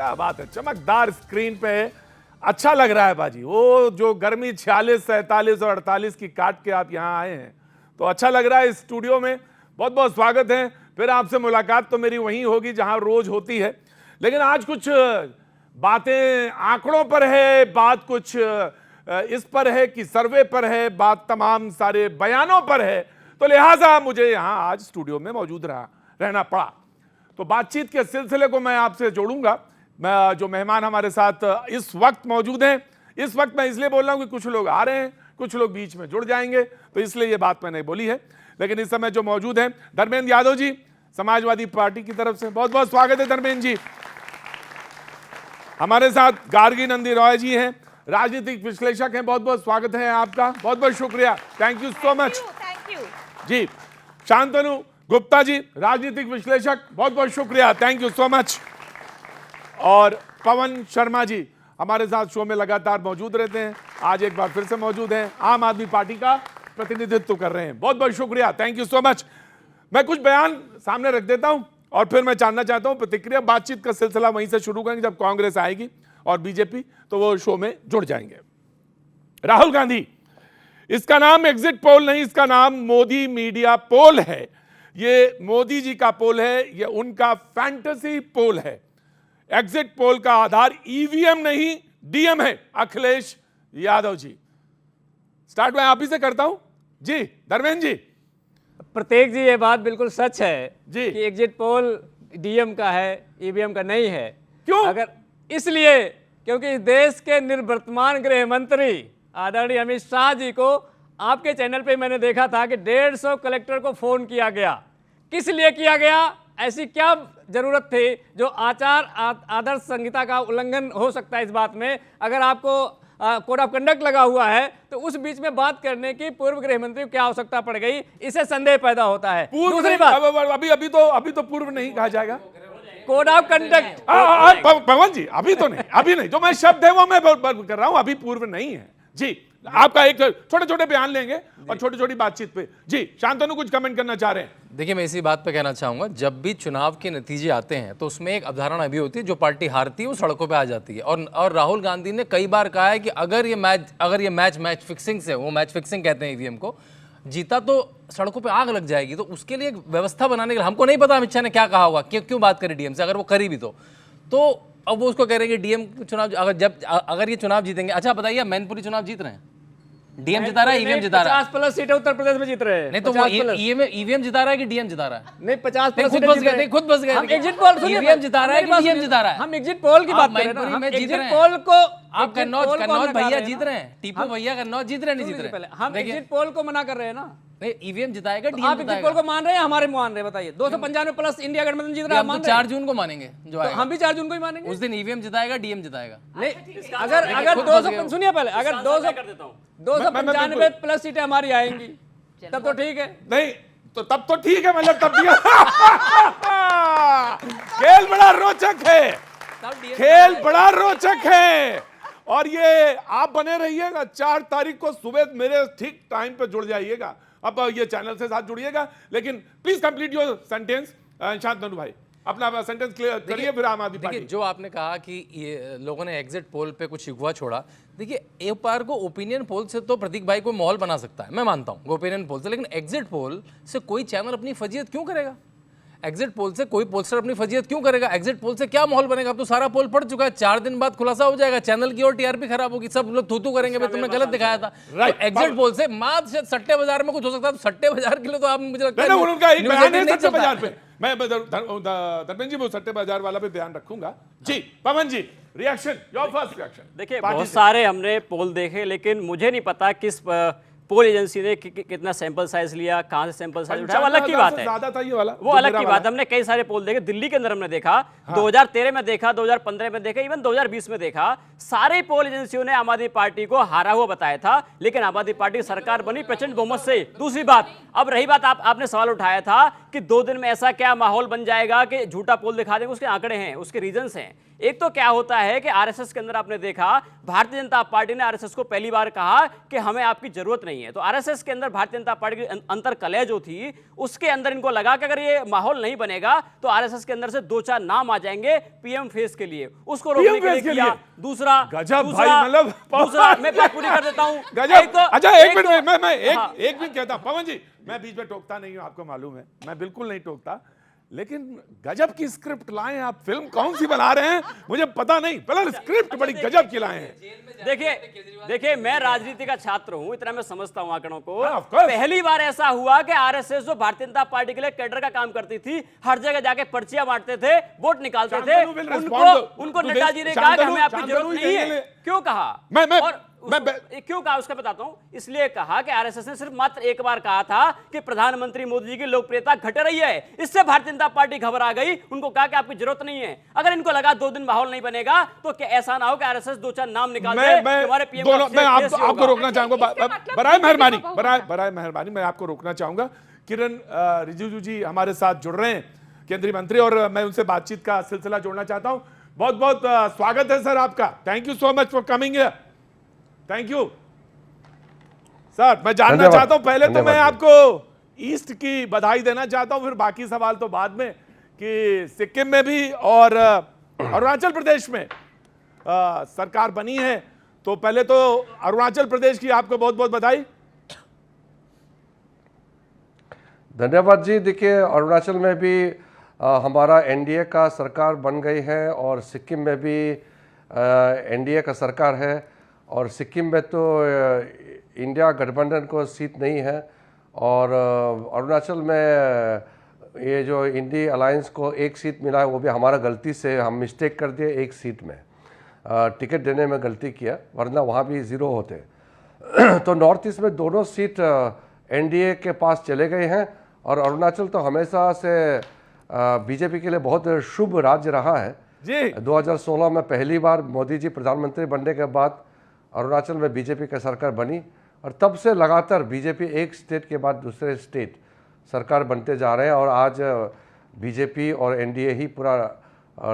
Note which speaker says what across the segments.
Speaker 1: क्या बात है, चमकदार स्क्रीन पे अच्छा लग रहा है बाजी। वो जो गर्मी 46, 47 और 48 की काट के आप यहाँ आए हैं तो अच्छा लग रहा है इस स्टूडियो में। बहुत बहुत स्वागत है। फिर आपसे मुलाकात तो मेरी वहीं होगी जहां रोज होती है, लेकिन आज कुछ बातें आंकड़ों पर है, बात कुछ इस पर है कि सर्वे पर है, बात तमाम सारे बयानों पर है, तो लिहाजा मुझे यहां आज स्टूडियो में मौजूद रहना पड़ा। तो बातचीत के सिलसिले को मैं आपसे जोड़ूंगा। मैं जो मेहमान हमारे साथ इस वक्त मौजूद हैं, इस वक्त मैं इसलिए बोल रहा हूं कि कुछ लोग आ रहे हैं, कुछ लोग बीच में जुड़ जाएंगे, तो इसलिए ये बात मैंने बोली है। लेकिन इस समय जो मौजूद हैं, धर्मेंद्र यादव जी समाजवादी पार्टी की तरफ से, बहुत बहुत स्वागत है धर्मेंद्र जी। हमारे साथ गार्गी नंदी रॉय जी हैं, राजनीतिक विश्लेषक हैं, बहुत बहुत स्वागत है आपका, बहुत बहुत शुक्रिया, thank you so much.
Speaker 2: Thank you
Speaker 1: ji, Shantanu Gupta ji राजनीतिक विश्लेषक, बहुत बहुत शुक्रिया, थैंक यू सो मच। और पवन शर्मा जी हमारे साथ शो में लगातार मौजूद रहते हैं, आज एक बार फिर से मौजूद हैं, आम आदमी पार्टी का प्रतिनिधित्व कर रहे हैं, बहुत बहुत शुक्रिया, थैंक यू सो मच। मैं कुछ बयान सामने रख देता हूं और फिर मैं जानना चाहता हूं प्रतिक्रिया। बातचीत का सिलसिला वहीं से शुरू करेंगे, जब कांग्रेस आएगी और बीजेपी तो वो शो में जुड़ जाएंगे। राहुल गांधी, इसका नाम एग्जिट पोल नहीं, इसका नाम मोदी मीडिया पोल है। ये मोदी जी का पोल है, ये उनका फैंटेसी पोल है। एग्जिट पोल का आधार ईवीएम नहीं डीएम है। अखिलेश यादव जी, स्टार्ट मैं आप ही से करता हूं जी। धर्मेंद्र जी।
Speaker 3: प्रत्येक जी, ये बात बिल्कुल सच है
Speaker 1: जी
Speaker 3: कि एग्जिट पोल डीएम का है, ईवीएम का नहीं है।
Speaker 1: क्यों?
Speaker 3: अगर इसलिए क्योंकि इस देश के निवर्तमान गृह मंत्री आदरणीय अमित शाह जी को आपके चैनल पे मैंने देखा था कि 150 कलेक्टर को फोन किया गया। किस लिए किया गया? ऐसी क्या जरूरत थी जो आचार आदर्श संहिता का उल्लंघन हो सकता है इस बात में? अगर आपको कोड ऑफ कंडक्ट लगा हुआ है तो उस बीच में बात करने की पूर्व गृह मंत्री को क्या आवश्यकता पड़ गई? इससे संदेह पैदा होता है। दूसरी बात,
Speaker 1: अभी तो पूर्व नहीं कहा जाएगा।
Speaker 3: कोड ऑफ कंडक्ट
Speaker 1: पवन जी अभी तो नहीं, अभी नहीं, जो मैं शब्द है वो मैं कर रहा हूं, अभी पूर्व नहीं है जी। आपका एक छोटे छोटे बयान लेंगे और छोटी छोटी बातचीत पे। जी शांतनु कुछ कमेंट करना चाह रहे हैं?
Speaker 4: देखिए, मैं इसी बात पे कहना चाहूँगा, जब भी चुनाव के नतीजे आते हैं तो उसमें एक अवधारणा भी होती है, जो पार्टी हारती है वो सड़कों पे आ जाती है। और राहुल गांधी ने कई बार कहा है कि अगर ये मैच फिक्सिंग से, वो मैच फिक्सिंग कहते हैं ईवीएम को, जीता तो सड़कों पे आग लग जाएगी। तो उसके लिए एक व्यवस्था बनाने के लिए, हमको नहीं पता अमित शाह ने क्या कहा होगा, क्यों बात करी डीएम से, अगर वो करी भी तो अब वो उसको कह रहे हैं कि डीएम चुनाव अगर ये चुनाव जीतेंगे। अच्छा बताइए, मैनपुरी चुनाव जीत रहे हैं, डीएम जिता रहा है, ईवीएम जिता रहा है।
Speaker 3: 50+ सीटें उत्तर प्रदेश में जीत रहे हैं।
Speaker 4: नहीं तो वो ईवीएम जिता रहा है कि डीएम जिता रहा है?
Speaker 3: नहीं, 50+
Speaker 4: खुद बस गए, खुद बस गए।
Speaker 3: हम एग्जिट पोल सुनिए,
Speaker 4: ईवीएम जिता रहा है कि डीएम जिता रहा है?
Speaker 3: हम एग्जिट पोल की बात कर रहे हैं ना। हम एग्जिट पोल को,
Speaker 4: आप कन्नौज भैया जीत रहे हैं, टीपू भैया कन्नौज जीत रहे, नहीं जीत रहे?
Speaker 3: हम एग्जिट पोल को मना कर रहे हैं ना।
Speaker 4: नहीं, ईवीएम जिताएगा,
Speaker 3: आप
Speaker 4: डीएम
Speaker 3: एग्जिट
Speaker 4: जिताएगा।
Speaker 3: पोल को मान रहे हैं, हमारे मान रहे हैं? बताइए, 295+ इंडिया गठबंधन जीत रहा है,
Speaker 4: हम तो 4 जून को मानेंगे जो आएगा।
Speaker 3: हम भी 4 जून को ही मानेंगे।
Speaker 4: उस दिन ईवीएम जिताएगा, डीएम जिताएगा।
Speaker 3: नहीं, अगर 200, सुनिए पहले, अगर 295+ सीटें हमारी आएंगी तब तो ठीक है।
Speaker 1: नहीं तो तब तो ठीक है, मतलब तब भी खेल बड़ा रोचक है, खेल बड़ा रोचक है। और ये आप बने रहिएगा, 4 तारीख को सुबह मेरे ठीक टाइम पे जुड़ जाइएगा। अब ये चैनल से साथ जुड़िएगा, लेकिन please complete your sentence. Shantanu भाई अपना सेंटेंस क्लियर करिए, फिर आम आदमी पार्टी।
Speaker 4: देखिए, जो आपने कहा कि ये लोगों ने एग्जिट पोल पे कुछ शिकवा छोड़ा, देखिए एक बार को ओपिनियन पोल से तो प्रतीक भाई को माहौल बना सकता है, मैं मानता हूँ ओपिनियन पोल से, लेकिन एग्जिट पोल से कोई चैनल अपनी फजीयत क्यों करेगा? एग्जिट पोल से कोई पोस्टर अपनी फजीयत क्यों करेगा? एग्जिट पोल से क्या माहौल बनेगा? अब तो सारा पोल पड़ चुका है, 4 दिन बाद खुलासा हो जाएगा, चैनल की और टीआरपी खराब होगी, सब लोग थू करेंगे भाई तुमने गलत दिखाया था। एग्जिट पोल से शायद सट्टे बाजार में कुछ हो सकता है, सट्टे बाजार के लिए तो आप मुझे लगता है
Speaker 1: उनका एक बयान है सट्टे बाजार पे। मैं धर्मेंद्र जी वो सट्टे बाजार वाला पे ध्यान रखूंगा जी। पवन जी रिएक्शन, योर फर्स्ट रिएक्शन।
Speaker 5: देखिए, बहुत सारे हमने पोल देखे, लेकिन मुझे नहीं पता किस पोल एजेंसी ने कितना सैंपल साइज लिया, कहां से सैंपल साइज उठाया, वो अलग की बात है,
Speaker 1: ज्यादा था ये वाला,
Speaker 5: वो अलग की बात। हमने कई सारे पोल देखे, दिल्ली के अंदर हमने देखा, 2013 में देखा, 2015 में देखा, इवन 2020 में देखा। सारे पोल एजेंसियों ने आम आदमी पार्टी को हारा हुआ बताया था, लेकिन आम आदमी पार्टी सरकार बनी प्रचंड बहुमत से। दूसरी बात, अब रही बात, आपने सवाल उठाया था कि 2 दिन में ऐसा क्या माहौल बन जाएगा कि झूठा पोल दिखा देंगे। उसके आंकड़े हैं, उसके रीजंस हैं। एक तो क्या होता है कि आरएसएस के अंदर आपने देखा, भारतीय जनता पार्टी ने आरएसएस को पहली बार कहा कि हमें आपकी जरूरत नहीं है। तो आरएसएस के अंदर भारतीय जनता पार्टी की अंतर कलह जो थी, उसके अंदर इनको लगा कि अगर ये माहौल नहीं बनेगा तो आरएसएस के अंदर से 2-4 नाम आ जाएंगे पीएम फेस के लिए, उसको रोकने के लिए किया। दूसरा मैं बात पूरी कर देता हूं।
Speaker 1: गजब। अच्छा एक मिनट, मैं एक मिनट कहता हूं। पवन जी, मैं बीच में टोकता नहीं हूं, आपको मालूम है, मैं बिल्कुल नहीं टोकता, लेकिन गजब की स्क्रिप्ट लाए हैं आप। फिल्म कौन सी बना रहे हैं मुझे पता नहीं, पहले स्क्रिप्ट बड़ी गजब की लाए हैं।
Speaker 5: देखिए मैं राजनीति का छात्र हूं, इतना मैं समझता हूं आंकड़ों को।
Speaker 1: of course।
Speaker 5: पहली बार ऐसा हुआ कि आरएसएस जो भारतीय जनता पार्टी के लिए कैडर का काम करती थी, हर जगह जाके पर्चियां बांटते थे, वोट निकालते थे, उनको नड्डा जी ने कहा कि हमें आपकी जरूरत नहीं है। क्यों कहा? क्यों कहा उसका बताता हूं। इसलिए कहा कि आरएसएस ने सिर्फ मात्र एक बार कहा था कि प्रधानमंत्री मोदी जी की लोकप्रियता घट रही है, इससे भारतीय जनता पार्टी घबरा गई, उनको कहा कि आपकी जरूरत नहीं है। अगर इनको लगा 2 दिन माहौल नहीं बनेगा तो क्या ऐसा ना हो कि आरएसएस 2-4 नाम निकाल दे हमारे पीएम।
Speaker 1: मैं आपको रोकना चाहूंगा, बराए मेहरबानी मैं आपको रोकना चाहूंगा। किरण रिजिजू जी हमारे साथ जुड़ रहे हैं, केंद्रीय मंत्री, और मैं उनसे बातचीत का सिलसिला जोड़ना चाहता हूं। बहुत बहुत स्वागत है सर आपका। Thank you so much for coming here. Thank you sir. मैं जानना चाहता हूं, पहले तो मैं आपको ईस्ट की बधाई देना चाहता हूं, फिर बाकी सवाल तो बाद में, कि सिक्किम में भी और अरुणाचल प्रदेश में सरकार बनी है। तो पहले तो अरुणाचल प्रदेश की आपको बहुत बहुत बधाई।
Speaker 2: धन्यवाद जी। देखिए अरुणाचल में भी हमारा एनडीए का सरकार बन गई है और सिक्किम में भी एनडीए का सरकार है, और सिक्किम में तो इंडिया गठबंधन को सीट नहीं है, और अरुणाचल में ये जो इंडी अलायंस को एक सीट मिला है वो भी हमारा गलती से, हम मिस्टेक कर दिए, एक सीट में टिकट देने में गलती किया, वरना वहाँ भी 0 होते। तो नॉर्थ ईस्ट में दोनों सीट एनडीए के पास चले गए हैं, और अरुणाचल तो हमेशा से बीजेपी के लिए बहुत शुभ राज्य रहा है
Speaker 1: जी।
Speaker 2: 2016 में पहली बार मोदी जी प्रधानमंत्री बनने के बाद अरुणाचल में बीजेपी की सरकार बनी, और तब से लगातार बीजेपी एक स्टेट के बाद दूसरे स्टेट सरकार बनते जा रहे हैं, और आज बीजेपी और एनडीए ही पूरा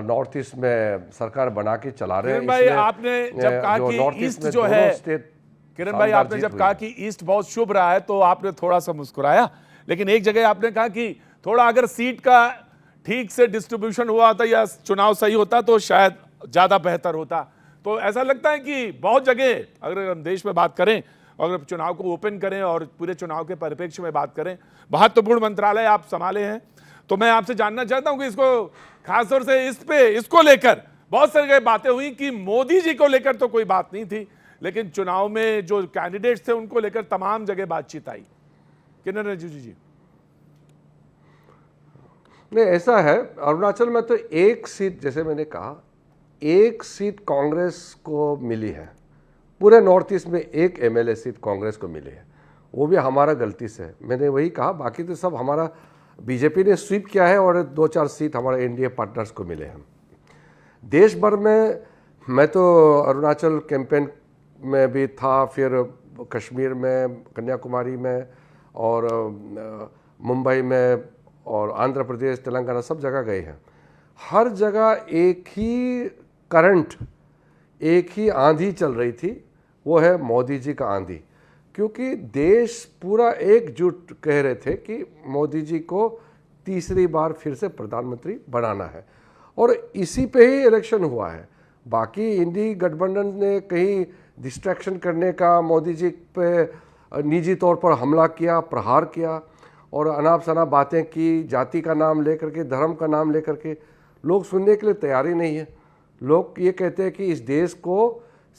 Speaker 2: नॉर्थ ईस्ट में सरकार बना के चला रहे हैं।
Speaker 1: किरण भाई आपने जब कहा कि ईस्ट जो है, किरण भाई आपने जब कहा कि ईस्ट बहुत शुभ रहा है तो आपने थोड़ा सा मुस्कुराया, लेकिन एक जगह आपने कहा कि थोड़ा अगर सीट का ठीक से डिस्ट्रीब्यूशन हुआ होता या चुनाव सही होता तो शायद ज्यादा बेहतर होता। तो ऐसा लगता है कि बहुत जगह अगर हम देश में बात करें, अगर चुनाव को ओपन करें और पूरे चुनाव के परिप्रेक्ष्य में बात करें, महत्वपूर्ण मंत्रालय आप संभाले हैं, तो मैं आपसे जानना चाहता हूं कि इसको खासतौर से इसको लेकर बहुत सारी बातें हुई कि मोदी जी को लेकर तो कोई बात नहीं थी, लेकिन चुनाव में जो कैंडिडेट्स थे उनको लेकर तमाम जगह बातचीत आई। किरण रिजिजू जी।
Speaker 2: नहीं, ऐसा है, अरुणाचल में तो एक सीट, जैसे मैंने कहा, एक सीट कांग्रेस को मिली है। पूरे नॉर्थ ईस्ट में एक एमएलए सीट कांग्रेस को मिली है, वो भी हमारा गलती से, मैंने वही कहा, बाकी तो सब हमारा बीजेपी ने स्वीप किया है, और 2-4 सीट हमारे एनडीए पार्टनर्स को मिले हैं। देश भर में मैं तो अरुणाचल कैंपेन में भी था, फिर कश्मीर में, कन्याकुमारी में, और मुंबई में, और आंध्र प्रदेश, तेलंगाना, सब जगह गए हैं। हर जगह एक ही करंट, एक ही आंधी चल रही थी, वो है मोदी जी का आंधी, क्योंकि देश पूरा एकजुट कह रहे थे कि मोदी जी को तीसरी बार फिर से प्रधानमंत्री बनाना है, और इसी पे ही इलेक्शन हुआ है। बाकी इंडी गठबंधन ने कहीं डिस्ट्रैक्शन करने का, मोदी जी पे निजी तौर पर हमला किया, प्रहार किया, और अनाप शनाप बातें की, जाति का नाम लेकर के, धर्म का नाम लेकर के। लोग सुनने के लिए तैयार ही नहीं है। लोग ये कहते हैं कि इस देश को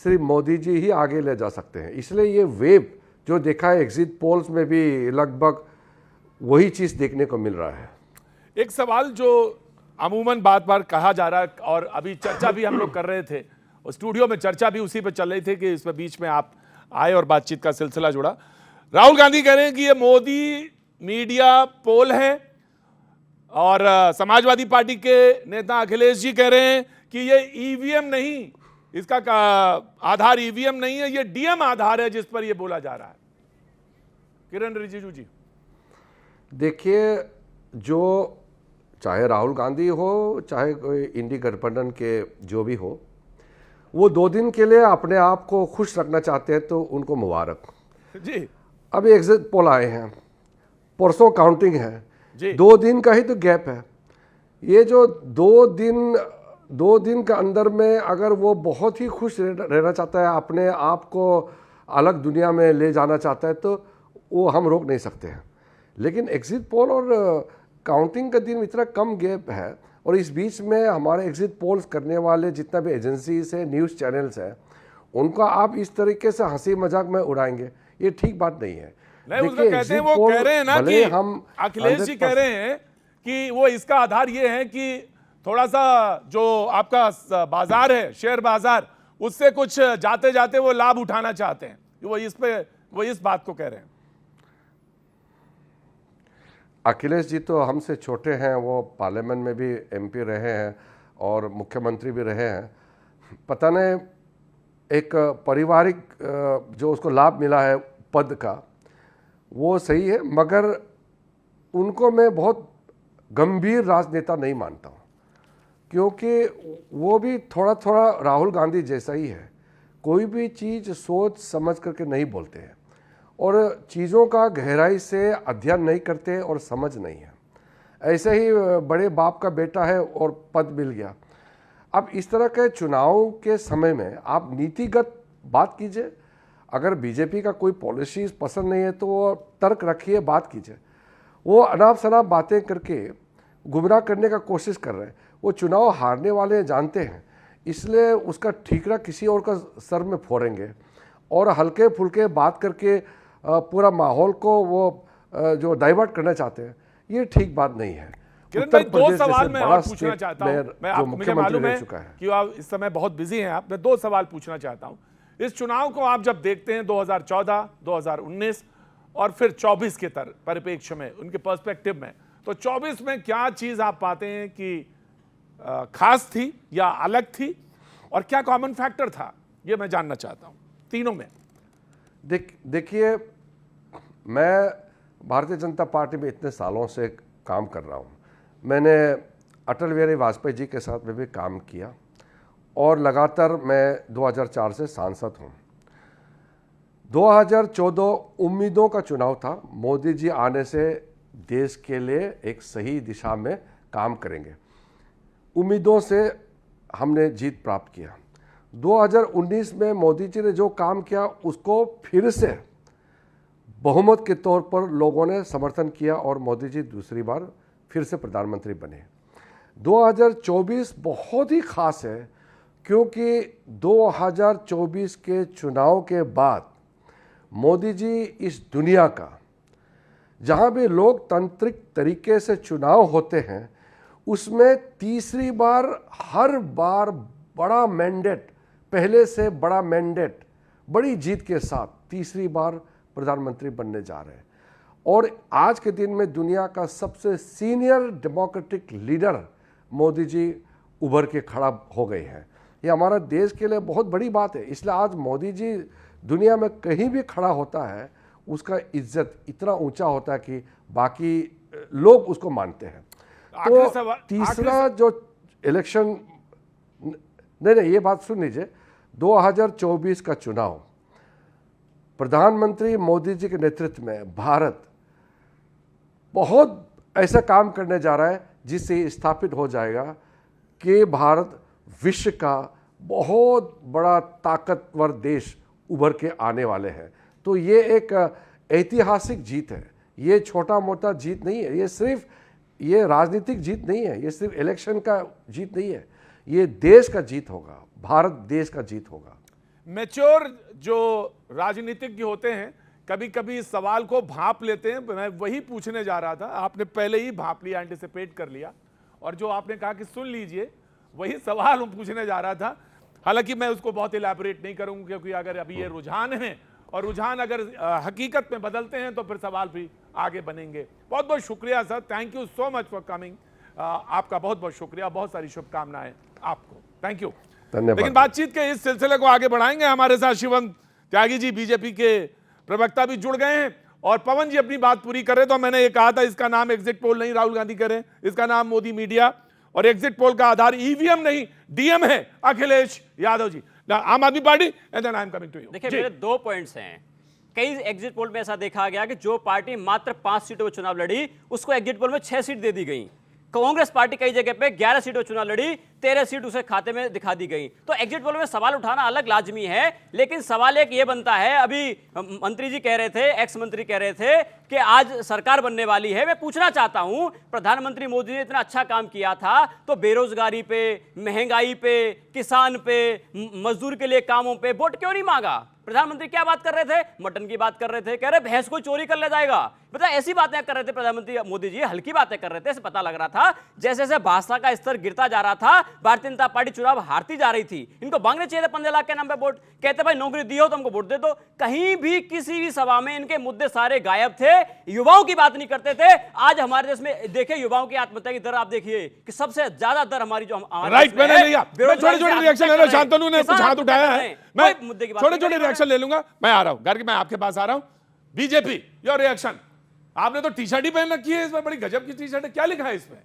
Speaker 2: सिर्फ मोदी जी ही आगे ले जा सकते हैं। इसलिए ये वेव जो देखा है एग्जिट पोल्स में भी लगभग वही चीज़ देखने को मिल रहा है।
Speaker 1: एक सवाल जो अमूमन बार बार कहा जा रहा है, और अभी चर्चा भी हम लोग कर रहे थे, और स्टूडियो में चर्चा भी उसी पे चल रही थी कि इसमें बीच में आप आए और बातचीत का सिलसिला जुड़ा। राहुल गांधी कह रहे हैं कि ये मोदी मीडिया पोल है, और समाजवादी पार्टी के नेता अखिलेश जी कह रहे हैं कि ये ईवीएम नहीं, इसका आधार ईवीएम नहीं है, ये डीएम आधार है जिस पर ये बोला जा रहा है। किरण रिजिजू जी।
Speaker 2: देखिए, जो चाहे राहुल गांधी हो, चाहे कोई इंडी गठबंधन के जो भी हो, वो 2 दिन के लिए अपने आप को खुश रखना चाहते हैं तो उनको मुबारक
Speaker 1: जी
Speaker 2: अभी एग्जिट पोल आए हैं, परसों काउंटिंग है,
Speaker 1: जी
Speaker 2: 2 दिन का ही तो गैप है। ये जो 2 दिन के अंदर में अगर वो बहुत ही खुश रहना चाहता है, अपने आप को अलग दुनिया में ले जाना चाहता है, तो वो हम रोक नहीं सकते हैं। लेकिन एग्जिट पोल और काउंटिंग का दिन इतना कम गैप है, और इस बीच में हमारे एग्जिट पोल्स करने वाले जितना भी एजेंसीज है, न्यूज़ चैनल्स हैं, उनका आप इस तरीके से हंसी मजाक में उड़ाएंगे, ये ठीक बात नहीं है।
Speaker 1: नहीं, उसका कहते हैं, वो कह रहे हैं ना कि अखिलेश जी कह रहे हैं कि वो इसका आधार ये है कि थोड़ा सा जो आपका बाजार है, शेयर बाजार, उससे कुछ जाते जाते वो लाभ उठाना चाहते हैं। वो इस बात को कह रहे हैं।
Speaker 2: अखिलेश जी तो हमसे छोटे हैं, वो पार्लियामेंट में भी एमपी रहे हैं और मुख्यमंत्री भी रहे हैं। पता नहीं एक पारिवारिक जो उसको लाभ मिला है पद का, वो सही है, मगर उनको मैं बहुत गंभीर राजनेता नहीं मानता हूँ, क्योंकि वो भी थोड़ा थोड़ा राहुल गांधी जैसा ही है। कोई भी चीज़ सोच समझ करके नहीं बोलते हैं, और चीज़ों का गहराई से अध्ययन नहीं करते और समझ नहीं है। ऐसे ही बड़े बाप का बेटा है और पद मिल गया। अब इस तरह के चुनाव के समय में आप नीतिगत बात कीजिए। अगर बीजेपी का कोई पॉलिसीज पसंद नहीं है तो वो तर्क रखिए, बात कीजिए। वो अनाप शनाप बातें करके गुमराह करने का कोशिश कर रहे हैं। वो चुनाव हारने वाले जानते हैं, इसलिए उसका ठीकरा किसी और का सर में फोड़ेंगे और हल्के फुल्के बात करके पूरा माहौल को वो जो डाइवर्ट करना चाहते हैं, ये ठीक बात नहीं है।
Speaker 1: किरण भाई, 2 सवाल मैं और पूछना चाहता हूं। मुझे मालूम है कि आप इस समय बहुत बिजी हैं, आप। मैं 2 सवाल पूछना चाहता हूं। इस चुनाव को आप जब देखते हैं 2014, 2019 और फिर 24 के परिप्रेक्ष्य में, उनके पर्सपेक्टिव में, तो 24 में क्या चीज आप पाते हैं कि खास थी या अलग थी, और क्या कॉमन फैक्टर था, ये मैं जानना चाहता हूं तीनों में।
Speaker 2: देखिए, मैं भारतीय जनता पार्टी में इतने सालों से काम कर रहा हूँ। मैंने अटल बिहारी वाजपेयी जी के साथ में भी काम किया, और लगातार मैं 2004 से सांसद हूँ। 2014 उम्मीदों का चुनाव था। मोदी जी आने से देश के लिए एक सही दिशा में काम करेंगे, उम्मीदों से हमने जीत प्राप्त किया। 2019 में मोदी जी ने जो काम किया उसको फिर से बहुमत के तौर पर लोगों ने समर्थन किया और मोदी जी दूसरी बार फिर से प्रधानमंत्री बने। 2024 बहुत ही खास है, क्योंकि 2024 के चुनाव के बाद मोदी जी इस दुनिया का, जहां भी लोकतांत्रिक तरीके से चुनाव होते हैं, उसमें तीसरी बार, हर बार बड़ा मैंडेट, पहले से बड़ा मैंडेट, बड़ी जीत के साथ तीसरी बार प्रधानमंत्री बनने जा रहे हैं। और आज के दिन में दुनिया का सबसे senior democratic leader Modi ji उभर के खड़ा हो गए हैं। ये हमारा देश के लिए बहुत बड़ी बात है। इसलिए आज मोदी जी दुनिया में कहीं भी खड़ा होता है, उसका इज्जत इतना ऊंचा होता है कि बाकी लोग उसको मानते हैं। तो तीसरा जो इलेक्शन, नहीं, ये बात सुन लीजिए। 2024 का चुनाव प्रधानमंत्री मोदी जी के नेतृत्व में भारत बहुत ऐसा काम करने जा रहा है जिससे स्थापित हो जाएगा कि भारत विश्व का बहुत बड़ा ताकतवर देश उभर के आने वाले हैं। तो ये एक ऐतिहासिक जीत है, ये छोटा मोटा जीत नहीं है, ये राजनीतिक जीत नहीं है, ये सिर्फ इलेक्शन का जीत नहीं है, ये देश का जीत होगा, भारत देश का जीत होगा।
Speaker 1: मैच्योर जो राजनीतिज्ञ होते हैं कभी कभी इस सवाल को भांप लेते हैं। मैं वही पूछने जा रहा था, आपने पहले ही भांप लिया, एंटिसिपेट कर लिया, और जो आपने कहा कि सुन लीजिए, वही सवाल पूछने जा रहा था। हालांकि मैं उसको बहुत इलैबोरेट नहीं करूंगा, क्योंकि अगर अभी ये रुझान है और रुझान अगर हकीकत में बदलते हैं तो फिर सवाल भी आगे बनेंगे। बहुत बहुत शुक्रिया sir, thank you so much for coming. आपका बहुत बहुत शुक्रिया, बहुत सारी शुभकामनाएं आपको, थैंक यू। लेकिन बातचीत के इस सिलसिले को आगे बढ़ाएंगे। हमारे साथ शिवम त्यागी जी, बीजेपी के प्रवक्ता, भी जुड़ गए हैं, और पवन जी अपनी बात पूरी कर रहे, तो मैंने ये कहा था इसका नाम एग्जिट पोल नहीं राहुल गांधी करें, इसका नाम मोदी मीडिया, और एग्जिट पोल का आधार ईवीएम नहीं डीएम है Akhilesh Yadav ji, Aam Aadmi Party. And then I am coming to you.
Speaker 5: देखिए मेरे 2 पॉइंट्स हैं। कई एग्जिट पोल में ऐसा देखा गया कि जो पार्टी मात्र 5 सीटों पर चुनाव लड़ी उसको एग्जिट पोल में 6 सीट दे दी गई। कांग्रेस पार्टी कई जगह पे 11 सीटों चुनाव लड़ी, 13 सीट उसे खाते में दिखा दी गई। तो एग्जिट पोल में सवाल उठाना अलग लाजमी है, लेकिन सवाल एक ये बनता है, अभी मंत्री जी कह रहे थे, एक्स मंत्री कह रहे थे कि आज सरकार बनने वाली है। मैं पूछना चाहता हूं, प्रधानमंत्री मोदी ने इतना अच्छा काम किया था तो बेरोजगारी पे, महंगाई पे, किसान पे, मजदूर के लिए कामों पे वोट क्यों नहीं मांगा? प्रधानमंत्री क्या बात कर रहे थे? मटन की बात कर रहे थे, कह रहे भैंस को चोरी कर ले जाएगा। पता ऐसी बातें कर रहे थे प्रधानमंत्री मोदी जी, हल्की बातें कर रहे थे। ऐसे पता लग रहा था जैसे जैसे भाषा का स्तर गिरता जा रहा था, भारतीय जनता पार्टी चुनाव हारती जा रही थी। इनको मांगने चाहिए थे 15 लाख के नाम पे वोट, कहते भाई नौकरी दी हो तो हमको वोट दे दो। कहीं भी किसी भी सभा में इनके मुद्दे सारे गायब थे, युवाओं की बात नहीं करते थे। आज हमारे देश में देखिए युवाओं की आत्महत्या की दर आप देखिए कि सबसे ज्यादा दर हमारी जो
Speaker 1: राइट, मैंने लिया छोटे-छोटे रिएक्शन ले लो। शांतनु ने कुछ हाथ उठाया है, मैं छोटे-छोटे रिएक्शन ले लूंगा। मैं आ रहा हूं गर्ग, मैं आपके पास आ रहा हूं। BJP your reaction. आपने तो टी शर्ट ही पहन रखी है इसमें, बड़ी गजब की टी शर्ट है, क्या लिखा है इसमें?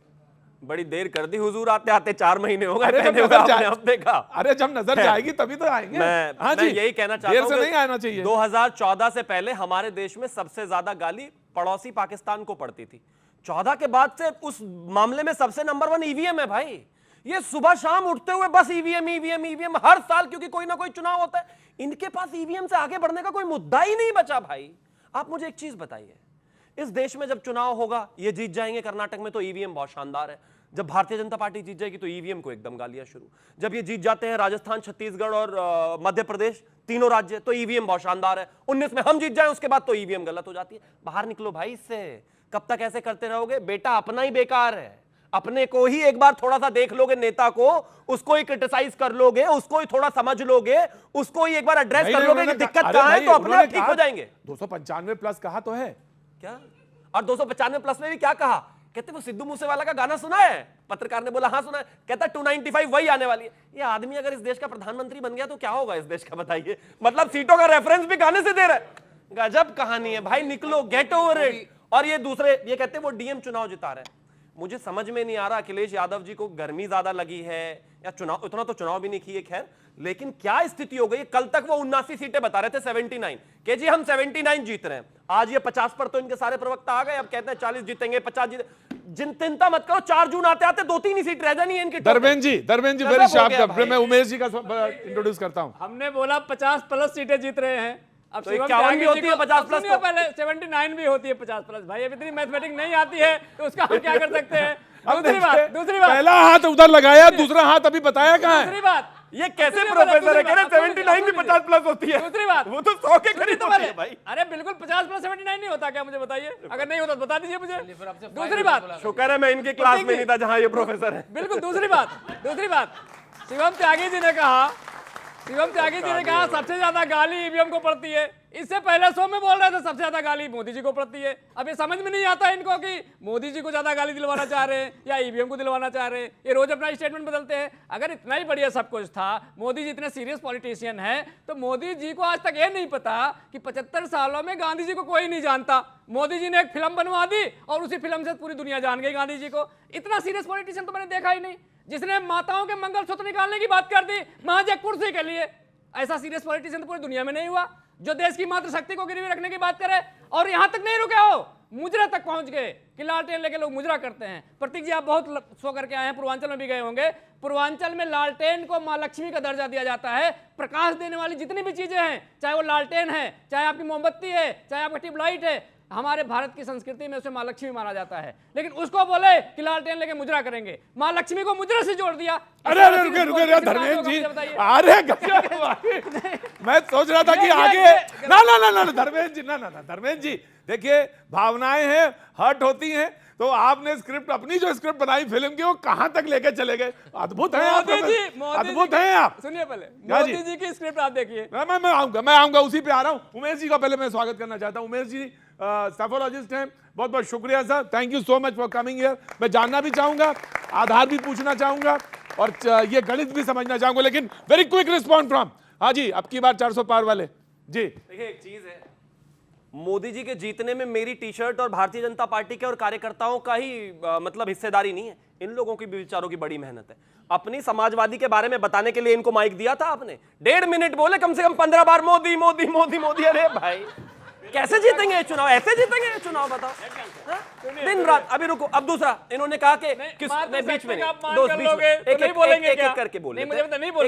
Speaker 6: बड़ी देर कर दी हुजूर, आते आते 4 महीने हो गए
Speaker 1: अरे
Speaker 6: पहने हुए, आपने अब देखा।
Speaker 1: अरे जब नजर जाएगी तभी तो आएंगे।
Speaker 6: मैं यही कहना चाहता हूं
Speaker 1: देर से नहीं आना चाहिए।
Speaker 6: 2014 से पहले हमारे देश में सबसे ज्यादा गाली पड़ोसी पाकिस्तान को पड़ती थी। 14 के बाद से उस मामले में सबसे नंबर 1 ईवीएम है भाई। ये सुबह शाम उठते हुए बस ईवीएम ईवीएम ईवीएम हर साल, क्योंकि कोई ना कोई चुनाव होता है, इनके पास ईवीएम से आगे बढ़ने का कोई मुद्दा ही नहीं बचा भाई। आप मुझे एक चीज बताइए, इस देश में जब चुनाव होगा, ये जीत जाएंगे कर्नाटक में तो ईवीएम बहुत शानदार है। जब भारतीय जनता पार्टी जीत जाएगी तो ईवीएम को एकदम गालियां शुरू। जब ये जीत जाते हैं राजस्थान, छत्तीसगढ़ और मध्य प्रदेश, तीनों राज्य, तो ईवीएम बहुत शानदार है। 19 में हम जीत जाएं उसके बाद तो ईवीएम गलत हो जाती है। बाहर निकलो भाई इससे, कब तक ऐसे करते रहोगे? बेटा अपना ही बेकार है। अपने को ही एक बार थोड़ा सा देख लोगे, नेता को, उसको ही क्रिटिसाइज कर लोगे, उसको ही थोड़ा समझ लोगे, उसको ही एक बार एड्रेस कर लोगे कि दिक्कत कहां है, तो अपने आप ठीक हो जाएंगे।
Speaker 1: 295 प्लस कहा तो है
Speaker 6: क्या? और 295 प्लस में भी क्या कहा? कहते वो सिद्धू मूसेवाला का गाना सुना है? पत्रकार ने बोला हाँ सुना है। कहता 295 वही आने वाली है। ये आदमी अगर इस देश का प्रधानमंत्री बन गया तो क्या होगा इस देश का, बताइए। मतलब सीटों का रेफरेंस भी गाने से दे रहा है। गजब कहानी है भाई, निकलो, गेट ओवर इट। और ये दूसरे ये कहते वो डीएम चुनाव जिता रहे हैं। मुझे समझ में नहीं आ रहा अखिलेश यादव जी को गर्मी ज्यादा लगी है या चुनाव, उतना तो चुनाव भी नहीं किए खैर, लेकिन क्या स्थिति हो गई? कल तक वो 79 सीटें बता रहे थे, 79 के जी हम 79 जीत रहे हैं। आज ये 50 पर तो इनके सारे प्रवक्ता आ गए, अब कहते हैं 40 जीतेंगे, 50 जीते। चिंता मत करो, 4 जून आते आते 2-3 ही सीट रह जानी है इनकी।
Speaker 1: Dharmendra ji very sharp. मैं उमेश जी का इंट्रोड्यूस करता हूं।
Speaker 3: हमने बोला 50 प्लस सीटें जीत रहे हैं, अब
Speaker 6: तो
Speaker 3: शिवम
Speaker 6: 51 भी
Speaker 3: त्यागी
Speaker 6: होती
Speaker 3: जी
Speaker 6: है
Speaker 3: को-
Speaker 6: 50 प्लस तो।
Speaker 3: पहले 79 भी होती है 50 प्लस। भाई अब इतनी मैथमेटिक्स नहीं आती है तो उसका हम क्या कर सकते हैं? दूसरी बात
Speaker 1: पहला हाथ उधर लगाया, दूसरा हाथ अभी बताया कहां है?
Speaker 3: दूसरी बात
Speaker 6: ये कैसे
Speaker 3: दूसरी
Speaker 6: प्रोफेसर है?
Speaker 3: बात,
Speaker 6: कह रहे 79 भी 50 प्लस होती है।
Speaker 3: दूसरी बात
Speaker 6: वो तो 100 के
Speaker 3: सुनिए
Speaker 6: करीब
Speaker 3: तो
Speaker 6: होती
Speaker 3: पहले।
Speaker 6: है भाई।
Speaker 3: अरे बिल्कुल 50 प्लस 79 नहीं होता क्या? मुझे बताइए, अगर नहीं होता तो बता दीजिए मुझे। दूसरी बात,
Speaker 6: शुक्र है मैं इनके क्लास में नहीं था जहां ये प्रोफेसर है।
Speaker 3: बिल्कुल दूसरी बात शिवम त्यागी जी ने कहा सबसे ज्यादा गाली ईवीएम को पड़ती है। इससे पहले शो में बोल रहे थे सबसे ज्यादा गाली मोदी जी को पड़ती है। अब ये समझ में नहीं आता इनको कि मोदी जी को ज्यादा गाली दिलवाना चाह रहे हैं या ईवीएम को दिलवाना चाह रहे हैं। ये रोज अपना स्टेटमेंट बदलते हैं। अगर इतना ही बढ़िया सब कुछ था, मोदी जी इतने सीरियस पॉलिटिशियन है, तो मोदी जी को आज तक ये नहीं पता कि 75 सालों में गांधी जी को कोई नहीं जानता। मोदी जी ने एक फिल्म बनवा दी और उसी फिल्म से पूरी दुनिया जान गई गांधी जी को। इतना सीरियस पॉलिटिशियन तो मैंने देखा ही नहीं, जिसने माताओं के मंगलसूत्र निकालने की बात कर दी महज एक कुर्सी के लिए। ऐसा सीरियस पॉलिटिशियन तो पूरी दुनिया में नहीं हुआ जो देश की मातृशक्ति को गिरवी रखने की बात करे। और यहां तक नहीं रुके हो, मुजरा तक पहुंच गए कि लालटेन लेके लोग मुजरा करते हैं। प्रतीक जी आप बहुत सो करके आए हैं, पूर्वांचल में भी गए होंगे। पूर्वांचल में लालटेन को मां लक्ष्मी का दर्जा दिया जाता है। प्रकाश देने वाली जितनी भी चीजें हैं, चाहे वो लालटेन है, चाहे आपकी मोमबत्ती है, चाहे आपका ट्यूबलाइट है, हमारे भारत की संस्कृति में उसे मां लक्ष्मी माना जाता है। लेकिन उसको बोले कि लालटेन लेके मुजरा करेंगे, मां लक्ष्मी को मुजरा से जोड़ दिया।
Speaker 1: अरे रुके धर्मेंद्र जी, अरे मैं सोच रहा था कि आगे ना धर्मेंद्र जी, ना धर्मेंद्र जी, देखिए भावनाएं हैं, हर्ट होती हैं, तो आपने स्क्रिप्ट अपनी जो स्क्रिप्ट बनाई फिल्म की वो कहां तक लेके चले गए? अद्भुत है आप, अद्भुत हैं आप।
Speaker 3: सुनिए पहले मोदी जी की स्क्रिप्ट आप देखिए।
Speaker 1: मैं आऊंगा उसी पे आ रहा हूं। उमेश जी का पहले मैं स्वागत करना चाहता हूं। उमेश जी स्टैफोलॉजिस्ट हैं, बहुत बहुत शुक्रिया sir, thank you so much for coming here. मैं जानना भी चाहूंगा, आधार भी पूछना चाहूंगा और ये गणित भी समझना चाहूंगा, लेकिन वेरी क्विक रिस्पॉन्ड फ्रॉम, हाँ जी, अब की बार 400 पार वाले जी।
Speaker 6: देखिए एक चीज है, मोदी जी के जीतने में मेरी टी शर्ट और भारतीय जनता पार्टी के और कार्यकर्ताओं का ही मतलब हिस्सेदारी नहीं है, इन लोगों की भी बेचारों की बड़ी मेहनत है। अपनी समाजवादी के बारे में बताने के लिए इनको माइक दिया था आपने, 1.5 मिनट बोले कम से कम 15 बार मोदी मोदी मोदी मोदी। अरे भाई कैसे जीतेंगे ये चुनाव, ऐसे जीतेंगे ये चुनाव, बताओ हाँ? दिन रात। अभी रुको, अब दूसरा इन्होंने कहा कि किस बीच में एक करके बोल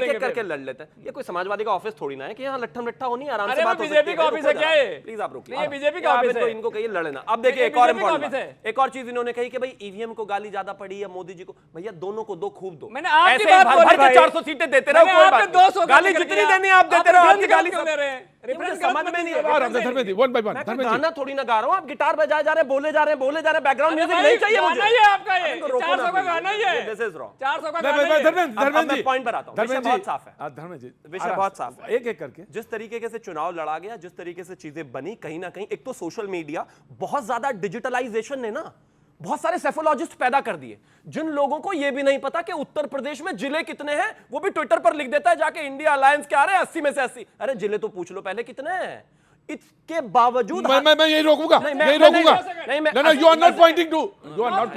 Speaker 6: एक करके लड़ लेते हैं। ये कोई समाजवादी का ऑफिस थोड़ी ना है कि यहाँ लट्ठम लट्ठा होनी, आराम से बात हो सकती है।
Speaker 3: बीजेपी का ऑफिस है क्या ये?
Speaker 6: प्लीज आप रुकिए,
Speaker 3: ये बीजेपी का ऑफिस है,
Speaker 6: इनको कहिए लड़े ना। अब देखिए एक और इम्पोर्टेंट, एक और चीज इन्होंने कही कि भाई ईवीएम को गाली ज्यादा पड़ी या मोदी जी को। भैया दोनों को दो, खूब दो।
Speaker 3: मैंने आपकी बात बोली भाई,
Speaker 6: 400 सीटें देते रहो, कोई बात नहीं, गाली जितनी देनी आप देते रहो, आपकी गाली
Speaker 3: क्यों दे रहे हैं?
Speaker 6: रेफरेंस समझ में नहीं
Speaker 1: और अंदर Dharmendra ji, one by one,
Speaker 6: मैं
Speaker 1: धर्मेंद्र जी।
Speaker 6: गाना थोड़ी ना गा रहा हूँ, आप गिटार बजाए जा रहे हैं, बोले जा रहे हैं, बोले जा रहे हैं, बैकग्राउंड म्यूजिक
Speaker 3: भाई,
Speaker 6: नहीं चाहिए मुझे।
Speaker 3: गाना ही है आपका ये,
Speaker 6: इनको रोको
Speaker 3: 400
Speaker 6: ना
Speaker 3: का
Speaker 6: please।
Speaker 3: गाना ही है।
Speaker 6: ये this is wrong।
Speaker 3: 400 का
Speaker 1: मैं
Speaker 3: गाना ही है।
Speaker 1: धर्मेंद्र जी,
Speaker 6: पॉइंट पर आता हूँ, विषय बहुत साफ है।
Speaker 1: धर्मेंद्र जी,
Speaker 6: विषय बहुत साफ है।
Speaker 1: एक करके।
Speaker 6: जिस तरीके से चुनाव लड़ा गया, जिस तरीके से चीजें बनी, कहीं ना कहीं एक तो सोशल मीडिया, बहुत ज्यादा डिजिटलाइजेशन ने ना बहुत सारे सेफोलॉजिस्ट पैदा कर दिए, जिन लोगों को यह भी नहीं पता कि उत्तर प्रदेश में जिले कितने हैं, वो भी ट्विटर पर लिख देता है जाके इंडिया अलायंस के आ रहे हैं 80 में से 80। अरे जिले तो पूछ लो पहले कितने हैं। इसके बावजूद
Speaker 1: मैं यही रोकूंगा, यही रोकूंगा। नहीं, you are not pointing to, you are not.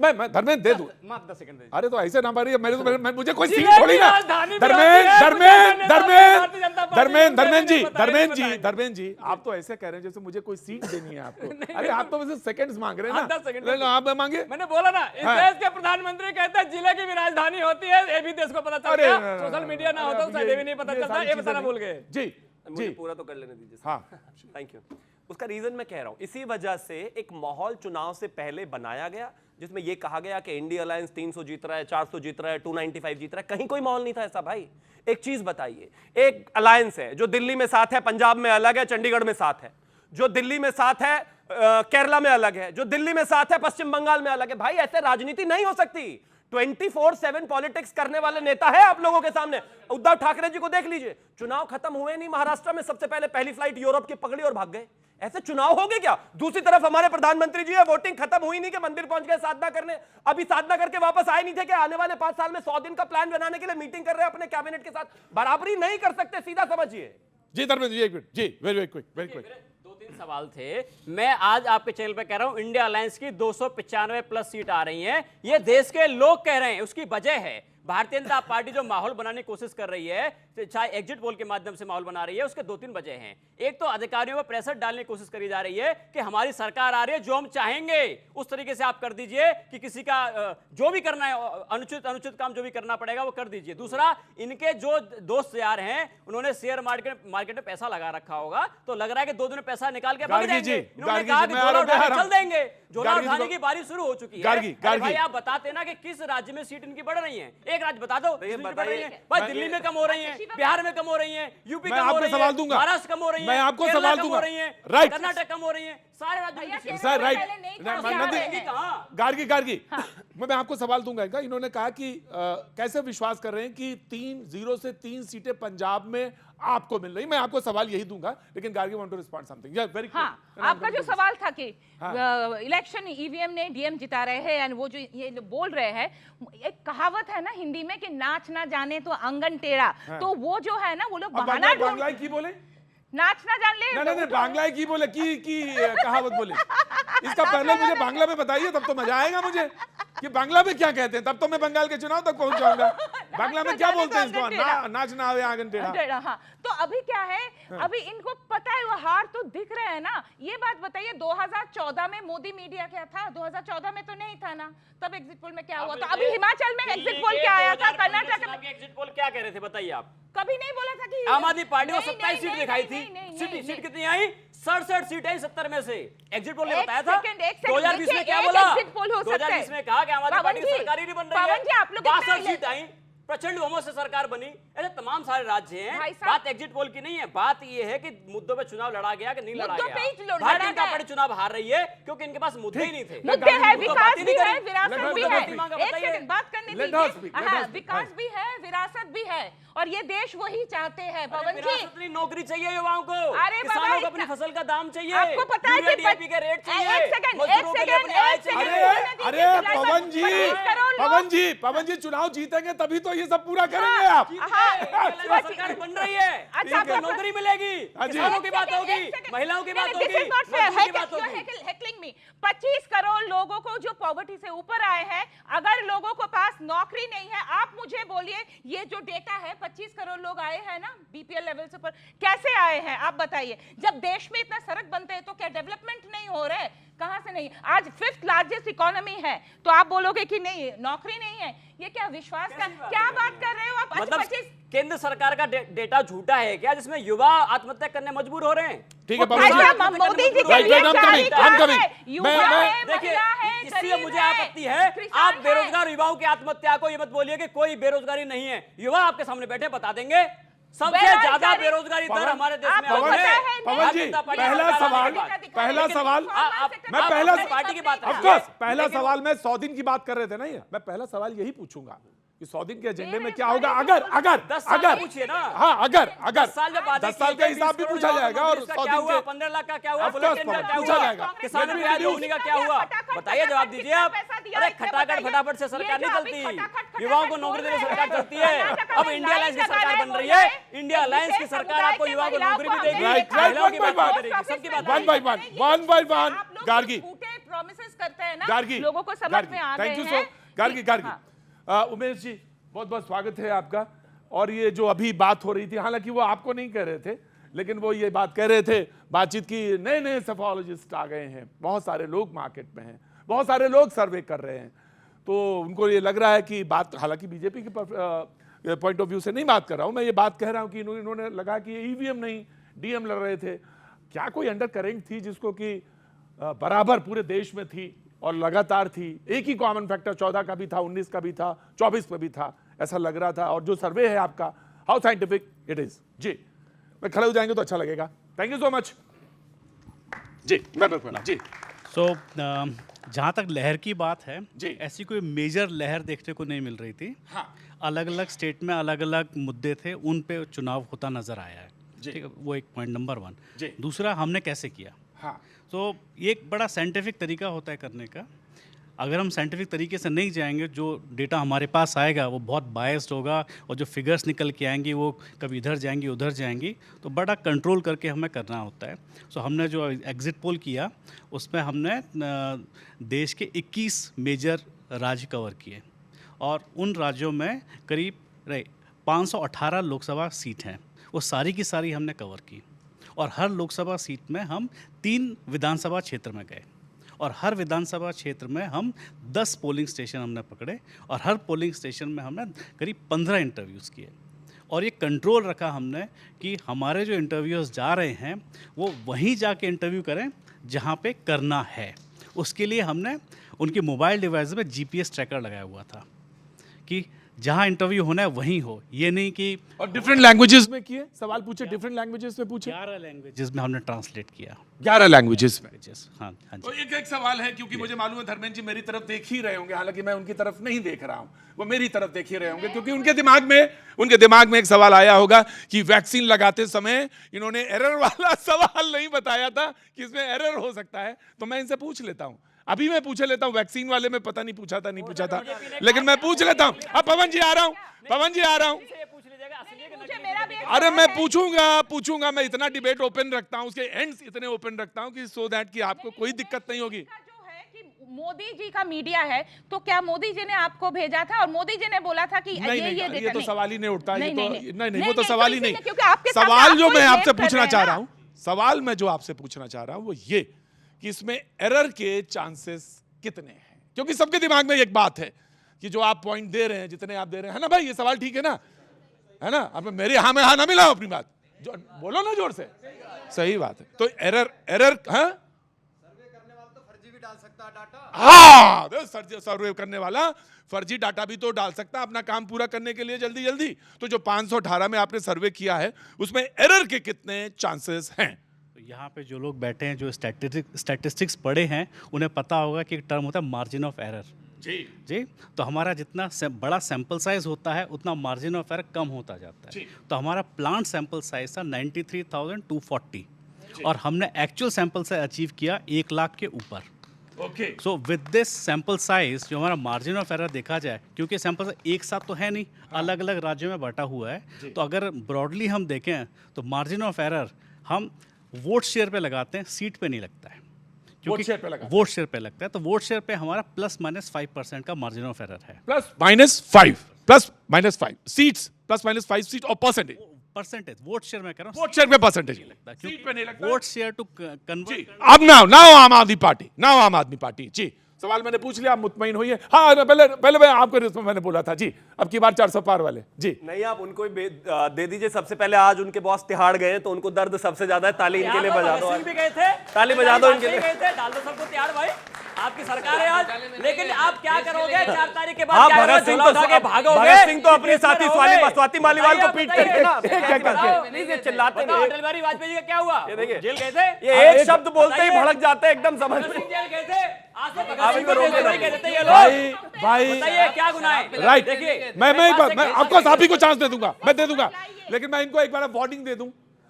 Speaker 1: मैं धर्मेंद्र दे दूं।
Speaker 3: माफ 10 सेकंड।
Speaker 1: अरे तो ऐसे ना मारिए, मेरे तो मुझे कोई सीट
Speaker 3: जिले
Speaker 1: थोड़ी
Speaker 3: की
Speaker 1: ना।
Speaker 3: राजधानी बनाती है,
Speaker 1: धर्मेंद्र जी, आप तो ऐसे कह रहे हैं जैसे मुझे कोई सीट देनी है आपको। अरे आप तो वैसे सेकंड्स मांग रहे हैं ना।
Speaker 3: 10 सेकंड।
Speaker 1: ले लो, आप मांगे।
Speaker 3: मैंने बोला ना, इस
Speaker 1: हाँ।
Speaker 3: देश के प्रधानमंत्री कहते हैं जिले की भी राजधानी होती है, ये भी देश को पता चल
Speaker 1: अरे
Speaker 3: गया। सोशल मीडिया ना होता तो शायद ये भी नहीं पता चलता,
Speaker 1: सारी
Speaker 3: ये बताना
Speaker 1: चीजें
Speaker 3: भूल गए।
Speaker 1: जी
Speaker 6: मुझे
Speaker 1: जी
Speaker 6: पूरा तो कर लेने दीजिए।
Speaker 1: हाँ।
Speaker 6: Thank you. उसका रीजन मैं कह रहा हूं, इसी वजह से एक माहौल चुनाव से पहले बनाया गया जिसमें यह कहा गया कि इंडिया अलायंस 300 जीत रहा है, 400 जीत रहा है, 295 जीत रहा है। कहीं कोई माहौल नहीं था ऐसा भाई। एक चीज बताइए, एक अलायंस है जो दिल्ली में साथ है, पंजाब में अलग है, चंडीगढ़ में साथ है, जो दिल्ली में साथ है केरला में अलग है, जो दिल्ली में साथ है पश्चिम बंगाल में अलग है। भाई ऐसे राजनीति नहीं हो सकती। 24/7 पॉलिटिक्स करने वाले नेता है आप लोगों के सामने। उद्धव ठाकरे जी को देख लीजिए, चुनाव खत्म हुए नहीं, महाराष्ट्र में सबसे पहले पहली फ्लाइट यूरोप की पकड़ी और भाग गए। ऐसे चुनाव होंगे क्या? दूसरी तरफ हमारे प्रधानमंत्री जी है, वोटिंग खत्म हुई नहीं कि मंदिर पहुंच गए साधना करने, अभी साधना करके वापस आए नहीं थे कि आने वाले 5 साल में 100 दिन का प्लान बनाने के लिए मीटिंग कर रहे हैं अपने कैबिनेट के साथ। बराबरी नहीं कर सकते, सीधा समझिए।
Speaker 1: जी धर्मेंद्र जी, एक मिनट जी, वेरी क्विक, वेरी क्विक।
Speaker 5: 2-3 सवाल थे। मैं आज आपके चैनल पे कह रहा हूं इंडिया अलायंस की 295 प्लस सीट आ रही हैं। ये देश के लोग कह रहे हैं, उसकी वजह है भारतीय जनता पार्टी जो माहौल बनाने की कोशिश कर रही है, चाहे एग्जिट पोल के माध्यम से माहौल बना रही है, उसके 2-3 वजह हैं। एक तो अधिकारियों पर प्रेशर डालने की कोशिश करी जा रही है कि हमारी सरकार आ रही है, जो हम चाहेंगे उस तरीके से आप कर दीजिए कि किसी का जो भी करना है, अनुचित काम जो भी करना पड़ेगा वो कर दीजिए। दूसरा, इनके जो दोस्त यार हैं उन्होंने शेयर मार्केट में पैसा लगा रखा होगा, तो लग रहा है कि 2 दिन में पैसा निकाल के भाग जाएंगे। इन्होंने कहा कि झोला उठा के चल देंगे, झोला उठाने की बारी शुरू हो चुकी है। भाई आप बताते ना कि किस राज्य में सीट इनकी बढ़ रही है, एक राज्य बता दो। भाई दिल्ली में कम हो रही है, बिहार में कम हो रही है, यूपी कम हो रही है, महाराष्ट्र कम हो रही है,
Speaker 1: मैं आपको
Speaker 5: केरला
Speaker 1: सवाल
Speaker 5: कम
Speaker 1: दूंगा।
Speaker 5: हो रही है,
Speaker 1: राइट।
Speaker 5: कर्नाटक कम हो रही है, सारे राज्यों
Speaker 1: सर राइट।
Speaker 5: में
Speaker 1: गार्गी मैं आपको सवाल दूंगा इनका। इन्होंने कहा कि कैसे विश्वास कर रहे हैं कि 3-0 से 3 सीटें पंजाब में आपको मिल रही। मैं आपको सवाल यही दूंगा, लेकिन Gargi want to respond something. या वेरी
Speaker 7: हाँ, आपका जो सवाल था कि इलेक्शन ईवीएम ने डीएम जिता रहे हैं, एंड वो जो ये बोल रहे हैं, एक कहावत है ना हिंदी में कि नाच ना जाने तो आंगन टेढ़ा। तो वो जो है ना, वो लोग बहाना
Speaker 1: बांग्ला की बोले,
Speaker 7: नाच ना जान ले।
Speaker 1: नहीं बांग्ला की बोले की कहावत बोले। इसका पहले मुझे बांग्ला में बताइए, तब तो मजा आएगा मुझे कि बांग्ला में क्या कहते हैं, तब तो मैं बंगाल के चुनाव तक पहुंच जाऊंगा। बांग्ला में क्या बोलते हैं इसको? नाच ना आवे आंगन टेढ़ा।
Speaker 7: हाँ, तो अभी क्या है, अभी इनको पता है, वो हार तो दिख रहे हैं ना। ये बात बताइए, 2014 में मोदी मीडिया क्या था? 2014 में तो नहीं था ना, तब एग्जिट पोल में क्या हुआ था? अभी हिमाचल में एग्जिट पोल क्या आया था? कर्नाटक में
Speaker 5: एग्जिट पोल क्या कह रहे थे बताइए आप?
Speaker 7: कभी नहीं बोला था कि
Speaker 5: आम आदमी पार्टी को 27 सीट दिखाई थी।
Speaker 7: नहीं,
Speaker 5: सीट कितनी आई? 67 सीट आई 70 में से। एग्जिट पोल ने बताया था।
Speaker 7: एक सेकंड,
Speaker 5: 2020 में क्या बोला? 2020 में कहा कि आम आदमी पार्टी की सरकार ही नहीं बन रही है।
Speaker 7: पवन जी, आप लोग
Speaker 5: 62 सीट आई, प्रचंड बहुमत से सरकार बनी। ऐसे तमाम सारे राज्य हैं। बात एग्जिट पोल की नहीं है, बात ये है कि मुद्दों पे चुनाव लड़ा गया कि नहीं लड़ा गया। भारतीय जनता पार्टी चुनाव हार रही है क्योंकि इनके पास मुद्दे ही नहीं थे।
Speaker 7: मुद्दे है, विकास भी है, विरासत भी है। एक सेकंड बात करने दीजिए। हाँ, विकास भी है, विरासत भी है, और ये देश वही चाहते हैं। पवन जी,
Speaker 5: नौकरी चाहिए युवाओं को,
Speaker 7: अरे
Speaker 5: किसानों को अपनी फसल का दाम चाहिए,
Speaker 7: आपको पता है कि
Speaker 5: डीएपी के रेट चाहिए,
Speaker 7: एक सेकंड,
Speaker 1: अरे पवन जी, पवन जी चुनाव जीतेंगे तभी तो ये सब पूरा करेंगे आप।
Speaker 5: सरकार बन रही है,
Speaker 7: अच्छा,
Speaker 5: आपको नौकरी मिलेगी, किसानों की बात होगी, महिलाओं की बात होगी, मजदूरों की बात होगी।
Speaker 7: 25 करोड़ लोगों को जो पॉवर्टी से ऊपर आए हैं, अगर लोगों को पास नौकरी नहीं है, आप मुझे बोलिए ये जो डेटा है 25 करोड़ लोग आए हैं ना बीपीएल लेवल से ऊपर, कैसे आए हैं आप बताइए। जब देश में इतना सड़क बनते हैं तो क्या डेवलपमेंट नहीं हो रहा है? कहां से नहीं? आज 5th लार्जेस्ट इकोनॉमी है तो आप बोलोगे कि नहीं नौकरी नहीं है? ये क्या विश्वास का क्या बात कर रहे हो आप?
Speaker 5: मतलब केंद्र सरकार का डेटा झूठा है क्या, जिसमें युवा आत्महत्या करने मजबूर हो रहे हैं?
Speaker 1: ठीक है पवन जी,
Speaker 7: मोदी जी के
Speaker 1: Right,
Speaker 7: लिए
Speaker 1: right, I'm
Speaker 7: जारी
Speaker 1: coming,
Speaker 7: कहा
Speaker 1: I'm coming.
Speaker 7: है, युवा है,
Speaker 5: देखिए,
Speaker 7: महिला है,
Speaker 5: इसलिए
Speaker 7: गरीब
Speaker 5: मुझे
Speaker 7: है,
Speaker 5: आपत्ति है,
Speaker 7: किसान
Speaker 5: आप
Speaker 7: है।
Speaker 5: बेरोजगार युवाओं की आत्महत्या को ये मत बोलिए कि कोई बेरोजगारी नहीं है। युवा आपके सामने बैठे बता देंगे सबसे ज्यादा बेरोजगारी दर हमारे देश में
Speaker 1: पवन
Speaker 5: है।
Speaker 1: पवन जी पहला सवाल मैं पहला
Speaker 5: पार्टी की बात
Speaker 1: ऑफ कोर्स पहला सवाल मैं 100 दिन की बात कर रहे थे ना, ये मैं पहला सवाल यही पूछूंगा कि 100 दिन के एजेंडे में क्या होगा अगर
Speaker 5: 10 साल पूछिए ना।
Speaker 1: हाँ अगर
Speaker 5: 10 साल जब
Speaker 1: 10 साल का हिसाब भी पूछा जाएगा और 100
Speaker 5: क्या
Speaker 1: दिन
Speaker 5: हुआ,
Speaker 1: के
Speaker 5: 15 लाख का क्या हुआ,
Speaker 1: Of course,
Speaker 5: बुलेटिन का क्या
Speaker 1: पूछा
Speaker 5: हुआ,
Speaker 1: जाएगा।
Speaker 5: किसानों के आज होने का क्या हुआ, बताइए जवाब दीजिए आप। अरे खटाखट फटाफट से सरकार नहीं चलती, युवाओं को नौकरी देने सरकार चलती है। अब इंडिया अलायंस की सरकार बन रही है, इंडिया अलायंस की सरकार आपको युवाओं को नौकरी भी देगी, महिलाओं की बात करेगी, सबकी बात करेगी।
Speaker 1: One by one Gargi
Speaker 7: promises करते हैं ना,
Speaker 1: गार्गी
Speaker 7: लोगों को समझ में आ गए
Speaker 1: थैंक यू
Speaker 7: हैं।
Speaker 1: गार्गी उमेश जी बहुत बहुत स्वागत है आपका। और ये जो अभी बात हो रही थी, हालांकि वो आपको नहीं कह रहे थे, लेकिन वो ये बात कह रहे थे, बातचीत की नए नए सेफोलॉजिस्ट आ गए हैं, बहुत सारे लोग मार्केट में हैं, बहुत सारे लोग सर्वे कर रहे हैं, तो उनको ये लग रहा है कि बात, हालांकि बीजेपी के पॉइंट ऑफ व्यू से नहीं बात कर रहा हूं मैं, ये बात कह रहा हूं कि इन्होंने लगा कि ईवीएम नहीं डीएम लड़ रहे थे। क्या कोई अंडर करेंट थी जिसको कि बराबर पूरे देश में थी और लगातार थी? एक ही कॉमन फैक्टर 14 का भी था, 19 का भी था, 24 में भी था, ऐसा लग रहा था। और जो सर्वे है आपका, हाउ साइंटिफिक इट इज? जी मैं खड़े हो जाएंगे तो अच्छा लगेगा। थैंक यू सो मच जी। जी
Speaker 8: सो जहाँ तक लहर की बात है
Speaker 1: जी।
Speaker 8: ऐसी कोई मेजर लहर देखने को नहीं मिल रही थी।
Speaker 1: हाँ।
Speaker 8: अलग अलग स्टेट में अलग अलग मुद्दे थे, उन पे चुनाव होता नजर आया है।
Speaker 1: जी।
Speaker 8: ठीक है, वो एक पॉइंट नंबर 1।
Speaker 1: जी।
Speaker 8: दूसरा, हमने कैसे किया।
Speaker 1: हाँ
Speaker 8: तो ये एक बड़ा साइंटिफिक तरीका होता है करने का। अगर हम साइंटिफिक तरीके से नहीं जाएंगे, जो डेटा हमारे पास आएगा वो बहुत बायस्ड होगा और जो फिगर्स निकल के आएंगी वो कभी इधर जाएंगी उधर जाएंगी, तो बड़ा कंट्रोल करके हमें करना होता है। सो हमने जो एग्जिट पोल किया उसमें हमने देश के 21 मेजर राज्य कवर किए और उन राज्यों में करीब 518 लोकसभा सीट हैं, वो सारी की सारी हमने कवर की। और हर लोकसभा सीट में हम 3 विधानसभा क्षेत्र में गए और हर विधानसभा क्षेत्र में हम 10 पोलिंग स्टेशन हमने पकड़े और हर पोलिंग स्टेशन में हमने करीब 15 इंटरव्यूज़ किए। और ये कंट्रोल रखा हमने कि हमारे जो इंटरव्यूअर्स जा रहे हैं वो वहीं जाके इंटरव्यू करें जहाँ पे करना है। उसके लिए हमने उनके मोबाइल डिवाइस में जीपीएस ट्रैकर लगाया हुआ था कि जहाँ इंटरव्यू होना है वहीं हो, ये नहीं कि।
Speaker 1: और डिफरेंट लैंग्वेजेस में किए, सवाल पूछे डिफरेंट लैंग्वेजेस में पूछे,
Speaker 8: 11 लैंग्वेजेस में हमने ट्रांसलेट किया।
Speaker 1: 11 लैंग्वेजेस में।
Speaker 8: हाँ हाँ
Speaker 1: तो
Speaker 8: जी।
Speaker 1: एक सवाल है, क्योंकि मुझे मालूम है धर्मेंद्र जी मेरी तरफ देख ही रहे होंगे, हालांकि मैं उनकी तरफ नहीं देख रहा हूं, वो मेरी तरफ देख ही रहे होंगे, क्योंकि उनके दिमाग में एक सवाल आया होगा कि वैक्सीन लगाते समय इन्होंने एरर वाला सवाल नहीं बताया था कि इसमें एरर हो सकता है। तो मैं इनसे पूछ लेता हूं, अभी मैं पूछ लेता हूं, वैक्सीन वाले में पता नहीं पूछा था, लेकिन मैं पूछ लेता हूं। अब पवन जी आ रहा हूं। अरे मैं पूछूंगा, मैं इतना डिबेट ओपन रखता हूं, उसके एंड्स इतने ओपन रखता हूं कि सो दैट कि आपको कोई दिक्कत नहीं होगी।
Speaker 7: जो है कि मोदी जी का मीडिया है, तो क्या मोदी जी ने आपको भेजा था और मोदी जी ने बोला था कि
Speaker 1: ये तो सवाल ही नहीं उठता, ये तो नहीं, वो तो
Speaker 7: नहीं,
Speaker 1: सवाल ही नहीं।
Speaker 7: क्योंकि आपके साथ
Speaker 1: सवाल जो
Speaker 7: आप
Speaker 1: मैं
Speaker 7: कोई
Speaker 1: आपसे
Speaker 7: blame कर
Speaker 1: पूछना
Speaker 7: रहे
Speaker 1: चाह
Speaker 7: हैं
Speaker 1: रहा
Speaker 7: ना।
Speaker 1: हूं, सवाल मैं जो आपसे पूछना चाह रहा हूं वो ये कि इसमें एरर के चांसेस कितने हैं, क्योंकि सबके दिमाग में एक बात है कि जो आप पॉइंट दे रहे हैं, जितने आप दे रहे हैं, है ना भाई, ये सवाल ठीक है ना, है ना? अब मेरे हाँ में हाँ ना मिलाओ अपनी बात, जो बोलो ना जोर से, सही बात है। तो एरर हाँ, सर्वे करने वाला तो फर्जी भी डाल सकता है डाटा। हाँ, सर्वे करने वाला फर्जी डाटा भी तो डाल सकता है अपना काम पूरा करने के लिए जल्दी। तो जो 518 में आपने सर्वे किया है उसमें एरर के कितने चांसेस हैं?
Speaker 8: यहाँ पे जो लोग बैठे हैं, जो स्टैटिस्टिक्स पढ़े हैं, उन्हें पता होगा कि एक टर्म होता है मार्जिन ऑफ एरर। जी। तो हमारा जितना बड़ा सैंपल साइज होता है उतना मार्जिन ऑफ एरर कम होता जाता है। तो हमारा प्लांट सैंपल साइज था 93,240 और हमने एक्चुअल सैंपल साइज अचीव किया 1 लाख के ऊपर।
Speaker 1: Okay
Speaker 8: so with this sample size जो हमारा मार्जिन ऑफ एरर देखा जाए, क्योंकि सैंपल एक साथ तो है नहीं, अलग अलग राज्यों में बटा हुआ है, तो अगर ब्रॉडली हम देखें तो मार्जिन ऑफ एरर हम वोट शेयर पे लगाते हैं, सीट पे नहीं लगता है।
Speaker 1: वोट शेयर पे लगाते हैं।
Speaker 8: वोट शेयर पे लगता है, तो वोट शेयर पे हमारा ±5% का मार्जिन ऑफ एरर है।
Speaker 1: +-5 सीट्स, +-5 सीट और परसेंटेज,
Speaker 8: परसेंटेज वोट शेयर में कह रहा हूँ,
Speaker 1: वोट शेयर पे परसेंटेज
Speaker 8: सीट पे नहीं लगता। Vote share to convert.
Speaker 1: अब नाउ आम आदमी पार्टी जी, सवाल मैंने पूछ लिया, आप मुतमईन होइए। हाँ, पहले मैं आपको रिस्पॉन्स मैंने बोला था जी, अब की बार 400 पार वाले जी।
Speaker 6: नहीं, आप उनको ही दे दीजिए। सबसे पहले आज उनके बॉस तिहाड़ गए हैं, तो उनको दर्द सबसे ज्यादा है। ताली इनके लिए बजा दो,
Speaker 5: भी गए थे,
Speaker 6: ताली बजा दो इनके लिए।
Speaker 5: गए थे, डाल दो सबको तैयार भाई, आपकी सरकार है आज। लेकिन आप क्या करोगे 4 तारीख के बाद?
Speaker 6: हाँ,
Speaker 5: क्या
Speaker 6: भगत
Speaker 5: करोगे?
Speaker 6: सिंह
Speaker 5: झोला उठा के भागोगे?
Speaker 6: भगत सिंह तो अपनी
Speaker 5: किस
Speaker 6: साथी
Speaker 5: करोगे?
Speaker 6: स्वाति मालीवाल को पीट करके ना,
Speaker 5: बताओ,
Speaker 6: प्लीज ये चिल्लाते
Speaker 5: बताओ,
Speaker 6: नहीं।
Speaker 5: अटल बिहारी वाजपेयी जी का क्या हुआ?
Speaker 6: ये देखिए,
Speaker 5: जेल गए थे?
Speaker 6: ये एक शब्द बोलते ही भड़क जाते हैं एकदम, समझ
Speaker 5: भगत
Speaker 6: में।
Speaker 5: सिंह जेल गए थे, आज से भगत
Speaker 6: आप
Speaker 5: सिंह
Speaker 6: इनको
Speaker 5: को
Speaker 6: रोके
Speaker 5: जेल
Speaker 6: ना।
Speaker 5: नहीं कहते ये
Speaker 1: भाई
Speaker 5: लोग।
Speaker 1: भाई
Speaker 5: बताइए क्या गुनाह है?
Speaker 1: राइट,
Speaker 5: देखिए,
Speaker 1: मैं
Speaker 5: बात से
Speaker 1: ऑफकोर्स आप ही को चांस दे दूंगा, मैं दे दूंगा, लेकिन मैं इनको एक बार वार्निंग दे दूं,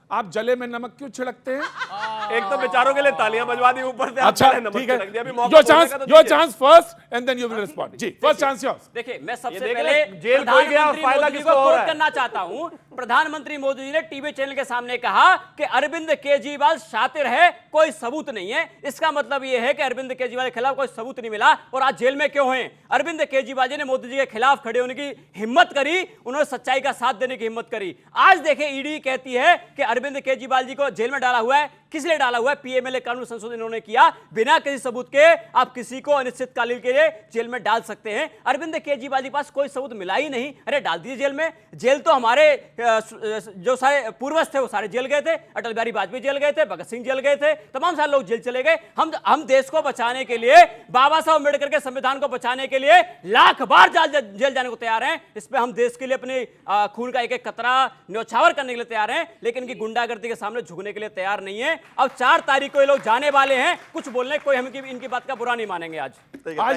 Speaker 1: आप जले में नमक क्यों छिड़कते हैं?
Speaker 6: एक तो बेचारों के लिए तालियां बजवा दी, ऊपर से
Speaker 1: अच्छा
Speaker 6: आपने नमक
Speaker 1: ठीक है,
Speaker 6: छिड़क दिया। अभी मौका बोलने का तो
Speaker 1: योर
Speaker 6: दीजिए।
Speaker 1: Chance first and then you will respond जी। First chance yours.
Speaker 5: देखिए, मैं सबसे
Speaker 6: देख
Speaker 5: पहले
Speaker 6: रहे, जेल कोई गया और
Speaker 5: प्रधानमंत्री
Speaker 6: फायदा
Speaker 5: मोदी जी
Speaker 6: किसको
Speaker 5: को
Speaker 6: हो रहा
Speaker 5: कोट
Speaker 6: है?
Speaker 5: करना चाहता हूं। प्रधानमंत्री मोदी जी ने टीवी चैनल के सामने कहा कि अरविंद केजरीवाल शातिर है, कोई सबूत नहीं है। इसका मतलब यह है कि अरविंद केजरीवाल के खिलाफ कोई सबूत नहीं मिला और आज जेल में क्यों हैं? अरविंद केजरीवाल जी ने मोदी जी के खिलाफ खड़े होने की हिम्मत करी, उन्होंने सच्चाई का साथ देने की हिम्मत करी। आज देखें, ईडी कहती है कि अरविंद केजरीवाल जी को जेल में डाला हुआ है। किस लिए डाला हुआ है? पीएमएलए कानून संशोधन इन्होंने किया, बिना किसी सबूत के आप किसी को अनिश्चितकालीन के लिए जेल में डाल सकते हैं। अरविंद केजरीवाल के पास कोई सबूत मिला ही नहीं, अरे डाल दीजिए जेल में। जेल तो हमारे जो सारे पूर्वज थे वो सारे जेल गए थे, अटल बिहारी वाजपेयी जेल गए थे, भगत सिंह जेल गए थे, तमाम सारे लोग जेल चले गए। हम देश को बचाने के लिए, बाबा साहब अम्बेडकर के संविधान को बचाने के लिए लाख बार जेल जाने को तैयार हैं। इस पे हम देश के लिए अपने खून का एक एक कतरा न्यौछावर करने के लिए तैयार हैं, लेकिन इनकी गुंडागर्दी के सामने झुकने के लिए तैयार नहीं है। अब 4 तारीख को ये लोग जाने वाले हैं, कुछ बोलने कोई हम इनकी बात का बुरा नहीं मानेंगे। आज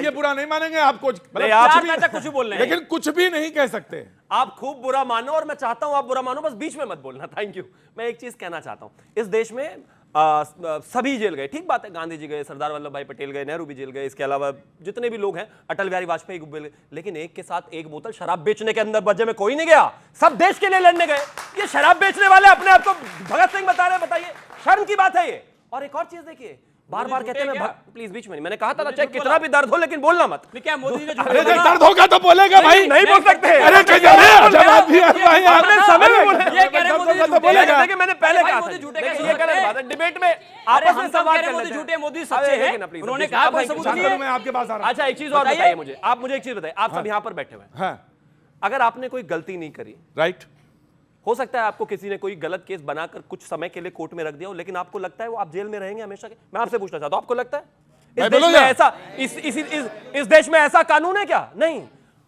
Speaker 1: ये बुरा नहीं मानेंगे आप कुछ,
Speaker 6: नहीं, आप
Speaker 5: 4 तारीख तक कुछ भी बोल रहे हैं,
Speaker 1: लेकिन कुछ भी नहीं कह सकते।
Speaker 6: आप खूब बुरा मानो और मैं चाहता हूं आप बुरा मानो, बस बीच में मत बोलना। Thank you. मैं एक चीज कहना चाहता हूं, इस देश में सभी जेल गए, ठीक बात है, गांधी जी गए, सरदार वल्लभ भाई पटेल गए, नेहरू भी जेल गए, इसके अलावा जितने भी लोग हैं, अटल बिहारी वाजपेयी गए, लेकिन एक के साथ एक बोतल शराब बेचने के अंदर वजह में कोई नहीं गया। सब देश के लिए लड़ने गए। ये शराब बेचने वाले अपने आप को भगत सिंह बता रहे हैं, बताइए, शर्म की बात है ये। और एक और चीज देखिए, बार बार कहते हैं प्लीज बीच में नहीं, मैंने कहा था ना, चाहे कितना भी दर्द हो लेकिन बोलना मत।
Speaker 5: क्या मोदी जी
Speaker 1: अरे दर्द होगा तो बोलेगा भाई,
Speaker 6: नहीं बोल सकते।
Speaker 1: अरे जब आदमी भाई
Speaker 6: आपने समय में बोला।
Speaker 5: ये कह रहे हैं मोदी
Speaker 1: तो बोलेगा।
Speaker 6: देखिए, मैंने पहले कहा था,
Speaker 5: मोदी झूठे
Speaker 6: देखिए,
Speaker 5: कैसे
Speaker 6: ये गलत
Speaker 5: हैं?
Speaker 6: बात है। डिबेट में
Speaker 5: अरे
Speaker 6: आपस
Speaker 5: हम
Speaker 6: में
Speaker 5: सब
Speaker 6: सवाल
Speaker 5: कह रहे
Speaker 6: कर
Speaker 5: हैं मोदी
Speaker 6: लेते हैं।
Speaker 5: झूठे, मोदी
Speaker 6: अरे
Speaker 5: सच्चे
Speaker 6: देखिए
Speaker 5: हैं।
Speaker 6: ना, please,
Speaker 5: उन्होंने
Speaker 6: please,
Speaker 5: कहा
Speaker 6: आप
Speaker 5: कोई
Speaker 6: एक
Speaker 5: सबूत
Speaker 6: चीज
Speaker 5: नहीं
Speaker 1: शांतनु,
Speaker 5: है।
Speaker 1: मैं आपके पास आ रहा हूं।
Speaker 6: अच्छा, एक चीज और
Speaker 5: बताइए।
Speaker 6: बताइए मुझे, आप मुझे एक चीज बताइए, आप सब यहाँ पर बैठे हुए हैं,
Speaker 1: हाँ
Speaker 6: अगर आपने कोई गलती नहीं करी,
Speaker 1: राइट,
Speaker 6: हो सकता है आपको किसी ने कोई गलत केस बनाकर कुछ समय के लिए कोर्ट में रख दिया हो, लेकिन आपको लगता है वो आप जेल में रहेंगे हमेशा के? मैं आपसे पूछना चाहता हूं, आपको लगता है इस
Speaker 1: भाई
Speaker 6: देश
Speaker 1: बोलो
Speaker 6: में
Speaker 1: ना।
Speaker 6: ऐसा इस देश में ऐसा कानून है क्या? नहीं।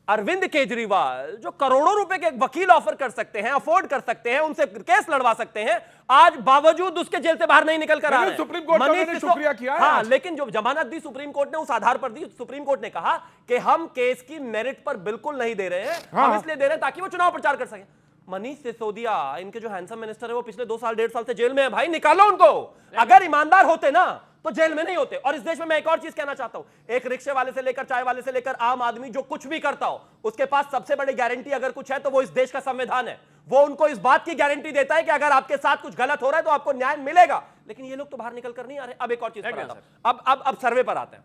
Speaker 6: अरविंद केजरीवाल जो करोड़ों रुपए के एक वकील ऑफर कर सकते हैं, अफोर्ड कर सकते हैं, उनसे केस लड़वा सकते हैं, आज बावजूद उसके जेल से बाहर नहीं निकल कर आ रहे हैं।
Speaker 1: सुप्रीम कोर्ट का
Speaker 6: मनीष
Speaker 1: मैंने
Speaker 6: सिसो-
Speaker 1: शुक्रिया किया है
Speaker 6: हाँ,
Speaker 1: आज।
Speaker 6: लेकिन जो जमानत दी सुप्रीम कोर्ट ने उस आधार पर दी, सुप्रीम कोर्ट ने कहा कि हम केस की मेरिट पर बिल्कुल नहीं दे रहे हैं, हम इसलिए दे रहे हैं ताकि वो चुनाव प्रचार कर सके। मनीष सिसोदिया, इनके जो हैंडसम मिनिस्टर है, वो पिछले 2 साल 1.5 साल से जेल में है। भाई निकालो उनको। अगर ईमानदार होते ना तो जेल में नहीं होते। और इस देश में मैं एक और चीज कहना चाहता हूं, एक रिक्शे वाले से लेकर, चाय वाले से लेकर, आम आदमी जो कुछ भी करता हो, उसके पास सबसे बड़ी गारंटी अगर कुछ है तो वो इस देश का संविधान है। वो उनको इस बात की गारंटी देता है कि अगर आपके साथ कुछ गलत हो रहा है तो आपको न्याय मिलेगा। लेकिन ये लोग तो बाहर निकल कर नहीं आ रहे। अब एक और चीज बताता हूं, अब सर्वे पर आते हैं।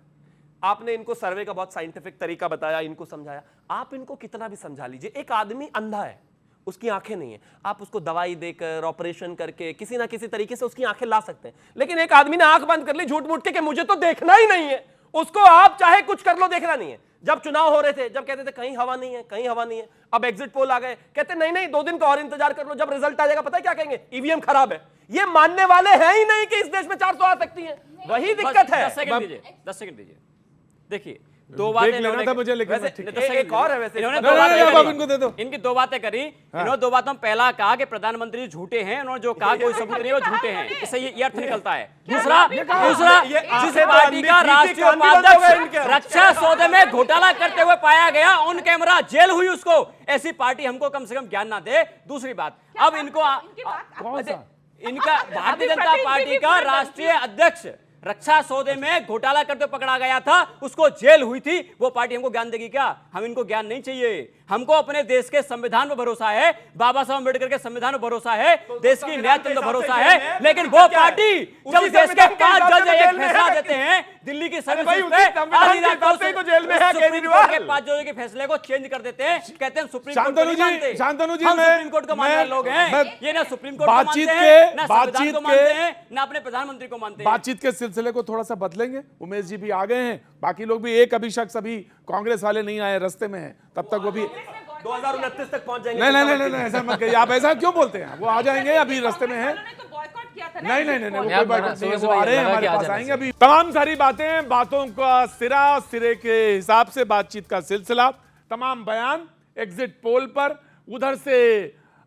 Speaker 6: आपने इनको सर्वे का बहुत साइंटिफिक तरीका बताया, इनको समझाया, आप इनको कितना भी समझा लीजिए, एक आदमी अंधा है, उसकी आंखें नहीं है, आप उसको दवाई देकर, ऑपरेशन करके, किसी ना किसी तरीके से उसकी आंखें ला सकते हैं। लेकिन एक आदमी ने आंख बंद कर ली झूठ मूठ के मुझे तो देखना ही नहीं है, उसको आप चाहे कुछ कर लो, देखना नहीं है। जब चुनाव हो रहे थे, जब कहते थे कहीं हवा नहीं है, कहीं हवा नहीं है, अब एग्जिट पोल आ गए, कहते नहीं नहीं 2 दिन का और इंतजार कर लो, जब रिजल्ट आ जाएगा पता है क्या कहेंगे? ईवीएम खराब है। ये मानने वाले हैं ही नहीं कि इस देश में 400 आ सकती है। वही दिक्कत है।
Speaker 5: 10 सेकंड दीजिए, 10 सेकंड दीजिए। देखिए, 2
Speaker 1: देख
Speaker 5: बातें
Speaker 1: लेना
Speaker 5: इन्होंने
Speaker 1: था मुझे, लेकिन
Speaker 6: वैसे
Speaker 1: ठीक है।
Speaker 5: दस सेकंड
Speaker 6: एक और है वैसे,
Speaker 5: इन्होंने
Speaker 1: नहीं,
Speaker 5: 2 बातें
Speaker 1: नहीं,
Speaker 5: करी।
Speaker 1: अब इनको दे दो।
Speaker 5: इनकी 2 बातें करी, इन्होंने 2 बातों में पहला कहा कि प्रधानमंत्री झूठे हैं, उन्होंने जो कहा कोई सबूत नहीं, वो झूठे हैं, इससे ये अर्थ निकलता है। दूसरा जिस पार्टी का राष्ट्रीय उपाध्यक्ष रक्षा सौदे में घोटाला करते हुए पाया गया, ऑन कैमरा जेल हुई उसको, ऐसी पार्टी हमको कम से कम ज्ञान ना दे। दूसरी बात, अब इनको इनका भारतीय जनता पार्टी का राष्ट्रीय अध्यक्ष रक्षा सौदे में घोटाला करते पकड़ा गया था, उसको जेल हुई थी, वो पार्टी हमको ज्ञान देगी क्या? हम इनको ज्ञान नहीं चाहिए। हमको अपने देश के संविधान पर भरोसा है, बाबा साहब अम्बेडकर के संविधान पर भरोसा है, देश की न्यायतंत्र पर भरोसा है। लेकिन वो पार्टी जब देश के 5 जज एक फैसला देते हैं दिल्ली की सर्विस पे, आधी रात को जेल में है केजरीवाल के 5 जजों के फैसले को चेंज कर देते हैं, कहते हैं सुप्रीम कोर्ट को नहीं मानते।
Speaker 1: शांतनु जी,
Speaker 5: हम सुप्रीम कोर्ट को मानने वाले लोग हैं, ये ना सुप्रीम कोर्ट को मानते
Speaker 1: बातचीत
Speaker 5: हैं, ना
Speaker 1: के
Speaker 5: संविधान को मानते हैं, ना अपने प्रधानमंत्री को मानते हैं।
Speaker 1: बातचीत के सिलसिले को थोड़ा सा बदलेंगे। उमेश जी भी आ गए हैं, बाकी लोग भी, एक अभी शख्स अभी कांग्रेस वाले नहीं आए, रास्ते में हैं, तब तक वो भी
Speaker 6: 2029 तक पहुंच जाएंगे।
Speaker 1: नहीं, ऐसा मत कहिए आप, ऐसा क्यों बोलते हैं? वो आ जाएंगे, अभी रास्ते में हैं। नहीं, वो कोई बात नहीं, वो आ रहे हैं, हमारे पास आएंगे अभी। तमाम सारी बातें, बातों का सिरे के हिसाब से बातचीत का सिलसिला, तमाम बयान एग्जिट पोल पर, उधर से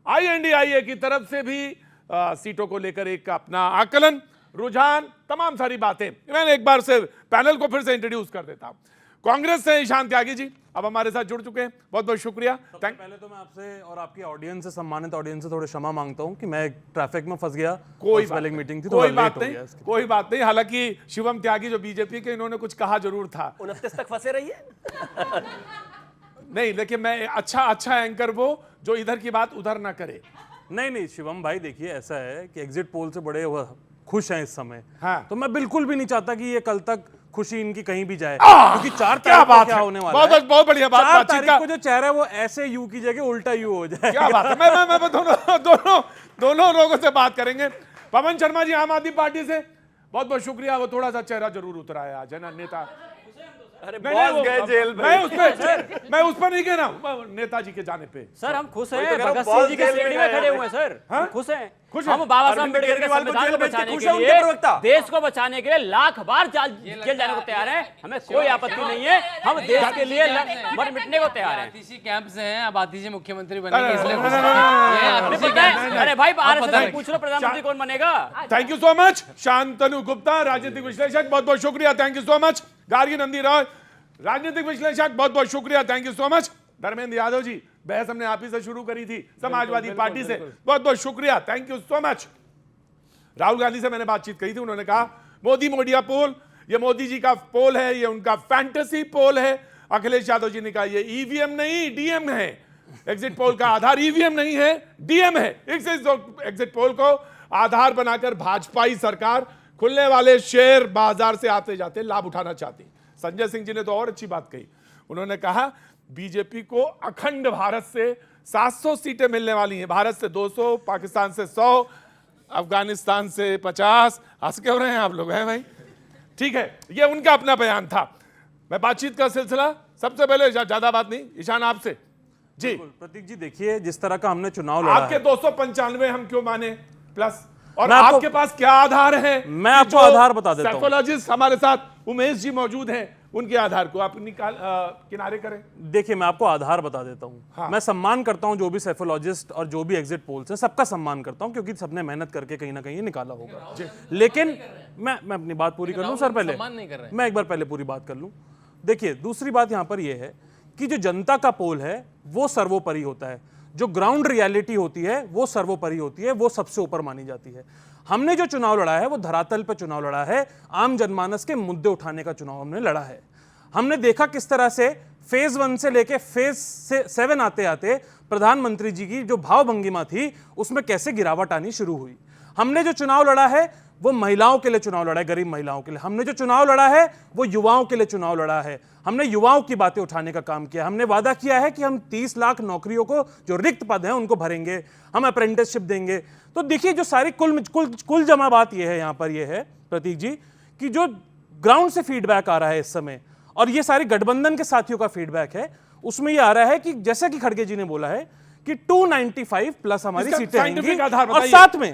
Speaker 1: INDIA की तरफ से भी सीटों को लेकर एक अपना आकलन, रुझान, तमाम सारी बातें। मैं एक बार से पैनल को फिर से इंट्रोड्यूस कर देता हूं। कांग्रेस से ईशान त्यागी जी अब हमारे साथ जुड़ चुके हैं, बहुत बहुत शुक्रिया।
Speaker 9: पहले तो मैं आपसे और आपकी ऑडियंस से, सम्मानित ऑडियंस से थोड़ी क्षमा मांगता हूं कि मैं ट्रैफिक में फंस गया,
Speaker 1: कोई
Speaker 9: स्पेलिंग मीटिंग थी,
Speaker 1: कोई बात नहीं, कोई बात नहीं। हालांकि शिवम त्यागी जो बीजेपी के, इन्होंने कुछ कहा जरूर था।
Speaker 6: 29 तक फंसे रहिए।
Speaker 1: नहीं, लेकिन मैं अच्छा एंकर वो जो इधर की बात उधर ना करे।
Speaker 9: नहीं शिवम भाई, देखिए ऐसा है कि एग्जिट पोल से बड़े खुश हैं इस समय।
Speaker 1: हाँ।
Speaker 9: तो मैं बिल्कुल भी नहीं चाहता कि ये कल तक खुशी इनकी कहीं भी जाए, क्योंकि 4 तारीख को क्या होने वाला है,
Speaker 1: बहुत बढ़िया बात।
Speaker 9: 4 तारीख को जो चेहरा है वो ऐसे यू की जगह उल्टा यू हो जाए।
Speaker 1: क्या बात है, मैं दोनों लोगों से बात करेंगे। पवन शर्मा जी आम आदमी पार्टी से, बहुत बहुत शुक्रिया। वो थोड़ा सा चेहरा जरूर उतरा है आज, है ना नेता?
Speaker 6: अरे बॉस गए जेल में।
Speaker 1: मैं उस पर नहीं कह रहा हूं, नेताजी के जाने पे।
Speaker 5: सर हम खुश हैं, भगत सिंह जी के सीढ़ी में खड़े हुए हैं सर, हम खुश हैं। हम बाबा साहब अम्बेडकर के संविधान को बचाने के लिए, देश को बचाने के लिए लाख बार जेल जाने को तैयार हैं, हमें कोई आपत्ति नहीं है। हम देश के लिए मर मिटने को तैयार हैं।
Speaker 4: इसी कैंप से हैं, अब आतिश जी मुख्यमंत्री बनेंगे, इसलिए
Speaker 5: अरे भाई RSS पूछ लो प्रधानमंत्री कौन बनेगा।
Speaker 1: Thank you so much Shantanu Gupta, राजनीतिक विश्लेषक, बहुत बहुत शुक्रिया, thank you so much. Gargi Nandi Roy, राजनीतिक विश्लेषक, बहुत बहुत शुक्रिया, thank you so much. Dharmendra Yadav ji, बहस हमने आप ही से शुरू करी थी, समाजवादी पार्टी से, बहुत बहुत शुक्रिया, thank you so much. Rahul Gandhi से मैंने बातचीत करी थी, उन्होंने कहा मोदी मोडिया पोल, ये मोदी जी का पोल है, ये उनका फैंटेसी पोल है। अखिलेश यादव जी ने कहा ये EVM नहीं DM है, एग्जिट पोल का आधार EVM नहीं है, DM है। एग्जिट पोल को आधार बनाकर भाजपाई सरकार खुलने वाले शेयर बाजार से आते जाते लाभ उठाना चाहती। संजय सिंह जी ने तो और अच्छी बात कही, उन्होंने कहा बीजेपी को अखंड भारत से 700 सीटें मिलने वाली हैं, भारत से 200, पाकिस्तान से 100, अफगानिस्तान से 50। हंस क्यों रहे हैं आप लोग, हैं भाई? ठीक है, ये उनका अपना बयान था। मैं बातचीत का सिलसिला, सबसे पहले ज्यादा बात नहीं, ईशान आपसे जी।
Speaker 9: प्रतीक जी देखिए, जिस तरह का हमने चुनाव लड़ा
Speaker 1: आपके 295 हम क्यों माने प्लस, और आपके पास क्या आधार है?
Speaker 9: मैं आपको आधार बता देता हूं।
Speaker 1: साइकोलॉजिस्ट हमारे साथ उमेश जी मौजूद हैं, उनके आधार को आप किनारे करें।
Speaker 9: देखिए मैं आपको आधार बता देता हूं।
Speaker 1: हाँ।
Speaker 9: मैं सम्मान करता हूं जो भी सेफोलॉजिस्ट और जो भी एग्जिट पोल्स हैं, सबका सम्मान करता हूं, क्योंकि सबने मेहनत करके कहीं ना कहीं निकाला होगा। लेकिन मैं अपनी बात पूरी कर लूं सर, पहले मैं एक बार पहले पूरी बात कर लूं। देखिए दूसरी बात यहां पर यह है कि जो जनता का पोल है वो सर्वोपरि होता है, जो ग्राउंड रियलिटी होती है वो सर्वोपरि होती है, वो सबसे ऊपर मानी जाती है। हमने जो चुनाव लड़ा है वो धरातल पर चुनाव लड़ा है, आम जनमानस के मुद्दे उठाने का चुनाव हमने लड़ा है। हमने देखा किस तरह से फेज 1 से लेके फेज 7 आते आते प्रधानमंत्री जी की जो भावभंगिमा थी उसमें कैसे गिरावट आनी शुरू हुई। हमने जो चुनाव लड़ा है वो महिलाओं के लिए चुनाव लड़ा है, गरीब महिलाओं के लिए। हमने जो चुनाव लड़ा है वो युवाओं के लिए चुनाव लड़ा है, हमने युवाओं की बातें उठाने का काम किया। हमने वादा किया है कि हम 30 लाख नौकरियों को, जो रिक्त पद हैं उनको भरेंगे, हम अप्रेंटिसशिप देंगे। तो देखिए जो सारी कुल जमा बात ये है यहाँ पर, ये है प्रतीक जी कि जो ग्राउंड से फीडबैक आ रहा है इस समय, और ये सारी गठबंधन के साथियों का फीडबैक है, उसमें ये आ रहा है कि जैसा कि खड़गे जी ने बोला है कि 295 प्लस हमारी सीटें आएंगी। और साथ में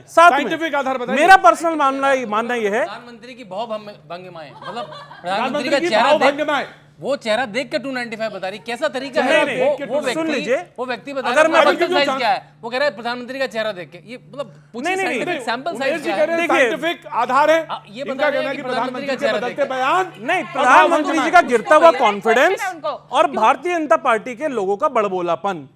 Speaker 9: मेरा पर्सनल मानना ये है,
Speaker 4: प्रधानमंत्री की भावभंगिमाएं, मतलब प्रधानमंत्री का चेहरा, वो चेहरा देख के 295 बता रही, कैसा तरीका है? वो व्यक्ति बता रहा है साइज क्या है, वो कह रहा है प्रधानमंत्री का चेहरा देख के, ये मतलब सैंपल साइज क्या है?
Speaker 1: साइंटिफिक आधार है,
Speaker 4: ये बता रहे हैं कि प्रधानमंत्री का चेहरा देख के।
Speaker 1: बयान
Speaker 9: नहीं, प्रधानमंत्री जी का गिरता हुआ कॉन्फिडेंस और भारतीय जनता पार्टी के लोगों का बड़बोलापन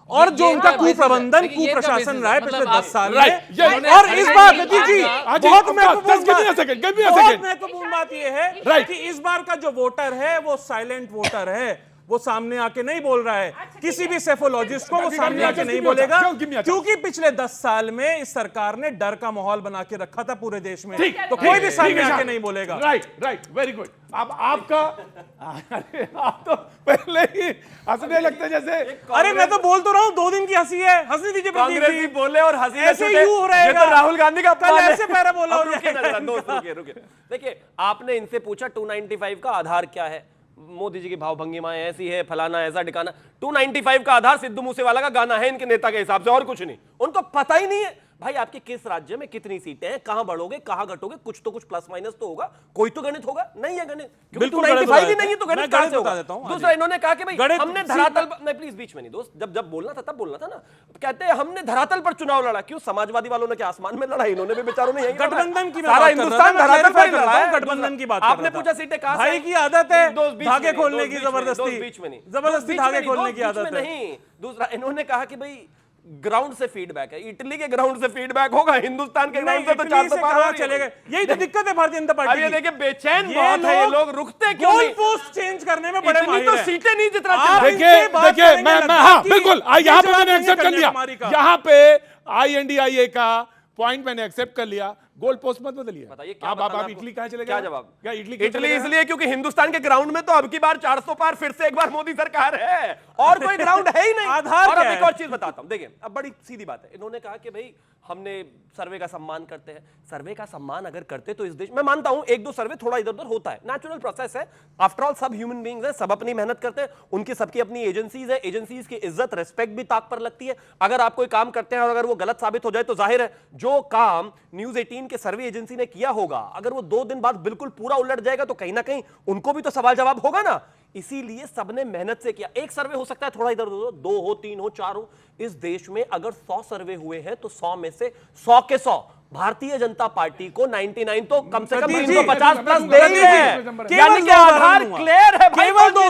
Speaker 9: और जो
Speaker 4: ये
Speaker 9: उनका
Speaker 4: इनका basis है।
Speaker 9: कुप्रबंधन
Speaker 4: देखिए, ये इनका
Speaker 9: कुप्रशासन
Speaker 4: basis
Speaker 9: रहा है
Speaker 4: है।
Speaker 9: पिछले
Speaker 4: मतलब
Speaker 9: 10 साल
Speaker 1: Right,
Speaker 9: में।
Speaker 1: ये-
Speaker 9: और इस बार नतीजी
Speaker 1: हाँ जी,
Speaker 9: बहुत
Speaker 1: just
Speaker 9: महत्वपूर्ण
Speaker 1: give me a
Speaker 9: बात-
Speaker 1: second, give me a
Speaker 9: बहुत
Speaker 1: second.
Speaker 9: महत्वपूर्ण बात यह है
Speaker 1: Right.
Speaker 9: कि इस बार का जो वोटर है वो साइलेंट वोटर है, वो सामने आके नहीं बोल रहा है। किसी भी सेफोलॉजिस्ट को वो सामने आके नहीं बोलेगा, क्योंकि पिछले 10 साल में इस सरकार ने डर का माहौल बना के रखा था पूरे देश में, तो कोई भी सामने आके नहीं बोलेगा।
Speaker 1: Right, very good. अब आपका अरे आप तो पहले ही हंसने लगते जैसे
Speaker 9: अरे मैं तो बोल तो रहा हूँ, 2 दिन की हंसी है, हंसने दीजिए प्रदीप
Speaker 6: कांग्रेस
Speaker 9: जी।
Speaker 6: बोले और हंसी
Speaker 9: ऐसे यूं हो
Speaker 6: ये
Speaker 9: रहेगा।
Speaker 6: तो राहुल गांधी का
Speaker 9: कल
Speaker 6: अपमान है।
Speaker 9: ऐसे पैरा बोला
Speaker 6: अब
Speaker 9: हो
Speaker 6: रुकिए ना
Speaker 9: जाएगा
Speaker 6: जरा, दोस्त रुकिए। देखिए, आपने इनसे पूछा 295 का आधार क्या है, मोदी जी की भावभंगिमाएं ऐसी है, फलाना ऐसा ठिकाना। 295 का आधार सिद्धू मूसेवाला का गाना है इनके नेता के हिसाब से, और कुछ नहीं। उनको पता ही नहीं है भाई आपकी किस राज्य में कितनी सीटें हैं, कहां बढ़ोगे कहां घटोगे, कुछ तो कुछ प्लस माइनस तो होगा, कोई तो गणित होगा। नहीं है गणित, क्योंकि
Speaker 9: बिल्कुल
Speaker 6: 295 ही
Speaker 9: गणित
Speaker 6: नहीं है तो
Speaker 9: मैं
Speaker 6: गणित कहां
Speaker 9: गणित
Speaker 6: से
Speaker 9: बता
Speaker 6: होगा।
Speaker 9: देता हूं,
Speaker 6: दूसरा, इन्होंने कहा कि भाई
Speaker 9: गणित
Speaker 6: हमने धरातल पर, नहीं प्लीज बीच में नहीं दोस्त, जब बोलना था तब बोलना था ना। कहते हैं हमने धरातल पर चुनाव लड़ा, क्यों समाजवादी वालों ने क्या आसमान में लड़ा, इन्होंने भी बेचारों ने यही लड़ा।
Speaker 9: गठबंधन की मैं
Speaker 6: सारा
Speaker 9: बात कर रहा
Speaker 6: हिंदुस्तान
Speaker 9: था, मैं
Speaker 6: धरातल पर ही
Speaker 9: clarify
Speaker 6: लड़ा है।
Speaker 9: करता हूं, गठबंधन की बात कर
Speaker 6: आपने
Speaker 9: रहा था।
Speaker 6: पूछा सीटें कहां से,
Speaker 9: भाई की आदत है
Speaker 6: दोस्त बीच
Speaker 9: धागे
Speaker 6: में नहीं,
Speaker 9: खोलने
Speaker 6: दोस्त
Speaker 9: की
Speaker 6: बीच में नहीं,
Speaker 9: जबरदस्ती,
Speaker 6: दोस्त बीच में नहीं,
Speaker 9: जबरदस्ती
Speaker 6: दोस्त
Speaker 9: धागे
Speaker 6: बीच में
Speaker 9: खोलने
Speaker 6: नहीं,
Speaker 9: की
Speaker 6: दोस्त
Speaker 9: आदत
Speaker 6: बीच में
Speaker 9: है।
Speaker 6: नहीं। दूसरा, इन्होंने कहा कि भाई ग्राउंड से फीडबैक है, इटली के ग्राउंड से फीडबैक होगा, हिंदुस्तान के ग्राउंड से तो 400 पार हो रही है।
Speaker 9: चले गए, यही तो दिक्कत है भारतीय जनता
Speaker 6: अब
Speaker 9: पार्टी
Speaker 6: ये
Speaker 9: की।
Speaker 6: देखिए बेचैन बहुत है ये लोग, रुकते क्यों
Speaker 9: गोल
Speaker 6: नहीं?
Speaker 9: पोस्ट चेंज करने में बड़े
Speaker 6: इतनी
Speaker 9: माहिर
Speaker 6: तो
Speaker 9: हैं।
Speaker 6: सीटें नहीं जितना
Speaker 9: आप
Speaker 6: चाहते।
Speaker 9: इनसे बात
Speaker 1: देखिए
Speaker 9: करेंगे
Speaker 1: मैं
Speaker 9: लद्दाख
Speaker 1: हाँ
Speaker 9: की,
Speaker 1: बिल्कुल
Speaker 9: ये
Speaker 1: यहाँ पे
Speaker 9: जवाब
Speaker 1: मैंने
Speaker 9: नहीं
Speaker 1: एक्सेप्ट कर लिया,
Speaker 9: कन्याकुमारी का।
Speaker 1: यहाँ पे INDIA का पॉइंट मैंने एक्सेप्ट कर लिया, गोल पोस्ट मत बदलिए।
Speaker 6: बताइए क्या
Speaker 1: आप
Speaker 6: बताना
Speaker 1: इटली कहाँ चले गए?
Speaker 6: क्या जवाब?
Speaker 1: क्या इटली क्यों
Speaker 6: इटली
Speaker 1: चले गए?
Speaker 6: इसलिए क्योंकि हिंदुस्तान के ग्राउंड में तो अब की बार 400 पार फिर से एक बार मोदी सरकार है, और कोई ग्राउंड है ही नहीं।
Speaker 9: आधार
Speaker 6: और अब
Speaker 9: क्या
Speaker 6: एक
Speaker 9: है?
Speaker 6: और चीज बताता हूं, देखिए अब बड़ी सीधी बात है। इन्होंने कहा कि भाई हमने सर्वे का सम्मान करते हैं। सर्वे का सम्मान अगर करते तो इस देश, मैं मानता हूं एक दो सर्वे थोड़ा इधर उधर होता है, नेचुरल प्रोसेस है। आफ्टर ऑल सब ह्यूमन बीइंग्स हैं, सब अपनी मेहनत करते हैं, उनकी सबकी अपनी एजेंसीज है, एजेंसीज की इज्जत रिस्पेक्ट भी ताक पर लगती है। अगर आप कोई काम करते हैं और अगर वो गलत साबित हो जाए तो जाहिर है जो काम न्यूज 18 के सर्वे एजेंसी ने किया होगा, अगर वो 2 दिन बाद बिल्कुल पूरा उलट जाएगा तो कहीं ना कहीं उनको भी तो सवाल जवाब होगा ना। इसीलिए सबने मेहनत से किया। एक सर्वे हो सकता है थोड़ा इधर उधर, 2 हो 3 हो 4 हो। इस देश में अगर 100 सर्वे हुए हैं तो 100 में से 100 के 100 भारतीय जनता पार्टी को 99 तो कम से कम 350 प्लस दे ही है। यानी कि आधार क्लियर है भाई।
Speaker 9: केवल 2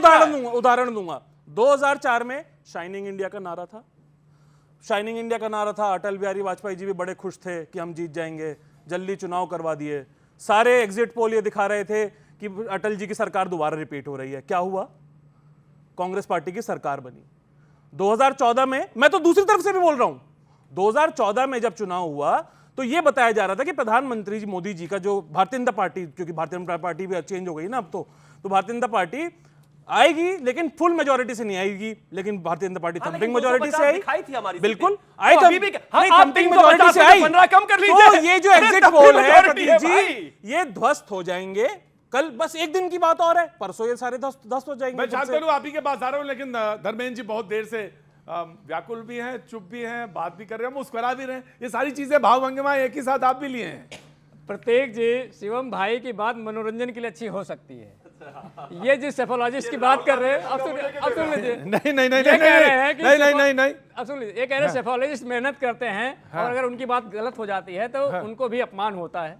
Speaker 9: उदाहरण दूंगा। 2004 में शाइनिंग इंडिया का नारा था, शाइनिंग इंडिया का नारा था। अटल बिहारी वाजपेयी जी भी बड़े खुश थे कि हम जीत जाएंगे, जल्दी चुनाव करवा दिए। सारे एग्जिट पोल ये दिखा रहे थे कि अटल जी की सरकार दोबारा रिपीट हो रही है। क्या हुआ? कांग्रेस पार्टी की सरकार बनी। 2014 में, मैं तो दूसरी तरफ से भी बोल रहा हूं, 2014 में जब चुनाव हुआ तो यह बताया जा रहा था कि प्रधानमंत्री मोदी जी का जो भारतीय जनता पार्टी, क्योंकि भारतीय जनता पार्टी भी चेंज हो गई ना अब तो भारतीय जनता पार्टी आएगी लेकिन फुल मेजोरिटी से नहीं आएगी, लेकिन Bharatiya Janata party thumping majority से आई।
Speaker 6: दिखाई थी हमारी
Speaker 9: बिल्कुल
Speaker 6: सीटें।
Speaker 9: आई,
Speaker 6: तो अभी भी
Speaker 9: नहीं,
Speaker 6: आप
Speaker 9: थंपिंग
Speaker 6: 350
Speaker 9: मेजोरिटी से आई।
Speaker 6: 15 कम कर लीजिए।
Speaker 9: तो ये जो
Speaker 6: अरे
Speaker 9: एग्जिट
Speaker 6: तब भी
Speaker 9: पोल है
Speaker 6: majority
Speaker 9: प्रदीप
Speaker 6: है
Speaker 9: जी,
Speaker 6: भाई।
Speaker 9: ये ध्वस्त हो जाएंगे कल, बस एक दिन की बात और है, परसों ये सारे ध्वस्त हो जाएंगे।
Speaker 1: मैं चाहता हूँ आप ही के पास आ रहा हूँ, लेकिन धर्मेंद्र जी बहुत देर से व्याकुल भी हैं, चुप भी हैं, बात भी कर रहे हैं, मुस्कुरा भी रहे हैं। ये सारी चीजें भाव भंगिमा एक ही साथ आप भी लिए हैं।
Speaker 3: प्रत्येक जी, शिवम भाई की बात मनोरंजन के लिए अच्छी हो सकती है। ये जिस सेफोलॉजिस्ट की बात कर रहे हैं, अब सुन लीजिए।
Speaker 1: नहीं नहीं नहीं
Speaker 3: ये कह रहे हैं कि
Speaker 1: नहीं नहीं नहीं नहीं
Speaker 3: अब सुन लीजिए, ये कह रहे हैं सेफोलॉजिस्ट मेहनत करते हैं और अगर उनकी बात गलत हो जाती है तो उनको भी अपमान होता है,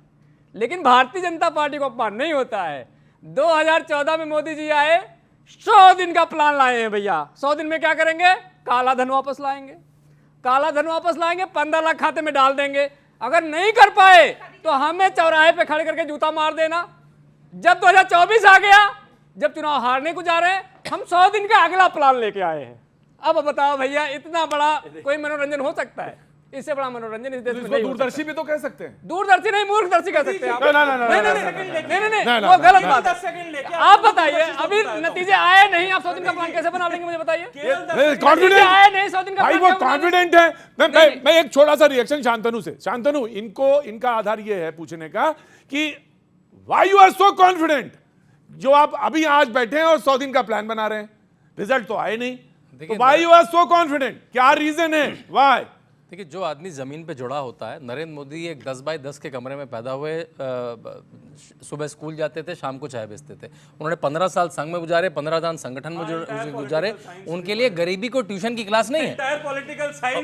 Speaker 3: लेकिन भारतीय जनता पार्टी को अपमान नहीं होता है। 2014 में मोदी जी आए, 100 दिन का प्लान लाए हैं भैया। 100 दिन में क्या करेंगे? काला धन वापस लाएंगे, काला धन वापस लाएंगे, 15 लाख खाते में डाल देंगे। अगर नहीं कर पाए तो हमें चौराहे पे खड़े करके जूता मार देना। जब 2024 आ गया, जब चुनाव हारने को जा रहे हैं, हम 100 दिन का अगला प्लान लेके आए हैं। अब बताओ भैया, इतना बड़ा कोई मनोरंजन हो सकता है? इससे बड़ा मनोरंजन इस देश में नहीं हो सकता।
Speaker 1: दूरदर्शी भी तो कह सकते हैं।
Speaker 3: दूरदर्शी नहीं, मूर्खदर्शी कह सकते हैं आप।
Speaker 1: नहीं, नहीं,
Speaker 3: नहीं, वो गलत बात है। आप बताइए, अभी नतीजे आए नहीं, आप 100 दिन का प्लान कैसे बना लेंगे? मुझे बताइए।
Speaker 1: कॉन्फिडेंट
Speaker 3: आए नहीं, 100 दिन का
Speaker 1: भाई,
Speaker 3: प्लान
Speaker 1: वो
Speaker 3: क्या बना
Speaker 1: कॉन्फिडेंट है। मैं एक छोटा सा रिएक्शन शांतनु से। शांतनु, इनका आधार ये है पूछने का कि why you are so confident, जो आप अभी आज बैठे हैं और 100 दिन का प्लान बना रहे हैं, रिजल्ट तो आए नहीं, तो why you are so confident? क्या रीजन है? व्हाई?
Speaker 4: देखिए, जो आदमी ज़मीन पे जुड़ा होता है, नरेंद्र मोदी एक 10 बाय 10 के कमरे में पैदा हुए, सुबह स्कूल जाते थे, शाम को चाय बेचते थे। उन्होंने 15 साल संघ में गुजारे, 15 साल संगठन में गुजारे। उनके लिए गरीबी को ट्यूशन की क्लास नहीं है।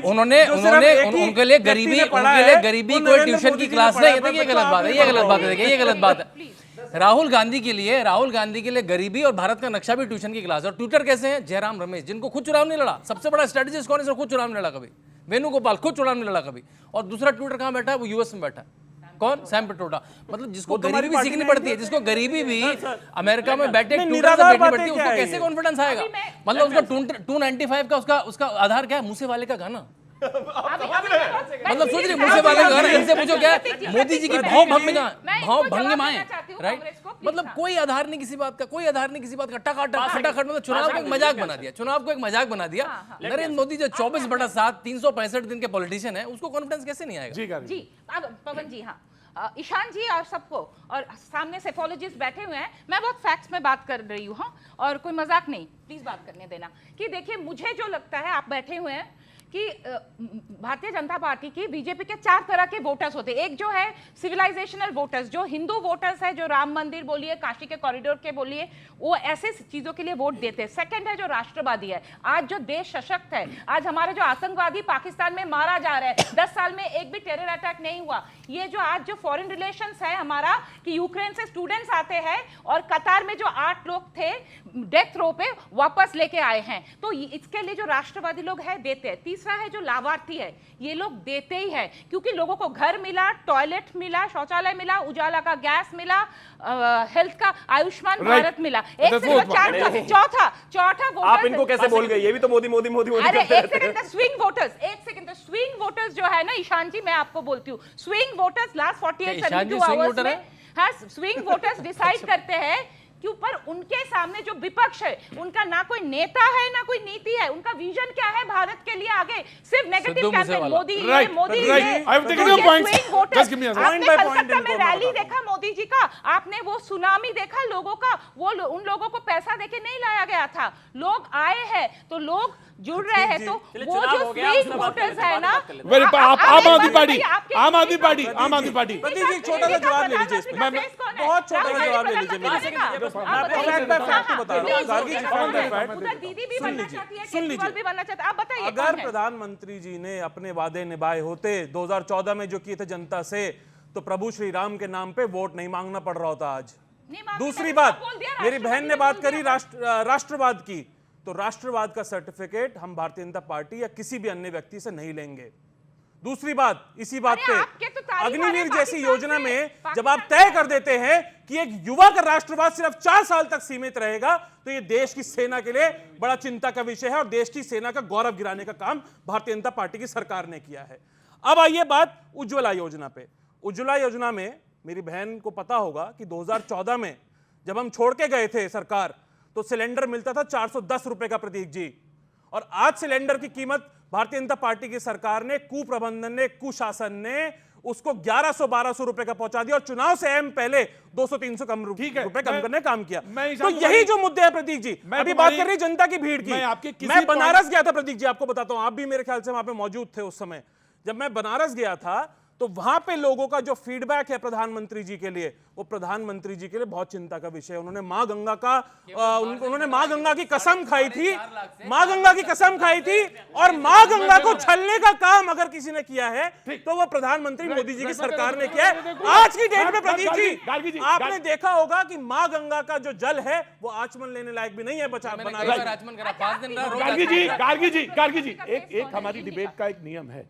Speaker 4: उन्होंने उनके लिए गरीबी कोई ट्यूशन की क्लास नहीं है। ये गलत बात है, ये गलत बात है, ये गलत बात है। राहुल गांधी के लिए गरीबी और भारत का नक्शा भी ट्यूशन की क्लास है। और ट्विटर कैसे हैं? जयराम रमेश, जिनको खुद चुनाव नहीं लड़ा, सबसे बड़ा स्ट्रेटेजिस्ट कौन है? खुद चुनाव नहीं लड़ा कभी। वेणुगोपाल खुद चुनाव नहीं लड़ा कभी। और दूसरा ट्विटर कहां बैठा है? वो यूएस में बैठा है। कौन? सैम पिट्रोडा। मतलब जिसको गरीबी भी सीखनी पड़ती है, जिसको गरीबी भी अमेरिका में बैठे ट्विटर से देखनी पड़ती है, उसको कैसे कॉन्फिडेंस आएगा? मतलब उसका 295 का उसका आधार क्या है? मूसे वाले का गाना। मतलब सोच रही मूसे वाले का गाना, इनसे पूछो क्या है? मोदी जी की भाव भंगिमाएं, राइट? मतलब कोई आधार नहीं किसी बात का, कोई आधार नहीं किसी बात का। खटाखट मतलब चुनाव को एक मजाक बना दिया, चुनाव को एक मजाक बना दिया। नरेंद्र मोदी जो 24/7 365 दिन के पॉलिटिशियन है, उसको कॉन्फिडेंस कैसे नहीं आएगा?
Speaker 7: जी अब पवन जी, हाँ ईशान जी और सबको, और सामने सेफोलॉजिस्ट बैठे हुए हैं, मैं बहुत फैक्ट्स में बात कर रही हूँ, हाँ, और कोई मजाक नहीं, प्लीज बात करने देना। कि देखिए, मुझे जो लगता है, आप बैठे हुए हैं कि भारतीय जनता पार्टी की, बीजेपी के 4 तरह के वोटर्स होते हैं। एक जो है सिविलाइजेशनल वोटर्स, जो हिंदू वोटर्स है, जो राम मंदिर बोलिए, काशी के कॉरिडोर के बोलिए, वो ऐसे चीजों के लिए वोट देते हैं। सेकंड है जो राष्ट्रवादी है। आज जो देश सशक्त है, आज हमारे जो आतंकवादी पाकिस्तान में मारा जा रहा है, 10 साल में एक भी टेरर अटैक नहीं हुआ। ये जो आज जो फॉरेन रिलेशंस है हमारा, कि यूक्रेन से स्टूडेंट्स आते हैं और कतार में जो 8 लोग थे डेथ रो पे, वापस लेके आए हैं, तो इसके लिए जो राष्ट्रवादी लोग हैं देते हैं। तीसरा है जो लाभार्थी है, ये लोग देते ही है, क्योंकि लोगों को घर मिला, टॉयलेट मिला, शौचालय मिला, उजाला का गैस मिला, हेल्थ का आयुष्मान भारत मिला। एक से चौथा वोटर,
Speaker 6: आप इनको कैसे बोल गए? ये भी तो मोदी मोदी मोदी मोदी
Speaker 7: अरे
Speaker 6: करते
Speaker 7: एक
Speaker 6: रहते हैं।
Speaker 7: सेकंड, स्विंग वोटर्स जो है ना ईशान जी, मैं आपको बोलती हूँ, स्विंग वोटर्स लास्ट 48-72 आवर्स में, हाँ, स्विंग वोटर्स डिसाइड करते हैं कि ऊपर उनके सामने जो विपक्ष है, उनका ना कोई नेता है ना कोई नीति है, उनका विजन क्या है भारत के लिए आगे? सिर्फ नेगेटिव कैंपेन, मोदी ये, मोदी ये।
Speaker 1: I have taken your points. Just give me a second.
Speaker 7: आपने कलकत्ता में रैली देखा मोदी जी का, आपने वो सुनामी देखा लोगों का, वो उन लोगों को पैसा देके नहीं लाया गया था, लोग आए हैं तो लोग जुड़ रहे हैं। तो वो जो स्विंग वोटर्स है ना,
Speaker 1: आम आदमी पार्टी
Speaker 6: प्रतीक जी, छोटा सा जवाब ले लीजिए इसमें, बहुत छोटा सा जवाब ले लीजिए मेरे से। अगर प्रधानमंत्री जी ने अपने वादे निभाए होते 2014 में जो किए थे जनता से, तो प्रभु श्री राम के नाम पे वोट नहीं मांगना पड़ रहा होता आज। दूसरी बात, मेरी बहन ने बात करी राष्ट्रवाद की, तो राष्ट्रवाद का सर्टिफिकेट हम भारतीय जनता पार्टी या किसी भी अन्य व्यक्ति से नहीं लेंगे। दूसरी बात, इसी बात पे अग्निवीर जैसी योजना में जब आप तय कर देते हैं कि एक युवा का राष्ट्रवाद सिर्फ 4 साल तक सीमित रहेगा, तो ये देश की सेना के लिए बड़ा चिंता का विषय है, और देश की सेना का गौरव गिराने का काम भारतीय जनता पार्टी की सरकार ने किया है। अब आइए बात उज्ज्वला योजना पे। उज्ज्वला योजना में मेरी बहन को पता होगा कि 2014 में जब हम छोड़ के गए थे सरकार, तो सिलेंडर मिलता था 410 रुपए का, प्रतीक जी, और आज सिलेंडर की कीमत भारतीय जनता पार्टी की सरकार ने, कुप्रबंधन ने, कुशासन ने उसको 1100-1200 रुपए का पहुंचा दिया, और चुनाव से अहम पहले 200-300 रुपए कम करने का काम किया। तो यही जो मुद्दे हैं प्रतीक जी, अभी बात कर रही जनता की भीड़ की। मैं बनारस गया था प्रतीक जी, आपको बताता हूं, आप भी मेरे ख्याल से वहां पे मौजूद थे उस समय। जब मैं बनारस गया था तो वहां पे लोगों का जो फीडबैक है प्रधानमंत्री जी के लिए, वो प्रधानमंत्री जी के लिए बहुत चिंता का विषय है। उन्होंने मां गंगा का उन्होंने मां गंगा की कसम खाई थी, मां गंगा की कसम खाई थी, और मां गंगा को छलने का काम अगर किसी ने किया है तो वो प्रधानमंत्री मोदी जी की सरकार ने किया है। आज की डेट में प्रदीप जी, आपने देखा होगा कि मां गंगा का जो जल है वो आचमन लेने लायक भी नहीं है।
Speaker 1: गार्गी जी, एक हमारी डिबेट का एक नियम है,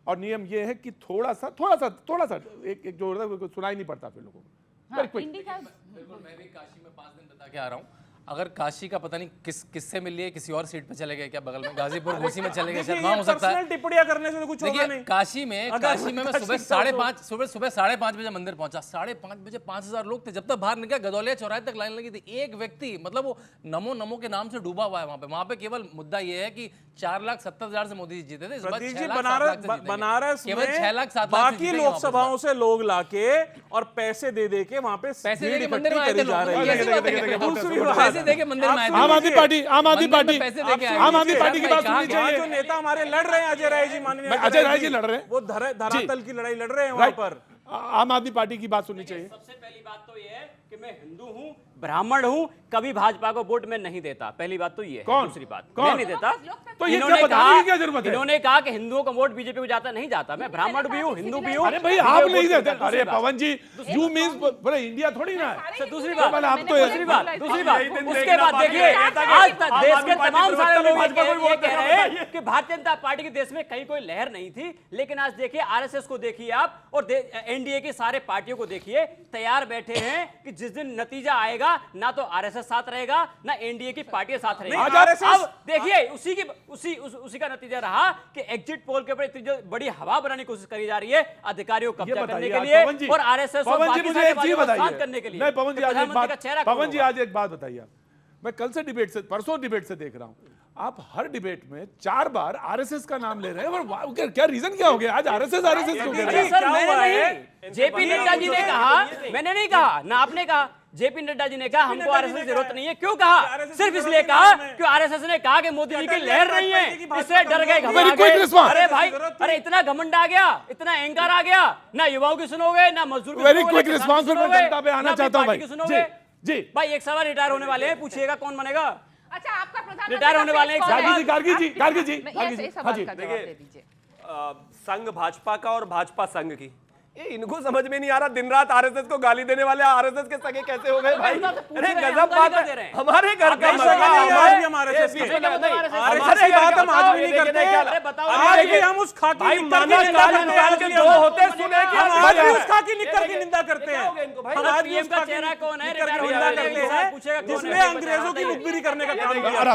Speaker 1: और नियम ये है कि थोड़ा सा एक जो होता है वो सुनाई नहीं पड़ता फिर लोगों को।
Speaker 4: बिल्कुल, मैं भी काशी में 5 दिन बता के आ रहा हूँ। अगर काशी का पता नहीं किससे मिल लिए, किसी और सीट पे चले गए क्या, बगल में गाजीपुर घोसी में चले गए, शायद वहां हो सकता है।
Speaker 6: टिप्पणियां करने से कुछ होगा नहीं।
Speaker 4: काशी में मैं सुबह 5:30 बजे मंदिर पहुंचा। 5:30 बजे 5000 लोग थे। जब तक बाहर निकला गदौलिया चौराहे तक लाइन लगी थी। एक व्यक्ति, मतलब वो नमो के नाम से डूबा हुआ है वहां पे केवल मुद्दा ये है कि 4,70,000 से मोदी जी जीते थे। इस बार
Speaker 6: बनारस
Speaker 4: केवल 6,07,000
Speaker 6: बाकी लोकसभाओं से लोग लाके और पैसे दे के वहां पे
Speaker 4: पैसे देके मंदिर में आए थे लोग।
Speaker 6: दूसरी बात,
Speaker 4: देके मंदिर में आए थे।
Speaker 1: आम आदमी पार्टी
Speaker 4: आम
Speaker 1: आदमी पार्टी की बात सुननी चाहिए।
Speaker 6: जो नेता हमारे लड़ रहे हैं, अजय राय जी, माननीय
Speaker 1: अजय राय जी लड़ रहे हैं,
Speaker 6: वो धरातल की लड़ाई लड़ रहे हैं वहां पर।
Speaker 1: आम आदमी पार्टी की बात सुननी चाहिए।
Speaker 5: सबसे पहली बात तो ये है कि मैं हिंदू हूं, ब्राह्मण हूं, कभी भाजपा को वोट में नहीं देता। पहली बात तो ये है।
Speaker 1: कौन?
Speaker 5: दूसरी बात,
Speaker 1: कौन?
Speaker 5: मैं नहीं देता।
Speaker 1: तो ये
Speaker 5: इन्होंने
Speaker 1: क्या बताने
Speaker 5: कहा-
Speaker 1: की क्या जरूरत है?
Speaker 5: इन्होंने कहा कि हिंदुओं का वोट बीजेपी को जाता नहीं जाता। मैं ब्राह्मण भी हूं, हिंदू भी हूं।
Speaker 1: अरे भाई आप नहीं देते। अरे पवन जी, यू मीन्स बोले इंडिया थोड़ी ना है।
Speaker 5: सर, दूसरी
Speaker 1: तो
Speaker 5: बात,
Speaker 1: मैंने आप तो
Speaker 5: दूसरी बात, उसके बाद देखिए, आज तक देश के तमाम सारे लोग ये कह रहे हैं कि भारतीय जनता पार्टी के देश में कहीं कोई लहर नहीं थी, लेकिन आज देखिए आरएसएस को देखिए आप, और एनडीए की सारे पार्टियों को देखिए, तैयार बैठे हैं कि जिस दिन नतीजा आएगा ना तो आरएसएस साथ रहेगा ना एनडीए की पार्टियां साथ रहेगी। अब देखिए उसी का नतीजा रहा कि एग्जिट पोल के ऊपर इतनी जो बड़ी हवा बनाने की कोशिश करी जा रही है अधिकारियों को कब्जा करने के लिए और आरएसएस और बाकी सारे वालों को शांत करने के लिए।
Speaker 1: नहीं पवन जी, आज एक
Speaker 5: प्रधानमंत्री का चेहरा
Speaker 1: बात,
Speaker 5: कौन
Speaker 1: पवन जी
Speaker 5: होगा?
Speaker 1: आज एक बात बताइए आप। मैं कल से डिबेट से, परसों डिबेट से देख रहा हूं, आप हर डिबेट में 4 बार आरएसएस का नाम ले रहे हैं। और क्या रीजन क्या हो गया आज आरएसएस क्यों कह रहे हैं?
Speaker 5: सर मैंने नहीं, जेपी नड्डा जी ने कहा, मैंने नहीं कहा ना आपने कहा, जेपी नड्डा जी ने कहा हमको आरएसएस की जरूरत नहीं है। क्यों कहा? सिर्फ इसलिए कहा कि आरएसएस ने कहा कि मोदी जी की लहर नहीं है, इससे डर गए, घबरा गए। अरे भाई, अरे इतना घमंड आ गया, इतना अहंकार आ गया, ना युवाओं की सुनोगे ना मजदूर की
Speaker 1: वेरी
Speaker 5: सुनोगे,
Speaker 1: क्विक
Speaker 5: ना किसान
Speaker 1: रिस्पांस
Speaker 5: की
Speaker 1: मैं
Speaker 5: सुनोगे,
Speaker 1: जनता पे आना
Speaker 5: ना अपनी
Speaker 1: चाहता हूं
Speaker 5: पार्टी
Speaker 1: भाई।
Speaker 5: की सुनोगे।
Speaker 1: जी
Speaker 5: भाई एक सवाल रिटायर होने वाले हैं, पूछिएगा कौन बनेगा?
Speaker 7: अच्छा आपका प्रधानमंत्री
Speaker 5: रिटायर होने वाले हैं,
Speaker 1: गार्गी जी
Speaker 7: सही सवाल का जवाब दे दीजिए।
Speaker 6: संघ भाजपा का और भाजपा संघ की, ये इनको समझ में नहीं आ रहा। दिन रात आरएसएस को गाली देने वाले आरएसएस के सगे कैसे हो गए भाई? अरे गजब बात है। हमारे घर का मसला
Speaker 9: आज भी हम आरएसएस की बात हम आज भी नहीं करते। आज भी हम उस खाकी निक्कर की निंदा करते हैं।
Speaker 6: होते सुने कि
Speaker 9: हम आज भी उस खाकी निक्कर की निंदा करते हैं। हम आज भी
Speaker 5: पीएम
Speaker 9: उस
Speaker 5: का
Speaker 9: खाकी
Speaker 5: चेहरा कौन है?
Speaker 9: निक्कर की
Speaker 5: रिटायर
Speaker 9: निंदा
Speaker 5: होने
Speaker 9: करते
Speaker 5: वाले
Speaker 9: हैं
Speaker 5: पूछेगा कौन है?
Speaker 9: जिसने अंग्रेजों की मुखबिरी करने का काम किया था।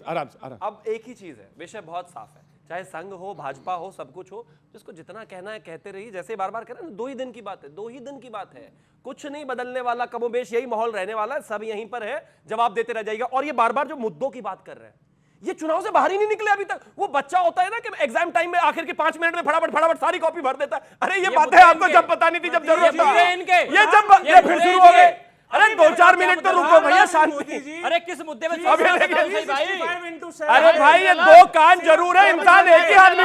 Speaker 1: आराम।
Speaker 6: अब एक ही चीज है, विषय बहुत साफ है, चाहे संघ हो भाजपा हो सब कुछ हो, जिसको जितना कहना है कहते रहिए। जैसे बार बार कह रहे हैं, 2 ही दिन की बात है, 2 ही दिन की बात है, कुछ नहीं बदलने वाला, कमोबेश यही माहौल रहने वाला है, सब यहीं पर है, जवाब देते रह जाएगा। और ये बार बार जो मुद्दों की बात कर रहे हैं, ये चुनाव से बाहर ही नहीं निकले अभी तक। वो बच्चा होता है ना कि एग्जाम टाइम में आखिर के 5 मिनट में फटाफट सारी कॉपी भर देता है। अरे ये बातें आपको जब पता नहीं थी, जब जरूरत थी, ये जब ये फिर शुरू हो गए। अरे 2-4 मिनट तो रुको भैया, शांति।
Speaker 5: अरे किस मुद्दे में
Speaker 6: अभी
Speaker 5: भाई?
Speaker 6: अरे भाई ये 2 कान जरूर है, इंसान एक ही हाथ में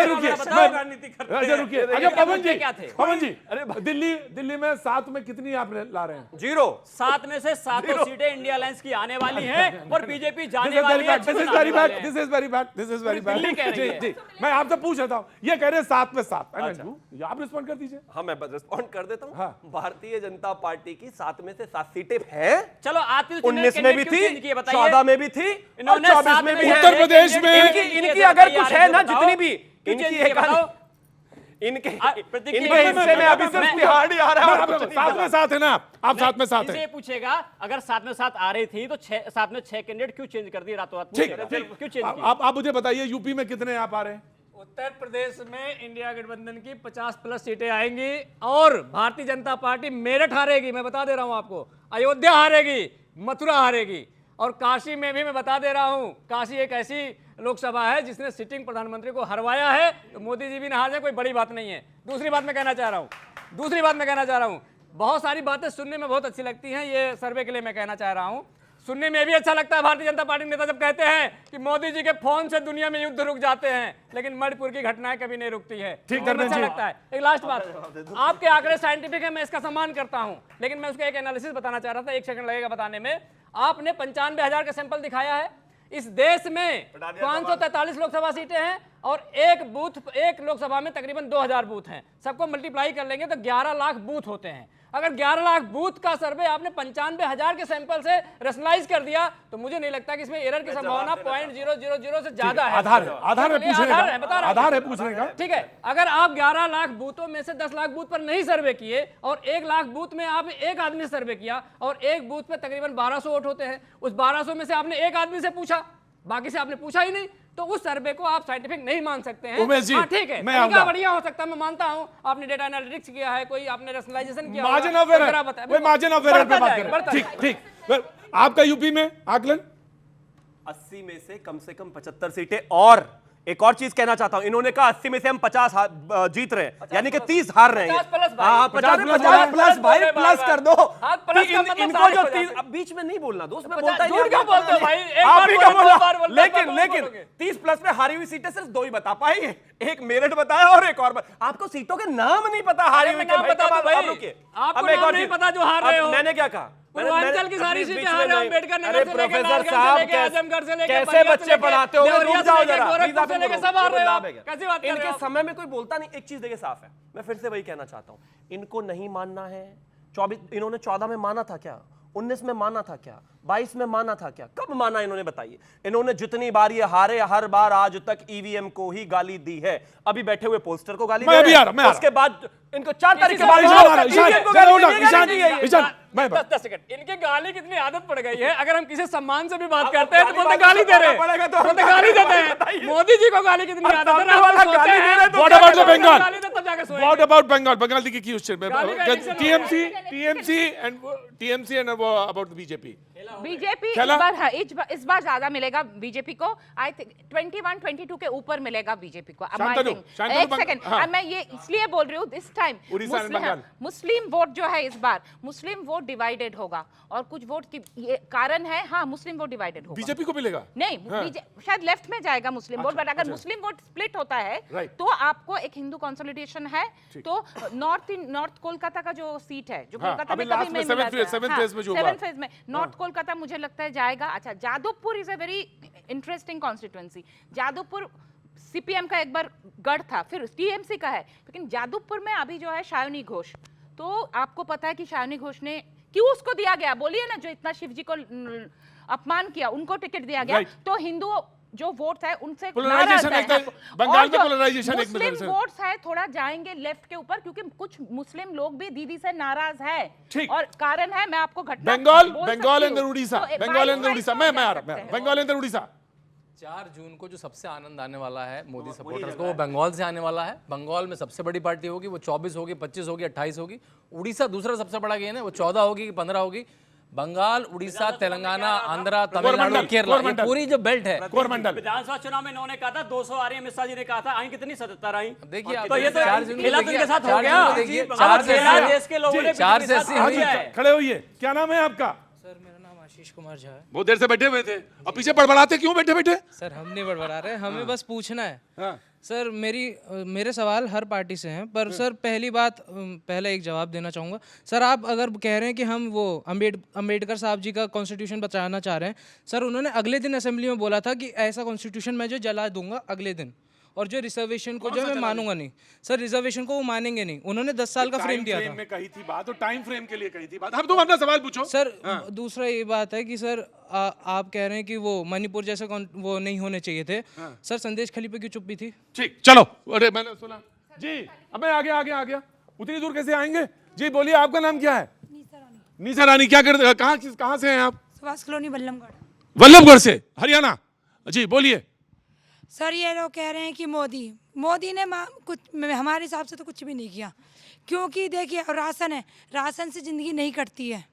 Speaker 1: रुकिए। अच्छा पवन जी, अरे दिल्ली में 7 में कितनी आप ला रहे हैं?
Speaker 6: 0।
Speaker 5: 7 में से 7 सीटें इंडिया अलायंस की आने वाली हैं और बीजेपी जाने वाली है।
Speaker 1: This is very bad. जी मैं आपसे पूछ रहा हूँ, ये कह रहे हैं 7 में 7, आप रिस्पॉन्ड कर दीजिए।
Speaker 6: हाँ मैं रिस्पॉन्ड कर देता हूँ।
Speaker 1: हाँ।
Speaker 6: भारतीय जनता पार्टी की 7 में से 7 सीटें हैं।
Speaker 5: चलो आती
Speaker 6: 19 में भी थी, 14 में भी थी, और
Speaker 5: इन्होंने
Speaker 6: 24 में भी है।
Speaker 1: उत्तर प्रदेश में
Speaker 6: इनकी अगर कुछ है ना, जितनी भी इनके हिस्से में अभी सिर्फ तिहाड़ ही आ रहा है।
Speaker 1: 7 में 7 है ना आप 7 में 7
Speaker 5: इसे
Speaker 1: है।
Speaker 5: पूछेगा अगर 7 में 7 आ रही थी तो 7 में 6 कैंडिडेट क्यों चेंज कर दिए रातों रात?
Speaker 1: ठीक
Speaker 5: क्यों चेंज किए?
Speaker 1: आप मुझे बताइए यूपी में कितने आप आ रहे हैं?
Speaker 3: उत्तर प्रदेश में इंडिया गठबंधन की 50+ सीटें आएंगी और भारतीय जनता पार्टी मेरठ हारेगी। मैं बता दे रहा हूं आपको, अयोध्या हारेगी, मथुरा हारेगी, और काशी में भी मैं बता दे रहा हूं, काशी एक ऐसी लोकसभा है जिसने सिटिंग प्रधानमंत्री को हरवाया है। तो मोदी जी भी ना हार जाए, कोई बड़ी बात नहीं है। दूसरी बात मैं कहना चाह रहा हूं, बहुत सारी बातें सुनने में बहुत अच्छी लगती हैं, ये सर्वे के लिए मैं कहना चाह रहा हूं। सुनने में भी अच्छा लगता है भारतीय जनता पार्टी नेता जब कहते हैं कि मोदी जी के फोन से दुनिया में युद्ध रुक जाते हैं, लेकिन मणिपुर की घटनाएं कभी नहीं रुकती है।
Speaker 1: ठीक,
Speaker 3: अच्छा
Speaker 1: धर्मेंद्र जी।
Speaker 3: लगता है। एक लास्ट बात, आपके आंकड़े साइंटिफिक है, मैं इसका सम्मान करता हूं, लेकिन मैं उसका एक एनालिसिस बताना चाह रहा था, 1 सेकंड लगेगा बताने में। आपने 95,000 का सैंपल दिखाया है। इस देश में 543 लोकसभा सीटें हैं और एक लोकसभा में तकरीबन 2000 बूथ हैं। सबको मल्टीप्लाई कर लेंगे तो 11 लाख बूथ होते हैं। अगर 11 लाख बूथ का सर्वे आपने 95,000 के सैंपल से रेशनलाइज कर दिया तो मुझे नहीं लगता कि इसमें एरर की संभावना 0.000 से ज्यादा है।
Speaker 1: आधार है पूछने का।
Speaker 3: ठीक है, अगर आप 11 लाख बूथों में से 10 लाख बूथ पर नहीं सर्वे किए और 1 लाख बूथ में आप एक आदमी से सर्वे किया और एक बूथ पे तकरीबन 1200 वोट होते हैं, उस 1200 में से आपने एक आदमी से पूछा, बाकी से आपने पूछा ही नहीं, तो उस सर्वे को आप साइंटिफिक नहीं मान सकते हैं।
Speaker 1: उमेश जी,
Speaker 3: हाँ, ठीक है,
Speaker 1: मैं
Speaker 3: तरीका बढ़िया हो सकता है, मैं मानता हूं। आपने डेटा एनालिटिक्स किया है, कोई आपने रेशनलाइजेशन किया,
Speaker 1: margin of error, margin of error पे बात करें। ठीक। आपका यूपी में आकलन
Speaker 6: 80 में से कम 75 सीटें। और एक और चीज कहना चाहता हूं, इन्होंने कहा 80 में से हम 50 जीत रहे हैं, यानी कि 30 हार रहे हैं।
Speaker 3: 50 प्लस भाई।
Speaker 6: हाँ, 50 प्लस भाई, प्लस कर दो।
Speaker 3: प्लस का मतलब
Speaker 6: इनको जो 30, अब बीच में नहीं बोलना दोस्त, मैं बोलता ही
Speaker 3: झूठ क्यों बोलते हो भाई? एक
Speaker 6: आप
Speaker 3: बार
Speaker 6: ही
Speaker 3: बोलो,
Speaker 6: का बोला।
Speaker 3: दो बार बोलो,
Speaker 6: लेकिन 30 प्लस में हारी हुई सीटें सिर्फ 2 ही बता पाई, एक मेरठ बताया और एक और आपको सीटों के नाम नहीं पता हारी हुई के।
Speaker 3: नाम बता दो भाई,
Speaker 6: रुकिए,
Speaker 3: आपको नाम नहीं पता जो हार रहे हो।
Speaker 6: मैंने क्या कहा,
Speaker 3: पूर्वांचल की सारी
Speaker 6: बीच
Speaker 3: सीटें
Speaker 6: में
Speaker 3: हारे,
Speaker 6: नहीं।
Speaker 3: अम्बेडकर नगर
Speaker 6: अरे
Speaker 3: से लेके
Speaker 6: प्रोफेसर
Speaker 3: लालगंज
Speaker 6: साहब,
Speaker 3: से लेके आजमगढ़ से लेके
Speaker 6: कैसे
Speaker 3: बलिया से
Speaker 6: बच्चे
Speaker 3: लेके
Speaker 6: पढ़ाते हो?
Speaker 3: देवरिया
Speaker 6: रुक
Speaker 3: से
Speaker 6: जाओ
Speaker 3: लेके
Speaker 6: जरा,
Speaker 3: गोरखपुर
Speaker 6: प्लीज
Speaker 3: से
Speaker 6: आप
Speaker 3: लेके
Speaker 6: इनको
Speaker 3: सब हार रहे हो
Speaker 6: रोको,
Speaker 3: आप।
Speaker 6: ना बेगर।
Speaker 3: कैसी बात कर रहे हो
Speaker 6: इनके
Speaker 3: आप?
Speaker 6: समय में कोई बोलता नहीं। एक चीज देखिए साफ है, मैं फिर से वही कहना चाहता हूँ, इनको नहीं मानना है। 24 इन्होंने 14 में माना था क्या? 19 में माना था क्या? 22 में माना था क्या? कब माना इन्होंने, बताइए। इन्होंने जितनी बार ये हारे, हर बार आज तक ईवीएम को ही गाली दी है। अभी बैठे हुए पोस्टर को गाली
Speaker 1: मैं
Speaker 6: दे
Speaker 1: अभी
Speaker 6: रहे
Speaker 1: आ रहा, मैं आ
Speaker 6: हैं।
Speaker 1: रहा।
Speaker 6: उसके बाद इनको 4 तारीख के बाद
Speaker 1: ईशान आ रहा, ईशान,
Speaker 6: EVM को
Speaker 1: जरा
Speaker 6: गाली
Speaker 1: उठो,
Speaker 6: दी है,
Speaker 1: ईशान,
Speaker 6: गाली दी है।
Speaker 1: ईशान, मैं
Speaker 3: 10 सेकंड, इनकी गाली कितनी आदत पड़ गई है। अगर हम किसी सम्मान से भी बात करते हैं तो बोलते गाली दे रहे हैं, बोलते गाली देते हैं। मोदी जी को गाली कितनी आदत है, रात को सोते हैं,
Speaker 1: What about the Bengal?
Speaker 3: गाली दे तब जाके सोएंगे।
Speaker 1: What about Bengal? Bengal की क्वेश्चन
Speaker 3: गाली का election
Speaker 1: TMC and about BJP.
Speaker 7: BJP
Speaker 1: खेला?
Speaker 7: इस बार ज्यादा मिलेगा बीजेपी को। आई थिंक 21-22 के ऊपर मिलेगा बीजेपी को।
Speaker 1: शांतनु, शांतनु,
Speaker 7: एक सेकंड,
Speaker 1: हाँ।
Speaker 7: मैं ये इसलिए बोल रही हूँ this time
Speaker 1: Orissa and Bengal.
Speaker 7: Muslim vote जो है इस बार मुस्लिम वोट डिवाइडेड होगा और कुछ वोट की ये कारण है। हाँ, मुस्लिम वोट डिवाइडेड होगा।
Speaker 1: बीजेपी को मिलेगा?
Speaker 7: नहीं, शायद लेफ्ट में जाएगा मुस्लिम वोट, बट अगर मुस्लिम वोट स्प्लिट होता है
Speaker 1: Right.
Speaker 7: तो आपको एक हिंदू कंसोलिडेशन है। तो नॉर्थ कोलकाता का जो सीट है, जो
Speaker 1: हाँ,
Speaker 7: कोलकाता
Speaker 1: अभी
Speaker 7: में कभी
Speaker 1: last में
Speaker 7: नहीं
Speaker 1: seventh
Speaker 7: मिला
Speaker 1: phase-
Speaker 7: था।
Speaker 1: seventh
Speaker 7: हाँ,
Speaker 1: phase में जो हुआ।
Speaker 7: seventh phase में नॉर्थ कोलकाता मुझे लगता है जाएगा। अच्छा, Jadavpur is a very interesting constituency. Jadavpur CPM का एक बार गढ़ था, फिर टीएमसी का है, लेकिन जादवपुर में अभी जो है शायोनी घोष। तो आपको पता है कि शायोनी घोष ने क्यों उसको दिया गया, बोलिए ना, जो इतना शिव जी को अपमान किया उनको टिकट दिया गया।
Speaker 1: Right.
Speaker 7: तो हिंदू जो वोट है उनसे
Speaker 1: Polarization
Speaker 7: नाराज
Speaker 1: एक
Speaker 7: है।
Speaker 1: तो- बंगाल
Speaker 7: और
Speaker 1: में
Speaker 7: जो
Speaker 1: polarization एक
Speaker 7: मुस्लिम
Speaker 1: नजर से।
Speaker 7: वोट्स है थोड़ा जाएंगे लेफ्ट के ऊपर, क्योंकि कुछ मुस्लिम लोग भी दीदी से नाराज है।
Speaker 1: ठीक।
Speaker 7: और कारण है, मैं आपको घटना
Speaker 1: बंगाल
Speaker 7: बोल
Speaker 1: बंगाल
Speaker 7: सकती
Speaker 1: एंड
Speaker 7: हूँ।
Speaker 1: उड़ीसा,
Speaker 7: तो
Speaker 1: बंगाल एंड
Speaker 7: 22
Speaker 1: उड़ीसा।
Speaker 7: को
Speaker 1: मैं
Speaker 7: जा
Speaker 1: आ रहा,
Speaker 7: सकते हैं।
Speaker 1: बंगाल एंड उड़ीसा।
Speaker 4: 4 जून को जो सबसे आनंद आने वाला है मोदी सपोर्टर्स को, वो बंगाल से आने वाला है। बंगाल में सबसे बड़ी पार्टी होगी, वो 24 होगी, 25 होगी, 28 होगी। उड़ीसा दूसरा सबसे बड़ा गेन है, वो 14 होगी कि 15 होगी। बंगाल, उड़ीसा, तेलंगाना, आंध्रा, तमिलनाडु,
Speaker 1: कोरमंडल,
Speaker 4: केरला, ये
Speaker 1: कोरमंडल।
Speaker 4: पूरी जो बेल्ट है।
Speaker 1: कोरमंडल।
Speaker 5: विधानसभा चुनाव में इन्होंने कहा था 200 आ रही है, अमित शाह जी ने कहा था आई कितनी 77 आई।
Speaker 4: देखिए आप
Speaker 5: तो ये तो
Speaker 4: 4 जून को
Speaker 5: खेला तो
Speaker 4: देखिए,
Speaker 5: इनके साथ हो
Speaker 4: 4
Speaker 5: गया।
Speaker 4: जून को देखिए,
Speaker 5: अब
Speaker 4: 4 से
Speaker 5: खेला
Speaker 4: अस्सी-
Speaker 5: देश के लोगों ने
Speaker 4: चार
Speaker 5: बीजेपी
Speaker 4: से
Speaker 5: के
Speaker 4: अस्सी
Speaker 5: साथ
Speaker 1: हाँ
Speaker 4: हुई
Speaker 1: जी,
Speaker 5: किया है।
Speaker 1: खड़े होइए। क्या नाम है आपका?
Speaker 10: सर मेरा नाम आशीष कुमार झा है।
Speaker 1: बहुत देर से बैठे हुए थे और पीछे बड़बड़ाते क्यों बैठे बैठे?
Speaker 10: सर हम नहीं बड़बड़ा रहे, हमें बस पूछना है।
Speaker 1: हाँ।
Speaker 10: सर मेरे सवाल हर पार्टी से हैं, पर सर पहली बात पहले एक जवाब देना चाहूँगा। सर आप अगर कह रहे हैं कि हम वो अम्बेडकर साहब जी का कॉन्स्टिट्यूशन बचाना चाह रहे हैं, सर उन्होंने अगले दिन असेंबली में बोला था कि ऐसा कॉन्स्टिट्यूशन मैं जो जला दूंगा अगले दिन, और जो रिजर्वेशन को जो मैं मानूंगा नहीं। सर रिजर्वेशन को वो मानेंगे नहीं, उन्होंने 10 साल का फ्रेम दिया था।
Speaker 1: में कही थी बात, और टाइम फ्रेम के लिए कही थी बात। अब तुम अपना सवाल पूछो।
Speaker 10: सर दूसरा ये बात है कि सर आप कह रहे हैं कि वो मणिपुर जैसे वो नहीं होने चाहिए थे। सर संदेश खली पे क्यों चुप्पी थी?
Speaker 1: ठीक, चलो। अरे मैंने सुना जी। अब मैं आ गया। उतनी दूर कैसे आएंगे जी? बोलिए, आपका नाम क्या है? नीसा रानी। क्या करते, कहाँ से हैं आप?
Speaker 11: सुभाष कॉलोनी बल्लभगढ़।
Speaker 1: वल्लभगढ़ से, हरियाणा। जी बोलिए।
Speaker 11: सर ये लोग कह रहे हैं कि मोदी ने कुछ हमारे हिसाब से तो कुछ भी नहीं किया, क्योंकि देखिए राशन है, राशन से जिंदगी नहीं कटती है।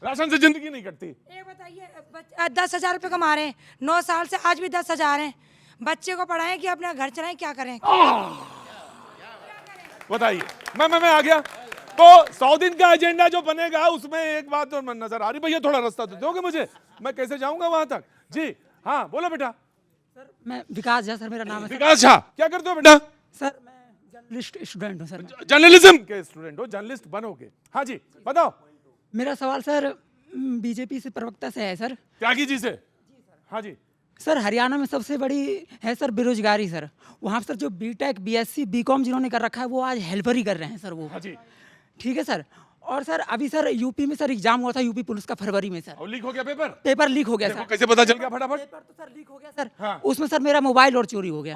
Speaker 1: राशन से जिंदगी नहीं कटती।
Speaker 11: ये बताइए 10,000 रुपये कमा रहे हैं, 9 साल से आज भी 10,000 हैं। बच्चे को पढ़ाएं कि अपना घर चलाएं, क्या करें?
Speaker 1: बताइए। मैं आ गया। तो 100 दिन का एजेंडा जो बनेगा उसमें एक बात तो नजर आ रही। भैया थोड़ा रास्ता तो दोगे मुझे, मैं कैसे जाऊंगा वहां तक? जी हाँ, बोलो बेटा।
Speaker 11: सर मैं विकास झा, सर मेरा नाम है।
Speaker 1: विकास झा, क्या करते हो बेटा?
Speaker 11: सर मैं जर्नलिस्ट स्टूडेंट हूँ सर।
Speaker 1: जर्नलिज्म के स्टूडेंट हो, जर्नलिस्ट बनोगे? हाँ जी बताओ।
Speaker 11: मेरा सवाल सर बीजेपी से प्रवक्ता से है सर।
Speaker 1: त्यागी जी से। हाँ जी।
Speaker 11: सर हरियाणा में सबसे बड़ी है सर बेरोजगारी सर। वहाँ पर सर जो बीटेक, बीएससी, बीकॉम जिन्होंने कर रखा है वो आज हेल्पर ही कर रहे हैं सर वो।
Speaker 1: हाँ जी।
Speaker 11: ठीक है सर। और सर अभी सर यूपी में सर एग्जाम हुआ था, यूपी पुलिस का फरवरी में सर।
Speaker 1: और लीक हो गया पेपर?
Speaker 11: पेपर लीक हो गया
Speaker 1: देखो
Speaker 11: सर।
Speaker 1: कैसे पता चल गया फटाफट?
Speaker 11: पेपर तो सर लीक हो गया सर।
Speaker 1: हाँ।
Speaker 11: उसमें सर मेरा मोबाइल और चोरी हो गया।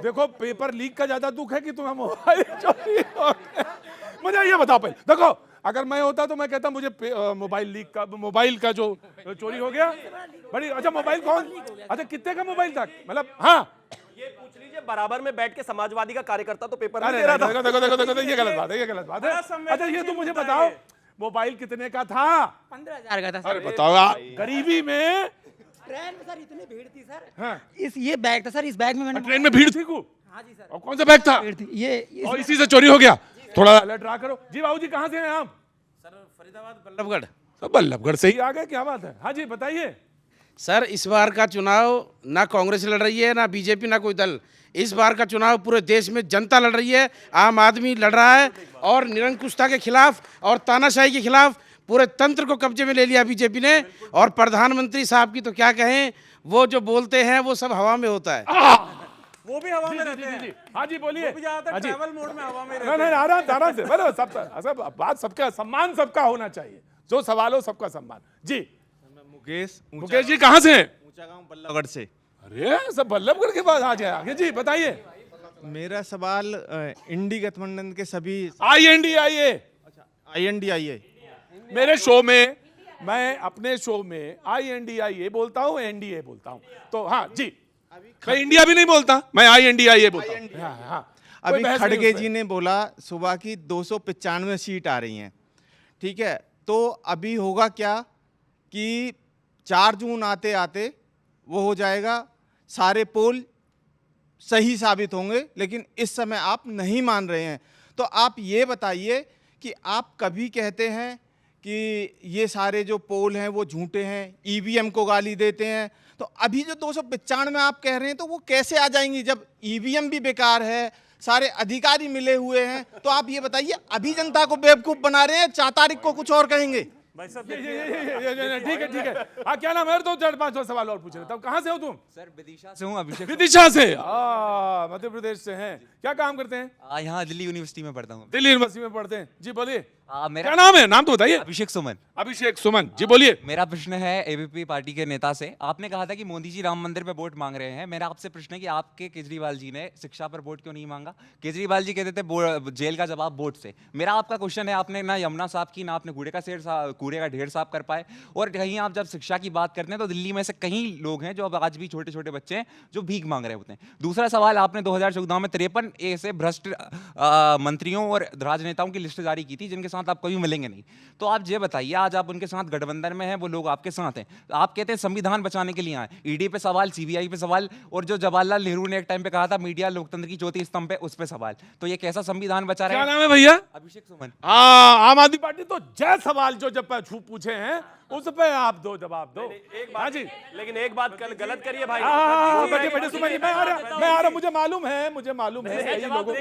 Speaker 1: देखो पेपर लीक का ज्यादा दुख है कि तुम्हें मोबाइल चोरी हो गया। मुझे ये बताओ पहले। देखो अगर मैं होता तो मैं कहता मुझे मोबाइल का जो चोरी हो गया बड़ी। अच्छा मोबाइल कौन? अच्छा कितने का मोबाइल था? मतलब हाँ
Speaker 6: ये पूछ लीजिए, बराबर में बैठ के समाजवादी का कार्यकर्ता तो पेपर
Speaker 1: अरे
Speaker 6: नहीं दे रहा था।
Speaker 1: देखो ये गलत बात है, ये गलत बात है। अच्छा ये तुम मुझे बताओ मोबाइल कितने का था?
Speaker 11: 15,000 का था सर।
Speaker 1: अरे बताओ गरीबी में।
Speaker 11: ट्रेन में सर इतनी भीड़ थी सर।
Speaker 1: हाँ।
Speaker 11: ये बैग था सर, इस बैग में मैंने
Speaker 1: ट्रेन में भीड़ थी को?
Speaker 11: हाँ जी सर।
Speaker 1: और कौन सा बैग था?
Speaker 11: भीड़ थी ये
Speaker 1: और इसी से चोरी हो गया। थोड़ा अलर्ट रहा करो जी। बाबू जी कहाँ से हैं आप?
Speaker 12: सर फरीदाबाद बल्लभगढ़।
Speaker 1: सब बल्लभगढ़ से ही आ गए, क्या बात है? हाँ जी बताइए।
Speaker 12: सर इस बार का चुनाव ना कांग्रेस लड़ रही है, ना बीजेपी, ना कोई दल। इस बार का चुनाव पूरे देश में जनता लड़ रही है, आम आदमी लड़ रहा है और निरंकुशता के खिलाफ और तानाशाही के खिलाफ पूरे तंत्र को कब्जे में ले लिया बीजेपी ने। और प्रधानमंत्री साहब की तो क्या कहें, वो जो बोलते हैं वो सब हवा में होता है।
Speaker 9: वो भी हवा में रहते हैं।
Speaker 1: हाँ जी बोलिए।
Speaker 9: वो भी ज्यादातर
Speaker 1: हाँ जी।
Speaker 9: ट्रैवल मोड में हवा में रहते
Speaker 1: नहीं नहीं आराम से बोलो, सब बात सबका सम्मान सबका होना चाहिए, जो सवाल हो सबका सम्मान। जी मुकेश जी कहाँ से हैं?
Speaker 13: ऊंचा गांव बल्लभगढ़ से।
Speaker 1: अरे सब बल्लभगढ़ के बाद आ जाए आगे। जी बताइए।
Speaker 13: मेरा सवाल इंडी गठबंधन के सभी
Speaker 1: INDIA
Speaker 13: INDIA
Speaker 1: मेरे शो में, मैं अपने शो में INDIA बोलता हूँ, NDA बोलता हूँ। तो हाँ जी, मैं इंडिया भी नहीं बोलता, मैं INDIA बोलता हूँ। हाँ, हाँ।
Speaker 13: अभी
Speaker 1: कोई बहस नहीं
Speaker 13: खड़गे
Speaker 1: उसमें।
Speaker 13: जी ने बोला सुबह की 295 सीट आ रही हैं, ठीक है। तो अभी होगा क्या कि 4 जून आते आते वो हो जाएगा, सारे पोल सही साबित होंगे, लेकिन इस समय आप नहीं मान रहे हैं। तो आप ये बताइए कि आप कभी कहते हैं कि ये सारे जो पोल हैं वो झूठे हैं, EVM को गाली देते हैं, तो अभी जो 295 आप कह रहे हैं तो वो कैसे आ जाएंगी जब EVM भी बेकार है, सारे अधिकारी मिले हुए हैं। तो आप ये बताइए, अभी जनता को बेवकूफ बना रहे हैं, 4 तारीख को कुछ और कहेंगे।
Speaker 9: भाई साहब
Speaker 1: ठीक है। हाँ क्या नाम है? तो 4-5 सवाल और पूछ रहे। तब कहाँ से हो तुम?
Speaker 14: सर विदिशा से हूँ, अभिषेक।
Speaker 1: विदिशा से? मध्य प्रदेश से हैं। क्या काम करते हैं?
Speaker 14: यहाँ दिल्ली यूनिवर्सिटी में पढ़ता हूँ।
Speaker 1: दिल्ली यूनिवर्सिटी में पढ़ते हैं। जी बोलिए।
Speaker 14: मेरा
Speaker 1: क्या नाम है? नाम तो बताइए।
Speaker 14: अभिषेक सुमन।
Speaker 1: अभिषेक सुमन जी बोलिए।
Speaker 14: मेरा प्रश्न है ABP पार्टी के नेता से। आपने कहा था कि मोदी जी राम मंदिर पे वोट मांग रहे हैं। मेरा आपसे प्रश्न है कि आपके केजरीवाल जी ने शिक्षा पर वोट क्यों नहीं मांगा? केजरीवाल जी कहते थे जेल का जवाब वोट से। मेरा आपका क्वेश्चन है, आपने ना यमुना साफ की, ना आपने कूड़े का ढेर साफ कर पाए। और कहीं आप जब शिक्षा की बात करते हैं तो दिल्ली में से कई लोग हैं जो अब आज भी छोटे छोटे बच्चे हैं जो भीख मांग रहे होते हैं। दूसरा सवाल, आपने 2014 में 53 ऐसे भ्रष्ट मंत्रियों और राजनेताओं की लिस्ट जारी की थी जिनके साथ आप कभी मिलेंगे नहीं। तो आप ये बताइए, आज आप उनके साथ गठबंधन में हैं, वो लोग आपके साथ हैं, आप कहते हैं संविधान बचाने के लिए आए। ED पे सवाल, CBI पे सवाल, और जो जवाहरलाल नेहरू ने एक टाइम पे कहा था मीडिया लोकतंत्र की चौथी स्तंभ पे, उस पे सवाल। तो ये कैसा संविधान बचा रहे हैं?
Speaker 1: क्या नाम है भैया?
Speaker 14: अभिषेक सुमन।
Speaker 1: आम आदमी पार्टी तो जय सवाल जो जब पूछे हैं उस पे आप दो जवाब दो।
Speaker 6: एक बात जी, लेकिन एक बात कल गलत करिए भाई।
Speaker 1: बैठे सुमन जी, मैं आ रहा, मुझे मालूम है कई लोगों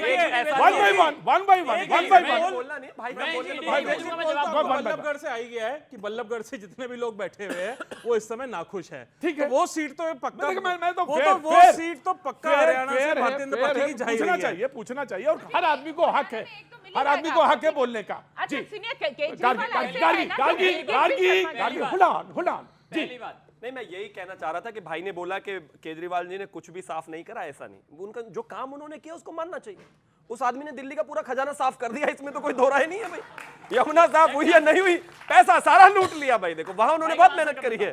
Speaker 9: बल्लभगढ़ से आई गया है कि बल्लभगढ़ से जितने भी लोग बैठे हुए हैं वो इस समय नाखुश हैं। ठीक है, वो सीट तो पक्का, वो सीट तो पक्का हरियाणा से भारतीय जनता पार्टी की जाएगी।
Speaker 1: पूछना चाहिए और हर आदमी को हक है, हर आदमी को हक है बोलने का। जी
Speaker 6: नहीं, मैं यही कहना चाह रहा था कि भाई ने बोला कि केजरीवाल जी ने कुछ भी साफ नहीं करा, ऐसा नहीं। उनका जो काम उन्होंने किया उसको मानना चाहिए। उस आदमी ने दिल्ली का पूरा खजाना साफ कर दिया, इसमें तो कोई दो राय नहीं है भाई। यमुना साफ हुई या नहीं हुई, पैसा सारा लूट लिया भाई। देखो वहां उन्होंने बहुत मेहनत करी है।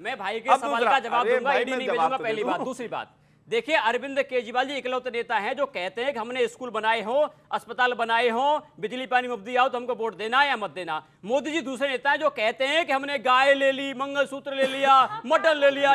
Speaker 5: मैं भाई के सवाल का जवाब दूंगा, ईडी नहीं भेजूंगा, पहली बात। दूसरी बात, देखिए अरविंद केजरीवाल जी इकलौते नेता हैं जो कहते हैं कि हमने स्कूल बनाए हो, अस्पताल बनाए हो, बिजली पानी मुफ्त दिया हो तो हमको वोट देना या मत देना। मोदी जी दूसरे नेता हैं जो कहते हैं कि हमने गाय ले ली, मंगलसूत्र ले लिया, मटन ले लिया,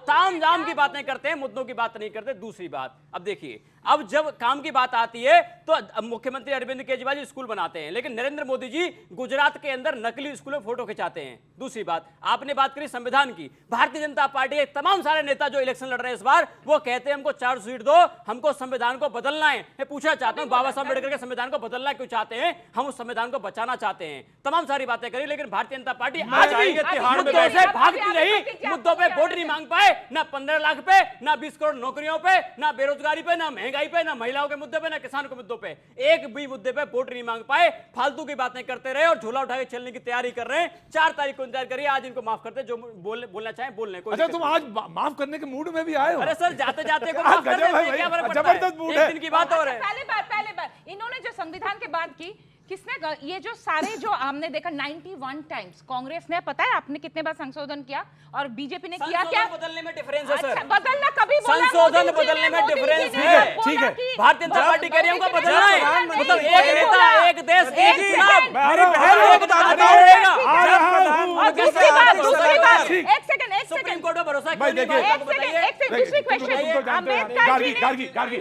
Speaker 5: ताम झाम की बातें करते हैं, मुद्दों की बात नहीं करते। दूसरी बात, अब देखिए, अब जब काम की बात आती है तो मुख्यमंत्री अरविंद केजरीवाल जी स्कूल बनाते हैं, लेकिन नरेंद्र मोदी जी गुजरात के अंदर नकली स्कूल में फोटो खिंचाते हैं। दूसरी बात, आपने बात करी संविधान की, भारतीय जनता पार्टी के तमाम सारे नेता जो इलेक्शन लड़ रहे हैं इस बार, वो कहते हैं हमको 4 सीट दो, हमको संविधान को बदलना है। मैं पूछना चाहता हूं, बाबा साहब अम्बेडकर के संविधान को बदलना क्यों चाहते हैं? हम उस संविधान को बचाना चाहते हैं। तमाम सारी बातें करी, लेकिन भारतीय जनता पार्टी आज भी मुद्दों से भागती रही, मुद्दों पे वोट नहीं मांग पाए, ना 15 लाख पे, ना 20 करोड़ नौकरियों पे, ना बेरोजगारी पे, ना महंगाई पे, ना महिलाओं के मुद्दे पे, ना किसानों के मुद्दों पे, एक भी मुद्दे पे वोट नहीं मांग पाए। फालतू की बातें करते रहे और झोला उठा के चलने की तैयारी कर रहे हैं। 4 तारीख को इंतजार करिए, आज इनको माफ करते, जो बोलना चाहें बोल लें।
Speaker 1: अच्छा, तुम आज माफ करने के मूड में भी आए हो?
Speaker 5: अरे सर, जाते जाते को माफ कर देते हैं, क्या फर्क पड़ता है?
Speaker 1: जबरदस्त मूड
Speaker 5: एक
Speaker 1: है।
Speaker 5: दिन की बात हो रही है।
Speaker 7: पहले बार इन्होंने जो संविधान की बात की, किसने ये जो सारे जो हमने देखा 91 टाइम्स कांग्रेस ने, पता है आपने कितने बार संशोधन किया और बीजेपी ने किया क्या?
Speaker 5: बदलने में डिफरेंस है सर।
Speaker 7: अच्छा, बदलना कभी बोला?
Speaker 5: संशोधन बदलने में डिफरेंस है।
Speaker 1: ठीक है।
Speaker 5: भारतीय जनता पार्टी कह रही है उनको बदलना है, मतलब एक नेता, एक देश, एक चुनाव।
Speaker 7: एक सेकंड
Speaker 5: सुप्रीम कोर्ट में भरोसा क्यों
Speaker 1: भाई
Speaker 5: नहीं?
Speaker 1: देखिए,
Speaker 7: दूसरी क्वेश्चन, अम्बेडकर जी ने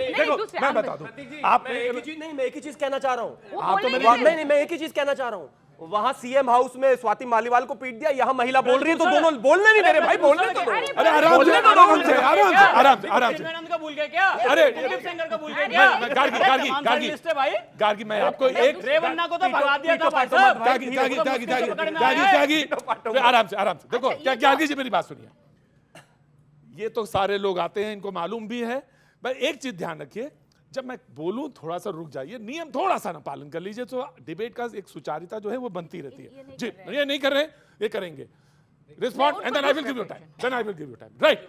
Speaker 1: मैं बता दूं, आप
Speaker 6: मैं एक ही चीज कहना चाह रहा हूँ।
Speaker 7: वो बोले
Speaker 6: नहीं, मैं एक ही चीज कहना चाह रहा हूँ। वहां सीएम हाउस में स्वाति मालीवाल को पीट दिया, यहाँ महिला बोल रही है तो दोनों बोलने नहीं दे रहे भाई, बोलने तो दो।
Speaker 1: अरे आराम से आराम से आराम से आराम से आराम से।
Speaker 5: का भूल गए क्या?
Speaker 1: अरे
Speaker 5: सिंगर का भूल गए क्या?
Speaker 1: गार्गी मैं आपको एक
Speaker 5: रेवन्ना को तो भगा दिया था भाई साहब।
Speaker 1: आराम से देखो, क्या गार्गी जी मेरी बात सुनिए। ये तो सारे लोग आते हैं, इनको मालूम भी है, पर एक चीज ध्यान रखिए, जब मैं बोलूं थोड़ा सा रुक जाइए, नियम थोड़ा सा ना पालन कर लीजिए तो डिबेट का एक सुचारिता जो है वो बनती रहती है। जी ये नहीं कर रहे, ये करेंगे। Respond and then I will give you time, right.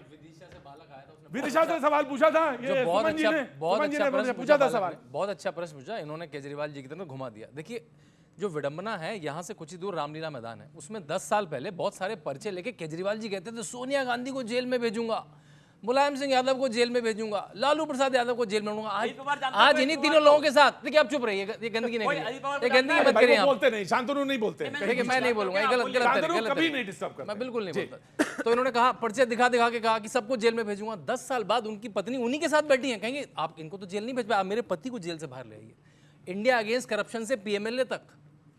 Speaker 1: Vidisha से सवाल पूछा था, ये सुमन जी ने पूछा था सवाल।
Speaker 4: बहुत अच्छा प्रश्न पूछा, इन्होंने केजरीवाल जी की तरफ घुमा दिया। देखिए जो विडंबना है, यहाँ से कुछ ही दूर रामलीला मैदान है, उसमें 10 साल पहले बहुत सारे पर्चे लेके केजरीवाल जी कहते थे सोनिया गांधी को जेल में भेजूंगा, मुलायम सिंह यादव को जेल में भेजूंगा, लालू प्रसाद यादव को जेल में भेजूंगा। आज इन्हीं तीनों लोगों के साथ, देखिए आप चुप रहिए, ये गंदगी नहीं, ये गंदगी मत करिए।
Speaker 1: बोलते नहीं, शांतनु नहीं बोलते।
Speaker 4: देखिए मैं नहीं बोलूंगा, गलत
Speaker 1: कभी नहीं डिस्टर्ब करता,
Speaker 4: मैं बिल्कुल नहीं बोलता। तो इन्होंने कहा, पर्चे दिखा के कहा कि सबको जेल में भेजूंगा। 10 साल बाद उनकी पत्नी उन्हीं के साथ बैठी है, कहेंगे आप इनको तो जेल नहीं भेज पाए, आप मेरे पति को जेल से बाहर ले आइए। इंडिया अगेंस्ट करप्शन से पीएमएलए तक,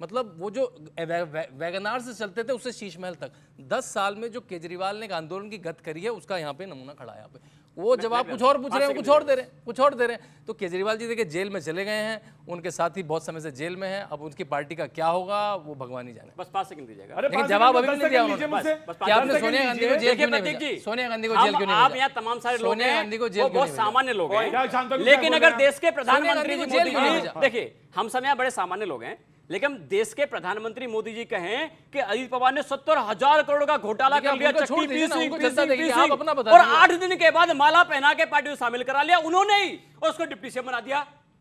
Speaker 4: मतलब वो जो वैगनार से चलते थे उससे शीश महल तक, 10 साल में जो केजरीवाल ने एक आंदोलन की गत करी है उसका यहाँ पे नमूना खड़ा है। यहाँ पे वो जवाब कुछ और पूछ रहे हैं, कुछ और दे रहे हैं। तो केजरीवाल जी देखिए जेल में चले गए हैं, उनके साथी बहुत समय से जेल में हैं, अब उनकी पार्टी का क्या होगा वो भगवान ही जाने।
Speaker 5: बस 5 सेकंड दीजिएगा।
Speaker 4: लेकिन जवाब अभी भी नहीं दिया उन्होंने। क्या आपने सोनिया गांधी को जेल क्यों नहीं भेजा? सोनिया गांधी को जेल क्यों नहीं भेजा?
Speaker 5: आप यहाँ तमाम सारे लोग
Speaker 4: सोनिया गांधी को जेल
Speaker 5: हैं, बहुत सामान्य लोग हैं, लेकिन अगर देश के प्रधानमंत्री जी मोदी जी, देखिए हम सब यहाँ बड़े सामान्य लोग हैं, लेकिन देश के प्रधानमंत्री मोदी जी कहें कि अजीत पवार ने 70,000 करोड़ का घोटाला कर लिया, चक्की पीसिंग, और 8 दिन के बाद माला पहना के पार्टी को शामिल करा लिया उन्होंने ही, और उसको डिप्टी सीएम बना दिया।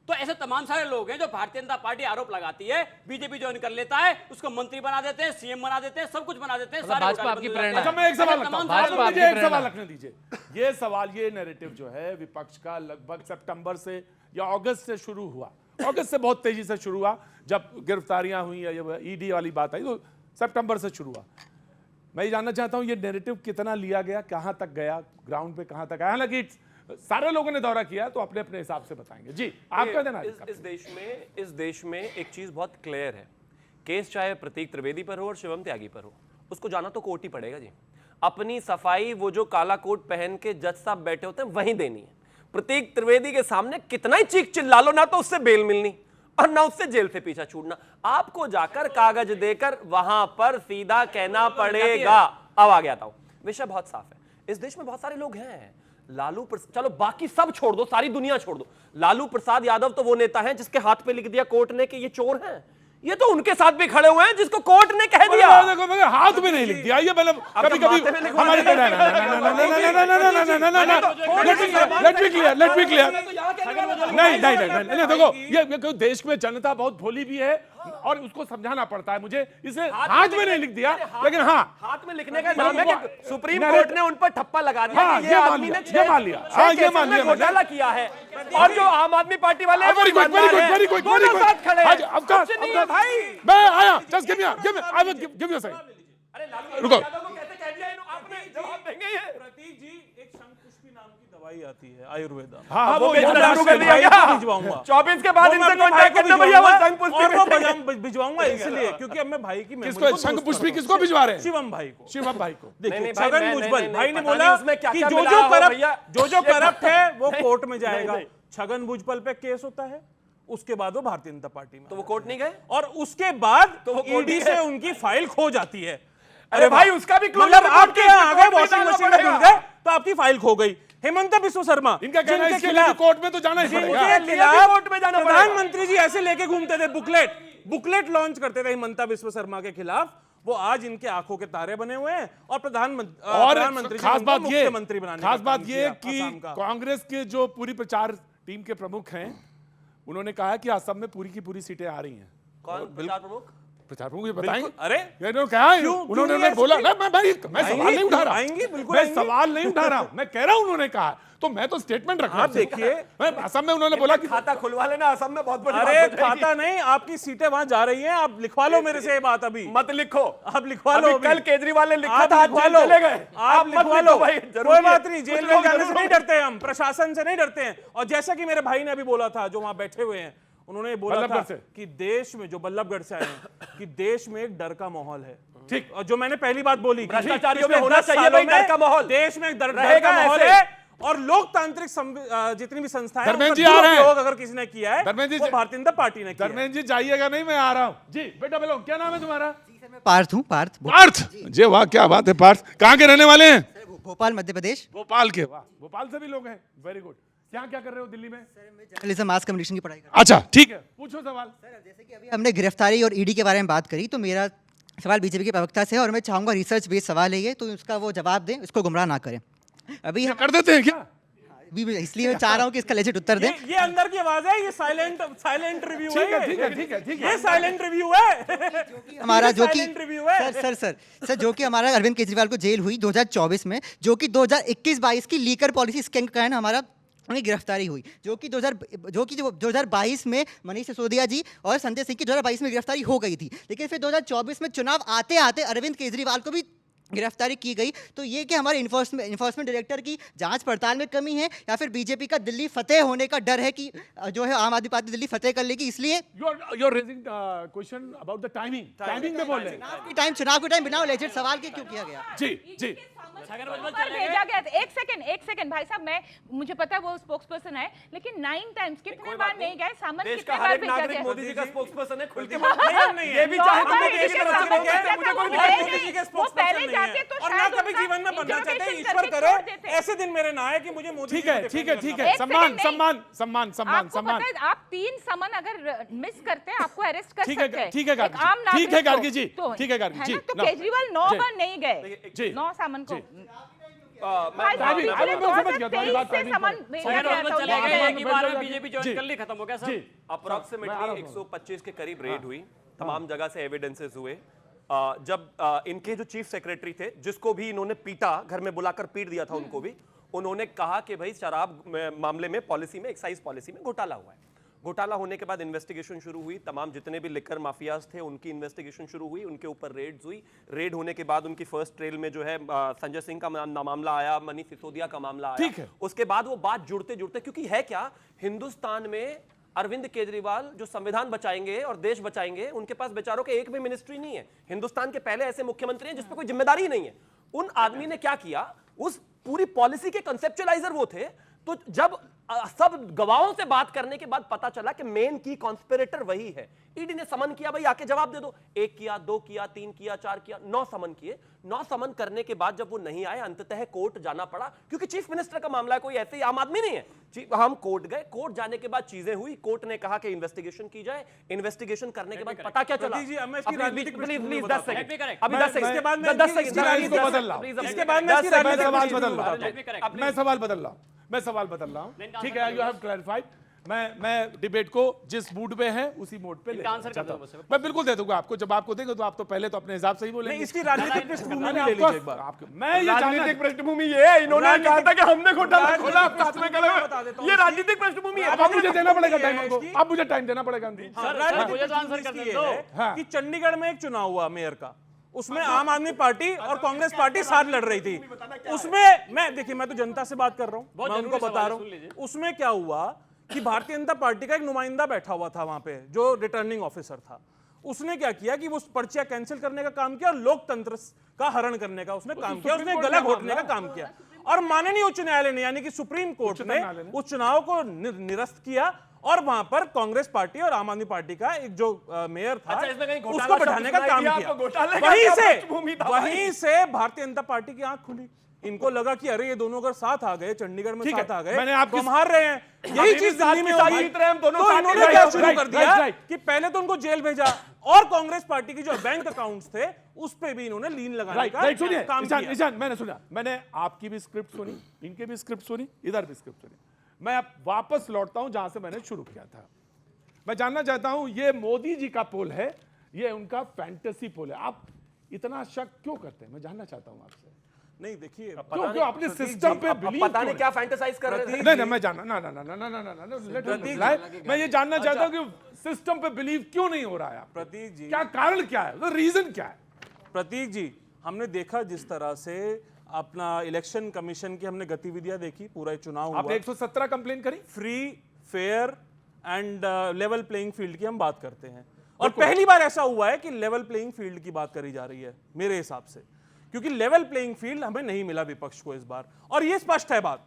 Speaker 5: तो ऐसे तमाम सारे लोग हैं जो भारतीय जनता पार्टी आरोप लगाती है, बीजेपी ज्वाइन कर लेता है, उसको मंत्री बना देते हैं, सीएम बना देते हैं, सब कुछ बना देते हैं।
Speaker 4: भाजपा आपकी प्रेरणा।
Speaker 1: अच्छा मैं एक सवाल रखने दीजिए। ये सवाल, ये नैरेटिव जो है विपक्ष का लगभग सितंबर से या अगस्त से शुरू हुआ, अगस्त से बहुत तेजी से शुरू हुआ, जब गिरफ्तारियां हुई या ईडी वाली बात आई तो सितंबर से शुरू हुआ। मैं ये जानना चाहता हूं ये नैरेटिव कितना लिया गया, कहां तक गया, ग्राउंड पे कहां तक आया? हालांकि सारे लोगों ने दौरा किया तो अपने अपने हिसाब से बताएंगे। जी आपका देना।
Speaker 6: इस देश में एक चीज बहुत क्लियर है, केस चाहे प्रतीक त्रिवेदी पर हो और शिवम त्यागी पर हो, उसको जाना तो कोर्ट ही पड़ेगा जी। अपनी सफाई वो जो काला कोट पहन के जज साहब बैठे होते हैं वहीं देनी है। प्रतीक त्रिवेदी के सामने कितना ही चीख चिल्ला लो, ना तो उससे बेल मिलनी और ना उससे जेल से पीछा छूटना, आपको जाकर कागज देकर वहां पर सीधा कहना पड़ेगा। अब आ गया था, विषय बहुत साफ है। इस देश में बहुत सारे लोग हैं, लालू प्रसाद, चलो बाकी सब छोड़ दो, सारी दुनिया छोड़ दो, लालू प्रसाद यादव तो वो नेता है जिसके हाथ पे लिख दिया कोर्ट ने कि ये चोर हैं। ये तो उनके साथ भी खड़े हुए हैं जिसको कोर्ट ने कह दिया।
Speaker 1: देखो हाथ में नहीं लिख दिया, ये मतलब कभी-कभी हमारे लेट बी क्लियर। नहीं देखो, ये देश में जनता बहुत भोली भी है और उसको समझाना पड़ता है मुझे, इसे हाथ में नहीं लिख दिया, लेकिन हाँ
Speaker 6: हाथ में लिखने का नाम है कि सुप्रीम कोर्ट ने उन पर ठप्पा लगा दिया कि ये आदमी ने
Speaker 1: ये मान लिया
Speaker 6: घोटाला किया है, और जो आम आदमी पार्टी वाले
Speaker 1: वेरी गुड
Speaker 6: साथ खड़े हैं। भाई
Speaker 1: मैं आया, just give me I will give you a second.
Speaker 6: अरे लालू
Speaker 1: रुको,
Speaker 6: यादव को कैसे कह दिया, आपने जवाब देंगे ये?
Speaker 9: प्रतीक जी, एक शंखपुष्पी नाम की दवाई आती है आयुर्वेदा,
Speaker 1: हाँ
Speaker 6: वो शुरू कर दिया क्या?
Speaker 9: भिजवाऊंगा
Speaker 6: 24 के बाद इनसे कांटेक्ट करना भैया, वो
Speaker 9: भिजवाऊंगा इसलिए क्योंकि अब मैं भाई की
Speaker 1: किसको शंखपुष्पी किसको भिजवा रहे हैं?
Speaker 9: शिवम भाई को।
Speaker 1: शिवम भाई को
Speaker 9: देखिए छगन भुजबल भाई ने बोला कि जो करप्ट है वो कोर्ट में जाएगा। छगन भुजबल पे केस होता है, उसके बाद वो भारतीय जनता पार्टी में,
Speaker 6: तो वो कोर्ट नहीं गए,
Speaker 9: और उसके बाद
Speaker 6: तो
Speaker 9: ईडी से उनकी फाइल खो जाती है।
Speaker 6: अरे भाई उसका भी
Speaker 9: मतलब आपके यहाँ आ गए वॉशिंग मशीन में धुल गए तो आपकी फाइल खो गई। हेमंत बिस्व शर्मा,
Speaker 1: इनका कहना है इसके लिए कोर्ट में तो जाना ही पड़ेगा,
Speaker 6: कोर्ट में जाना पड़ेगा।
Speaker 9: प्रधानमंत्री जी ऐसे लेके घूमते थे, बुकलेट लॉन्च करते थे हेमंत बिस्व शर्मा के खिलाफ, वो आज इनके आंखों के तारे बने हुए हैं और प्रधानमंत्री
Speaker 1: खास बात ये कि
Speaker 9: कि
Speaker 1: कांग्रेस के जो पूरी प्रचार टीम के प्रमुख हैं उन्होंने कहा कि असम में पूरी की पूरी सीटें आ रही हैं।
Speaker 6: कौन प्रचार प्रमुख?
Speaker 1: प्रचार प्रमुख बताएंगे।
Speaker 9: अरे
Speaker 1: क्या है, उन्होंने बोला मैं सवाल नहीं उठा रहा, मैं सवाल नहीं उठा रहा, मैं कह रहा हूं उन्होंने कहा, तो मैं तो स्टेटमेंट रख रहा हूं।
Speaker 9: देखिए
Speaker 1: असम में उन्होंने बोला कि
Speaker 6: खाता खुलवा लेना, असम में बहुत बड़ी
Speaker 9: अरे खाता नहीं, आपकी सीटें वहां जा रही हैं, आप लिखवा लो मेरे से ये बात। अभी
Speaker 6: मत लिखो,
Speaker 9: आप लिखवा लो।
Speaker 6: कल केजरीवाल ने लिखा था,
Speaker 9: लिखवा लो,
Speaker 6: चले गए,
Speaker 9: आप लिखवा लो, कोई बात नहीं, जेल में जाने से
Speaker 6: जरूरी
Speaker 9: नहीं डरते हम, प्रशासन से नहीं डरते हैं। और जैसा कि मेरे भाई ने अभी बोला था जो वहां बैठे हुए हैं, उन्होंने ये बोला था
Speaker 1: बल्लभगढ़ से।
Speaker 9: कि देश में, जो बल्लभगढ़ से आए हैं, कि देश में एक डर का माहौल है।
Speaker 1: ठीक।
Speaker 9: और जो मैंने पहली बात बोली कि
Speaker 6: भ्रष्टाचारियों में
Speaker 9: पिछले
Speaker 6: होना
Speaker 9: 10
Speaker 6: चाहिए
Speaker 9: सालों
Speaker 6: भाई डर
Speaker 9: में
Speaker 6: का माहौल।
Speaker 9: देश में एक डर
Speaker 6: रहेगा
Speaker 9: का माहौल
Speaker 6: ऐसे।
Speaker 9: है, और लोकतांत्रिक जितनी भी संस्थाएं हैं,
Speaker 1: धर्मेंद्र
Speaker 9: उनका
Speaker 1: जी आ रहे हैं।
Speaker 9: दुरुपयोग अगर किसी ने किया है,
Speaker 1: धर्मेंद्र जी
Speaker 9: वो भारतीय जनता पार्टी ने किया है।
Speaker 1: धर्मेंद्र जी जाइएगा नहीं, मैं आ रहा हूँ जी। बेटा बोलो, क्या नाम है तुम्हारा?
Speaker 15: पार्थ हूँ, पार्थ
Speaker 1: पार्थ जी, वाह क्या बात है पार्थ। कहाँ के रहने वाले हैं?
Speaker 15: भोपाल मध्य प्रदेश।
Speaker 1: भोपाल के, वाह, भोपाल से भी लोग हैं, वेरी गुड। यहाँ क्या कर रहे हो दिल्ली में?
Speaker 15: जर्नलिज्म मास कम्युनिकेशन की पढ़ाई कर
Speaker 1: अच्छा ठीक है, पूछो सवाल।
Speaker 15: अभी हमने गिरफ्तारी और ईडी के बारे में बात करी, तो मेरा सवाल बीजेपी के प्रवक्ता से है और मैं चाहूंगा रिसर्च बेस्ड सवाल है ये, तो उसका वो जवाब दें, इसको गुमराह ना करें। अभी हम
Speaker 1: कर देते हैं क्या?
Speaker 15: अभी इसलिए मैं चाह रहा हूँ कि इसका लेजिट उत्तर दें।
Speaker 9: ये अंदर की आवाज है, ये साइलेंट रिव्यू है।
Speaker 1: ठीक है ठीक है ठीक है ठीक है,
Speaker 9: ये साइलेंट रिव्यू है।
Speaker 15: हमारा जो कि
Speaker 9: silent review है।
Speaker 15: सर जो कि हमारा अरविंद केजरीवाल को जेल हुई 2024 में, जो कि 2021-22 की लीकर पॉलिसी स्कैम का है ना, हमारा उनकी गिरफ्तारी हुई, जो कि 2022 में मनीष सिसोदिया जी और संजय सिंह की 2022 में गिरफ्तारी हो गई थी, लेकिन फिर 2024 में चुनाव आते आते अरविंद केजरीवाल को भी गिरफ्तारी की गई। तो ये कि हमारे इन्फोर्समेंट डायरेक्टर की जांच पड़ताल में कमी है, या फिर बीजेपी का दिल्ली फतेह होने का डर है कि जो है आम आदमी पार्टी दिल्ली फतेह कर लेगी, इसलिए
Speaker 1: you're raising question about the timing में बोल रहे हैं।
Speaker 15: चुनाव के टाइम बिना लेजिट सवाल के क्यों किया गया?
Speaker 1: जी जी,
Speaker 7: पर भेजा गया था। एक सेकंड भाई साहब, मुझे पता है वो स्पोक्स पर्सन है, लेकिन 9 टाइम्स कितने बार नहीं गए सामन,
Speaker 6: देश
Speaker 7: कितने
Speaker 6: का हर
Speaker 7: बार
Speaker 6: एक
Speaker 7: भेजा
Speaker 6: नागरिक
Speaker 7: गया?
Speaker 6: मोदी जी का स्पोक्सपर्सन है, खुल के
Speaker 9: नहीं,
Speaker 6: ये भी चाहे तो मोदी जी की तरफ से बोले,
Speaker 9: मुझे कोई दिक्कत मोदी जी के स्पोक्सपर्सन नहीं है, और ना कभी जीवन में बनना चाहते। ईश्वर करे ऐसे दिन मेरे ना आए कि मुझे मोदी
Speaker 1: ठीक है ठीक है ठीक है, सम्मान सम्मान सम्मान सम्मान
Speaker 7: आपको
Speaker 1: सम्मान।
Speaker 7: पता है, आप 3 समन अगर मिस करते हैं, आपको अरेस्ट कर
Speaker 1: ठीक
Speaker 7: सकते
Speaker 1: है
Speaker 7: हैं।
Speaker 1: ठीक है
Speaker 7: एक आम
Speaker 1: गार्गी जी, ठीक है
Speaker 7: नागरिक को।
Speaker 1: गार्गी जी,
Speaker 7: तो-
Speaker 1: ठीक है गार्गी
Speaker 7: है
Speaker 1: जी।
Speaker 7: ना? तो
Speaker 1: ना।
Speaker 7: केजरीवाल 9
Speaker 1: जी।
Speaker 7: बार नहीं गए,
Speaker 1: जी।
Speaker 7: 9 समन को।
Speaker 1: मैं समझ गया तुम्हारी बात।
Speaker 5: एक ही बार में बीजेपी ज्वाइन कर ली, खत्म हो गया सब।
Speaker 6: अप्रोक्सीमेटली 125 के करीब रेड हुई, तमाम जगह से एविडेंसेस हुए। जब इनके जो चीफ सेक्रेटरी थे, जिसको भी इन्होंने पीटा, घर में बुलाकर पीट दिया था उनको भी, उन्होंने कहा कि भाई शराब मामले में पॉलिसी में, एक्साइज पॉलिसी में घोटाला हुआ है। घोटाला होने के बाद इन्वेस्टिगेशन शुरू हुई, तमाम जितने भी लिकर माफियाज थे उनकी इन्वेस्टिगेशन शुरू हुई, उनके ऊपर रेड्स हुई। रेड होने के बाद उनकी फर्स्ट ट्रेल में जो है संजय सिंह का मामला आया, मनीष सिसोदिया का मामला आया।
Speaker 1: ठीक है।
Speaker 6: उसके बाद वो बात जुड़ते जुड़ते, क्योंकि है क्या, हिंदुस्तान में अरविंद केजरीवाल जो संविधान बचाएंगे और देश बचाएंगे, उनके पास बेचारों के एक भी मिनिस्ट्री नहीं है। हिंदुस्तान के पहले ऐसे मुख्यमंत्री हैं जिसपे कोई जिम्मेदारी ही नहीं है। उन आदमी ने क्या किया, उस पूरी पॉलिसी के कंसेप्चुअलाइजर वो थे। तो जब सब गवाहों से बात करने के बाद पता चला कि मेन की कॉन्स्पिरेटर वही है, ईडी ने समन किया, भाई आके जवाब दे दो। 1 किया, 2 किया, 3 किया, 4 किया, 9 समन किए। 9 समन करने के बाद जब वो नहीं आए, अंततः कोर्ट जाना पड़ा, क्योंकि चीफ मिनिस्टर का मामला है, कोई ऐसे ही आम आदमी नहीं है। हम कोर्ट गए, कोर्ट जाने के बाद चीजें हुई, कोर्ट ने कहा कि इन्वेस्टिगेशन की जाए। इन्वेस्टिगेशन करने के बाद पता क्या चला,
Speaker 9: प्रतीक जी, अब मैं इसकी राजनीतिक
Speaker 6: प्लीज 10 सेकंड,
Speaker 5: अभी
Speaker 6: 10 सेकंड,
Speaker 9: इसके बाद मैं
Speaker 6: 10 सेकंड,
Speaker 1: इसकी राजनीति को बदल रहा हूं।
Speaker 9: इसके बाद मैं इसकी राजनीतिक
Speaker 1: सवाल
Speaker 9: पृष्ठभूमि
Speaker 1: बदल रहा
Speaker 9: बताता हूं।
Speaker 1: हूं। मैं सवाल बदल रहा हूं, मैं सवाल बदल रहा हूं। ठीक है, यू हैव क्लैरिफाइड। मैं डिबेट को जिस मूड पे है उसी मूड पे ले
Speaker 5: आंसर कर
Speaker 1: जाता
Speaker 5: दो
Speaker 1: हूं।
Speaker 5: बस।
Speaker 1: मैं बिल्कुल दे दूंगा आपको। जब आपको देंगे तो आप तो पहले तो अपने हिसाब से ही बोलेंगे।
Speaker 9: नहीं, इसकी राजनीतिक पृष्ठभूमि
Speaker 1: मैंने
Speaker 9: ले लीजिए
Speaker 1: आपको-
Speaker 9: एक बार।
Speaker 1: आपको- मैं ये जानना
Speaker 6: राजनीतिक पृष्ठभूमि ये है, इन्होंने कहा था कि हमने घोटाला खोला, आप साथ में करे
Speaker 9: बता देता हूं।
Speaker 6: ये राजनीतिक पृष्ठभूमि है।
Speaker 1: अब मुझे देना पड़ेगा टाइम उनको, अब मुझे टाइम देना पड़ेगा उनको।
Speaker 9: राजनीतिक
Speaker 5: मुझे तो आंसर
Speaker 9: पृष्ठभूमि
Speaker 5: कर
Speaker 9: इसकी
Speaker 5: दो।
Speaker 9: ये है
Speaker 1: हाँ।
Speaker 9: कि चंडीगढ़ में एक चुनाव हुआ मेयर का, उसमें आम आदमी पार्टी और कांग्रेस पार्टी साथ लड़ रही थी। उसमें मैं, देखिए, मैं तो जनता से बात कर रहा हूँ, मैं उनको बता रहा हूँ। उसमें क्या हुआ कि भारतीय जनता पार्टी का एक नुमाइंदा बैठा हुआ था वहां पे, जो रिटर्निंग ऑफिसर था। उसने क्या किया कि वो पर्चियां कैंसिल करने का काम किया और लोकतंत्र का हरण करने का उसने काम किया, उसने गला घोटने का काम किया। और माननीय उच्च न्यायालय ने, यानी कि सुप्रीम कोर्ट ने उस चुनाव को निरस्त किया और वहां पर कांग्रेस पार्टी और आम आदमी पार्टी का एक जो मेयर था,
Speaker 6: अच्छा, इसमें कहीं घोटाला
Speaker 9: उसको बैठाने का
Speaker 6: शब्द
Speaker 9: काम
Speaker 6: सुनाई दिया
Speaker 9: किया।
Speaker 6: आपको, घोटाले का क्या पृष्ठभूमि था भाई?
Speaker 9: वहीं से भारतीय जनता पार्टी की आंख खुली। इनको लगा कि अरे ये दोनों अगर साथ आ गए, चंडीगढ़ में
Speaker 1: ठीक है,
Speaker 9: साथ आ गए,
Speaker 1: मैंने आपकी-
Speaker 9: तो हम हार रहे हैं। यही चीज दिल्ली में होगी।
Speaker 6: जीत रहे हैं हम दोनों
Speaker 9: तो
Speaker 6: साथ,
Speaker 9: इन्होंने
Speaker 6: राइट,
Speaker 9: क्या
Speaker 6: राइट,
Speaker 9: शुरू कर दिया
Speaker 1: राइट।
Speaker 9: कि पहले तो उनको जेल भेजा और कांग्रेस पार्टी की जो बैंक अकाउंट्स थे उस पे भी इन्होंने लीन लगाने
Speaker 1: राइट
Speaker 9: का
Speaker 1: राइट, सुनिए
Speaker 9: काम
Speaker 1: ईशान,
Speaker 9: किया।
Speaker 1: ईशान, मैंने सुना, मैंने आपकी भी स्क्रिप्ट सुनी, इनके भी स्क्रिप्ट सुनी, इधर भी स्क्रिप्ट सुनी। मैं अब वापस लौटता हूं जहां से मैंने शुरू किया था। मैं जानना चाहता हूं, ये मोदी जी का पोल है, ये उनका फैंटेसी पोल है। आप इतना शक क्यों करते हैं? मैं जानना चाहता हूं आपसे।
Speaker 9: नहीं, देखिए,
Speaker 1: क्यों अपने सिस्टम पे बिलीव
Speaker 6: पता नहीं क्या फैंटेसाइज कर रहे थे।
Speaker 1: नहीं, मैं जानना, ना ना ना ना ना ना ना ना, मैं ये जानना चाहता हूं कि सिस्टम पे बिलीव क्यों नहीं हो रहा है आपको?
Speaker 9: प्रतीक जी,
Speaker 1: क्या कारण क्या है, रीजन क्या है?
Speaker 9: प्रतीक जी, हमने देखा जिस तरह से अपना इलेक्शन कमीशन की हमने गतिविधियां देखी, पूरा चुनाव
Speaker 1: आपने
Speaker 9: हुआ,
Speaker 1: 117 कंप्लेन करी,
Speaker 9: free fair and level playing field की हम बात करते हैं। और पहली बार ऐसा हुआ है कि लेवल प्लेइंग फील्ड की बात करी जा रही है मेरे हिसाब से, क्योंकि लेवल प्लेइंग फील्ड हमें नहीं मिला विपक्ष को इस बार, और ये स्पष्ट है बात।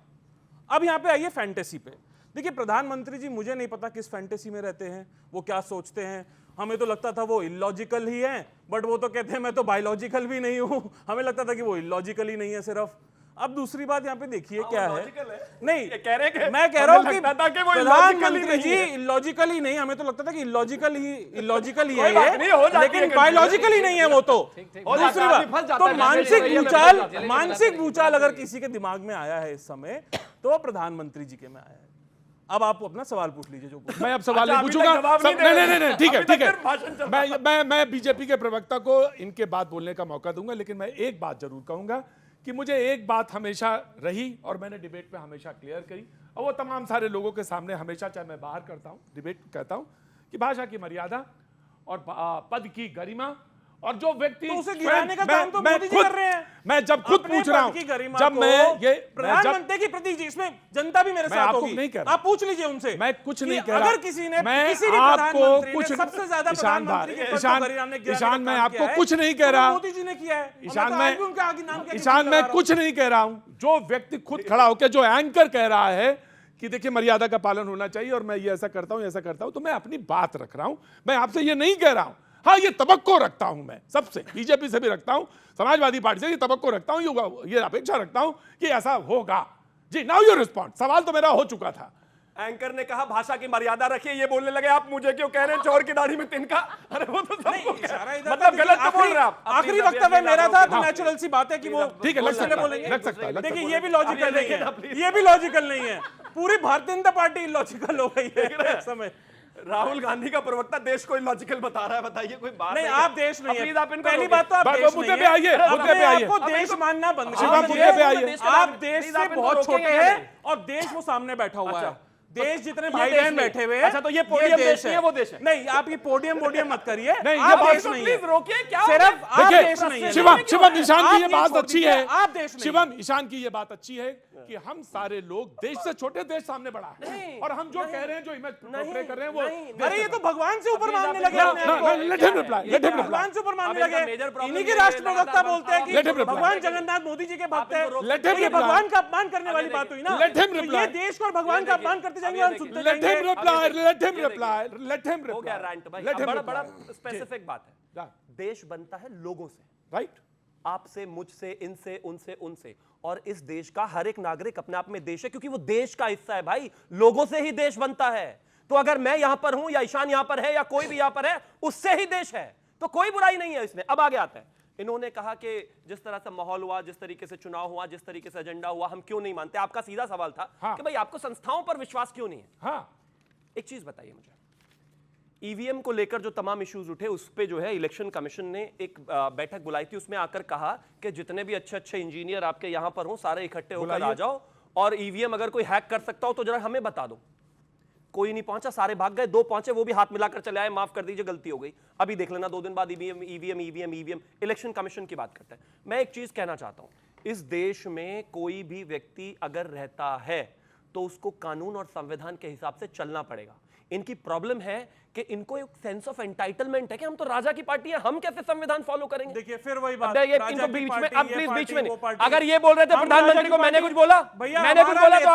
Speaker 9: अब यहां पे आइए फैंटेसी पे। देखिए प्रधानमंत्री जी, मुझे नहीं पता किस फैंटेसी में रहते हैं, वो क्या सोचते हैं। हमें तो लगता था वो इलॉजिकल ही है, बट वो तो कहते हैं मैं तो बायोलॉजिकल भी नहीं हूं। हमें लगता था कि वो इलॉजिकल ही नहीं है सिर्फ। अब दूसरी बात यहाँ पे देखिए क्या है, नहीं
Speaker 6: कह रहे हैं
Speaker 9: मैं कह रहा हूँ कि
Speaker 6: प्रधानमंत्री
Speaker 9: जी इलॉजिकल ही नहीं, हमें तो लगता था कि इलॉजिकल ही है ये, लेकिन बायोलॉजिकल ही नहीं है वो तो। दूसरी बात तो मानसिक भूचाल अगर किसी के दिमाग में आया है इस समय तो वो प्रधानमंत्री जी के में आया है। अब आप अपना सवाल पूछ लीजिए जो
Speaker 1: मैं अब सवाल नहीं पूछूंगा। नहीं, ठीक है। मैं बीजेपी के प्रवक्ता को इनके बात बोलने का मौका दूंगा, लेकिन मैं एक बात जरूर कहूंगा कि मुझे एक बात हमेशा रही और मैंने डिबेट में हमेशा क्लियर करी, और वो तमाम सारे लोगों के सामने हमेशा, चाहे मैं बाहर करता हूं डिबेट कहता हूं, कि भाषा की मर्यादा और पद की गरिमा, और जो व्यक्ति
Speaker 9: तो उसे गिराने का काम तो मोदी जी कर रहे हैं।
Speaker 1: मैं जब खुद पूछ रहा हूं, जब मैं ये
Speaker 9: प्रधानमंत्री की प्रतीक जी, इसमें जनता भी मेरे साथ होगी,
Speaker 1: नहीं कर रहा,
Speaker 9: आप पूछ लीजिए उनसे।
Speaker 1: मैं कुछ नहीं कह रहा।
Speaker 9: अगर किसी ने
Speaker 1: किसी भी प्रधानमंत्री ने
Speaker 9: सबसे ज्यादा प्रधानमंत्री के
Speaker 1: ईशान मैं आपको कुछ नहीं कह रहा,
Speaker 9: मोदी जी ने किया है।
Speaker 1: ईशान मैं कुछ नहीं कह रहा हूं। जो व्यक्ति खुद खड़ा होकर जो एंकर कह रहा है कि देखिए मर्यादा का पालन होना चाहिए और मैं ये ऐसा करता हूं, ऐसा करता हूं, तो मैं अपनी बात रख रहा हूं। मैं आपसे ये नहीं कह रहा हूं, हाँ ये तवक्को रखता हूं, मैं सबसे, बीजेपी से भी रखता हूं, समाजवादी पार्टी से ये तवक्को रखता हूं, ये अपेक्षा रखता हूं कि ऐसा होगा। जी नाउ यू रिस्पॉन्ड। सवाल तो मेरा हो चुका था।
Speaker 6: एंकर ने कहा भाषा की मर्यादा रखिए, ये बोलने लगे आप मुझे क्यों कह रहे हैं चोर की दाढ़ी में तिनका। अरे वो तो सबको मतलब गलत तो बोल रहे आप।
Speaker 9: आखिरी वक्तव्य मेरा था, तो नेचुरल सी बात है कि वो
Speaker 1: ठीक है लग सकता है।
Speaker 9: देखिए ये भी लॉजिकल नहीं है, ये भी लॉजिकल नहीं है। पूरी भारतीय जनता पार्टी लॉजिकल हो गई है इस समय।
Speaker 6: राहुल गांधी का प्रवक्ता देश को इलॉजिकल बता रहा है, बताइए कोई बात
Speaker 9: नहीं। आप देश नहीं है, पहली
Speaker 6: बात
Speaker 9: तो आप देश
Speaker 1: मुद्दे पे आइए, मुद्दे पे आइए।
Speaker 9: आपको देश मानना बंद
Speaker 1: शिवम मुद्दे पे आइए।
Speaker 9: आप देश से बहुत छोटे हैं और देश वो सामने बैठा हुआ है। देश जितने भाई बहन बैठे हुए हैं।
Speaker 6: अच्छा तो ये पोडियम देश नहीं है, वो देश है।
Speaker 9: नहीं आप ये पोडियम मत करिए,
Speaker 1: नहीं ये बात
Speaker 9: नहीं
Speaker 6: प्लीज रोकिए। क्या
Speaker 9: सिर्फ आप देश नहीं है।
Speaker 1: शिवम ईशान की ये बात अच्छी है,
Speaker 9: आप देश नहीं।
Speaker 1: शिवम ईशान की ये बात अच्छी है कि हम सारे लोग देश से छोटे देश सामने बढ़ा है, और हम जो कह रहे हैं, जो इमेज पोर्ट्रे कर रहे हैं वो,
Speaker 9: अरे ये तो भगवान से ऊपर मानने लगे।
Speaker 1: Let him reply.
Speaker 9: भगवान से ऊपर मानने लगे। इन्हीं के राष्ट्र प्रवक्ता बोलते हैं कि भगवान जगन्नाथ मोदी जी के भक्त हैं। ये भगवान का अपमान करने वाली बात हुई ना। ये देश को भगवान का अपमान करते जाएंगे, हम सुनते जाएंगे।
Speaker 1: Let him reply.
Speaker 6: हो गया रैंट भाई। बड़ा स्पेसिफिक बात है। देश बनता है लोगों से,
Speaker 1: राइट?
Speaker 6: आपसे, मुझसे, इनसे, उनसे, उनसे, और इस देश का हर एक नागरिक अपने आप में देश है, क्योंकि वो देश का हिस्सा है भाई। लोगों से ही देश बनता है। तो अगर मैं यहां पर हूं या ईशान यहां पर है या कोई भी यहां पर है, उससे ही देश है, तो कोई बुराई नहीं है इसमें। अब आगे आता है, इन्होंने कहा कि जिस तरह से माहौल हुआ, जिस तरीके से चुनाव हुआ, जिस तरीके से एजेंडा हुआ, हम क्यों नहीं मानते। आपका सीधा सवाल था कि भाई आपको संस्थाओं पर विश्वास क्यों नहीं है।
Speaker 1: हाँ,
Speaker 6: एक चीज बताइए मुझे, ईवीएम को लेकर जो तमाम इश्यूज उठे, उस पे जो है इलेक्शन कमीशन ने एक बैठक बुलाई थी। उसमें आकर कहा कि जितने भी अच्छे अच्छे इंजीनियर आपके यहां पर हो, सारे इकट्ठे होकर आ जाओ, और ईवीएम अगर कोई हैक कर सकता हो तो जरा हमें बता दो। कोई नहीं पहुंचा, सारे भाग गए। 2 पहुंचे, वो भी हाथ मिलाकर चले आए, माफ कर दीजिए गलती हो गई। अभी देख लेना 2 दिन बाद ईवीएम इलेक्शन कमीशन की बात करते हैं। मैं एक चीज कहना चाहता हूं, इस देश में कोई भी व्यक्ति अगर रहता है तो उसको कानून और संविधान के हिसाब से चलना पड़ेगा। इनकी प्रॉब्लम है कि इनको एक सेंस ऑफ एंटाइटलमेंट है कि हम तो राजा की पार्टी है, हम कैसे संविधान फॉलो करेंगे।
Speaker 9: देखिए फिर वही बात,
Speaker 6: ये इनको बीच में, अब प्लीज बीच में नहीं। अगर ये बोल रहे थे प्रधानमंत्री को मैंने कुछ बोला, मैंने कुछ बोला, तो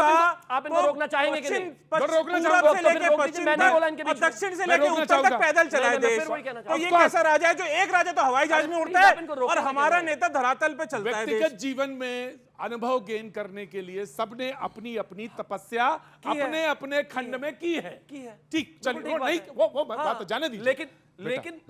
Speaker 6: आप इनको रोकना चाहेंगे कि नहीं?
Speaker 9: रोकना चाहूंगा से लेके पश्चिम तक, दक्षिण से लेके उत्तर तक पैदल चला है देश। तो ये कैसा राजा है जो एक राजा तो हवाई जहाज में उड़ता है और हमारा नेता धरातल पे चलता है।
Speaker 1: व्यक्तिगत जीवन में अनुभव गेन करने के लिए सबने अपनी अपनी तपस्या अपने अपने खंड में की है। ठीक, चलिए नहीं वो बात जाने दीजिए।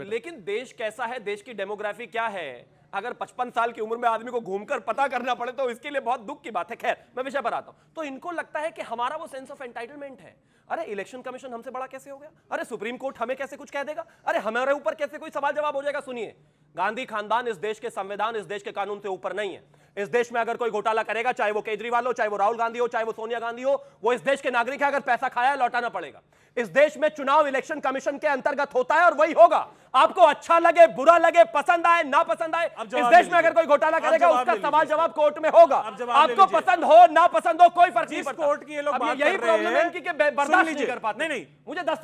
Speaker 6: लेकिन देश कैसा है, देश की डेमोग्राफी क्या है, अगर 55 साल की उम्र में आदमी को घूमकर पता करना पड़े तो इसके लिए बहुत दुख की बात है। खैर मैं विषय पर आता हूं। तो इनको लगता है कि हमारा वो सेंस ऑफ एंटाइटलमेंट है। अरे इलेक्शन कमीशन हमसे बड़ा कैसे हो गया? अरे सुप्रीम कोर्ट हमें कैसे कुछ कह देगा? अरे हमारे ऊपर कैसे कोई सवाल जवाब हो जाएगा? सुनिए, गांधी खानदान इस देश के संविधान, इस देश के कानून से ऊपर नहीं है। इस देश में अगर कोई घोटाला करेगा, चाहे वो केजरीवाल हो, चाहे वो राहुल गांधी हो, चाहे वो सोनिया गांधी हो, वो इस देश के नागरिक है। अगर पैसा खाया है लौटाना पड़ेगा। इस देश में चुनाव इलेक्शन कमीशन के अंतर्गत होता है और वही होगा। आपको अच्छा लगे, बुरा लगे, पसंद आए, ना पसंद आए, इस देश में अगर कोई घोटाला करेगा उसका सवाल जवाब कोर्ट में होगा। आपको पसंद हो ना पसंद हो कोई फर्क नहीं पड़ता।
Speaker 9: कोर्ट की ये लोग बात
Speaker 6: यही
Speaker 9: कर रहे
Speaker 6: प्रॉब्लम है इनकी कि बर्दाश्त नहीं कर पाते।
Speaker 9: नहीं
Speaker 6: मुझे 10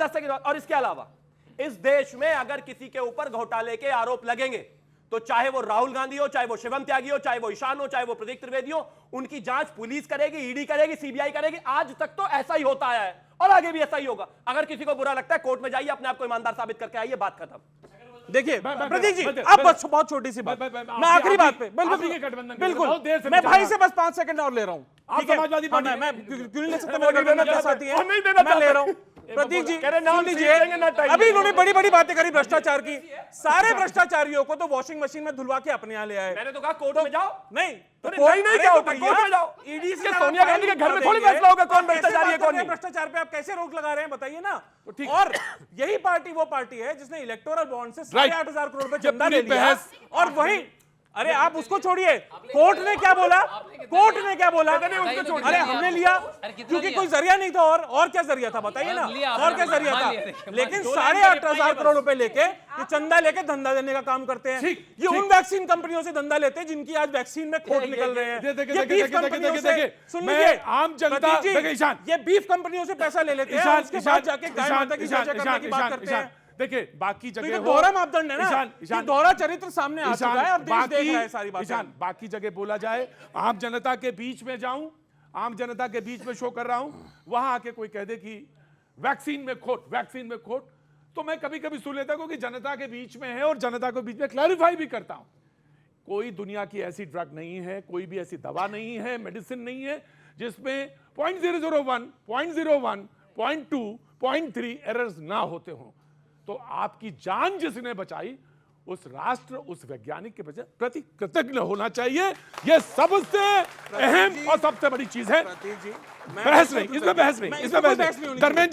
Speaker 6: सेकंड और इसके अलावा इस देश में अगर किसी के ऊपर घोटाले के आरोप लगेंगे तो चाहे वो राहुल गांधी हो, चाहे वो शिवम त्यागी हो, चाहे वो ईशान हो, चाहे वो प्रदीप त्रिवेदी हो, उनकी जांच पुलिस करेगी, ईडी करेगी, सीबीआई करेगी। आज तक तो ऐसा ही होता आया है और आगे भी ऐसा ही होगा। अगर किसी को बुरा लगता है कोर्ट में जाइए, अपने आप को ईमानदार साबित करके आइए, बात खत्म।
Speaker 9: देखिए प्रतीक जी, अब बहुत छोटी सी बात, मैं आखिरी बात पे बिल्कुल मैं भाई से बस 5 सेकंड और ले रहा हूँ। समाजवादी पार्टी मैं क्यों नहीं ले सकता, मेरे गठबंधन के साथी है, मैं ले रहा हूँ। प्रतीक जी सुन लीजिए, अभी इन्होंने बड़ी बड़ी बातें करी भ्रष्टाचार की। सारे भ्रष्टाचारियों को तो वॉशिंग मशीन में धुलवा के अपने यहाँ ले आए।
Speaker 6: मैंने तो कहा कोर्ट में जाओ।
Speaker 9: नहीं
Speaker 6: तो कोई नहीं, क्या होता, कोर्ट में जाओ।
Speaker 9: ईडी से
Speaker 6: सोनिया गांधी के घर में थोड़ी फैसला होगा कौन भ्रष्टाचारी है कौन नहीं।
Speaker 9: भ्रष्टाचार पे आप कैसे रोक लगा रहे हैं बताइए ना। और यही पार्टी वो पार्टी है जिसने इलेक्टोरल बॉन्ड से 8,500 करोड़ रुपए चंदा ले लिया, और वही अरे आप उसको छोड़िए, कोर्ट ने क्या बोला, कोर्ट ने क्या बोला, अरे हमने लिया क्योंकि कोई जरिया नहीं था, और क्या जरिया था बताइए ना, और क्या जरिया था। लेकिन 8,500 करोड़ रुपए लेके ये चंदा लेके धंधा देने का काम करते हैं। ये उन वैक्सीन कंपनियों से धंधा लेते हैं जिनकी आज वैक्सीन में खोट निकल रहे हैं। ये बीफ कंपनियों से, सुन लीजिए
Speaker 1: आम जनता,
Speaker 9: ये बीफ कंपनियों से पैसा ले लेते हैं, उसके बाद जाके गाय माता की चर्चा करने की बात करते हैं।
Speaker 1: देखिए बाकी जगह
Speaker 9: तो दोहरा मापदंड है ना, ये दोहरा चरित्र सामने आ चुका है और देश देख रहा है सारी बातें।
Speaker 1: बाकी जगह बोला जाए, आम जनता के बीच में जाऊं, आम जनता के बीच में शो कर रहा हूं, वहां आके कोई कह दे कि वैक्सीन में खोट, वैक्सीन में खोट, तो मैं कभी कभी सुन लेता हूं कि जनता के बीच में है और जनता के बीच में क्लैरिफाई भी करता हूं। कोई दुनिया की ऐसी ड्रग नहीं है, कोई भी ऐसी दवा नहीं है, मेडिसिन नहीं है जिसमें 0.001, 0.01, 0.2, 0.3 एरर्स ना होते हों। तो आपकी जान जिसने बचाई उस राष्ट्र, उस वैज्ञानिक के प्रति कृतज्ञ होना चाहिए। यह सबसे अहम और सबसे बड़ी चीज है। बहस नहीं, इसमें बहस नहीं, इसमें बहस नहीं। Dharmendra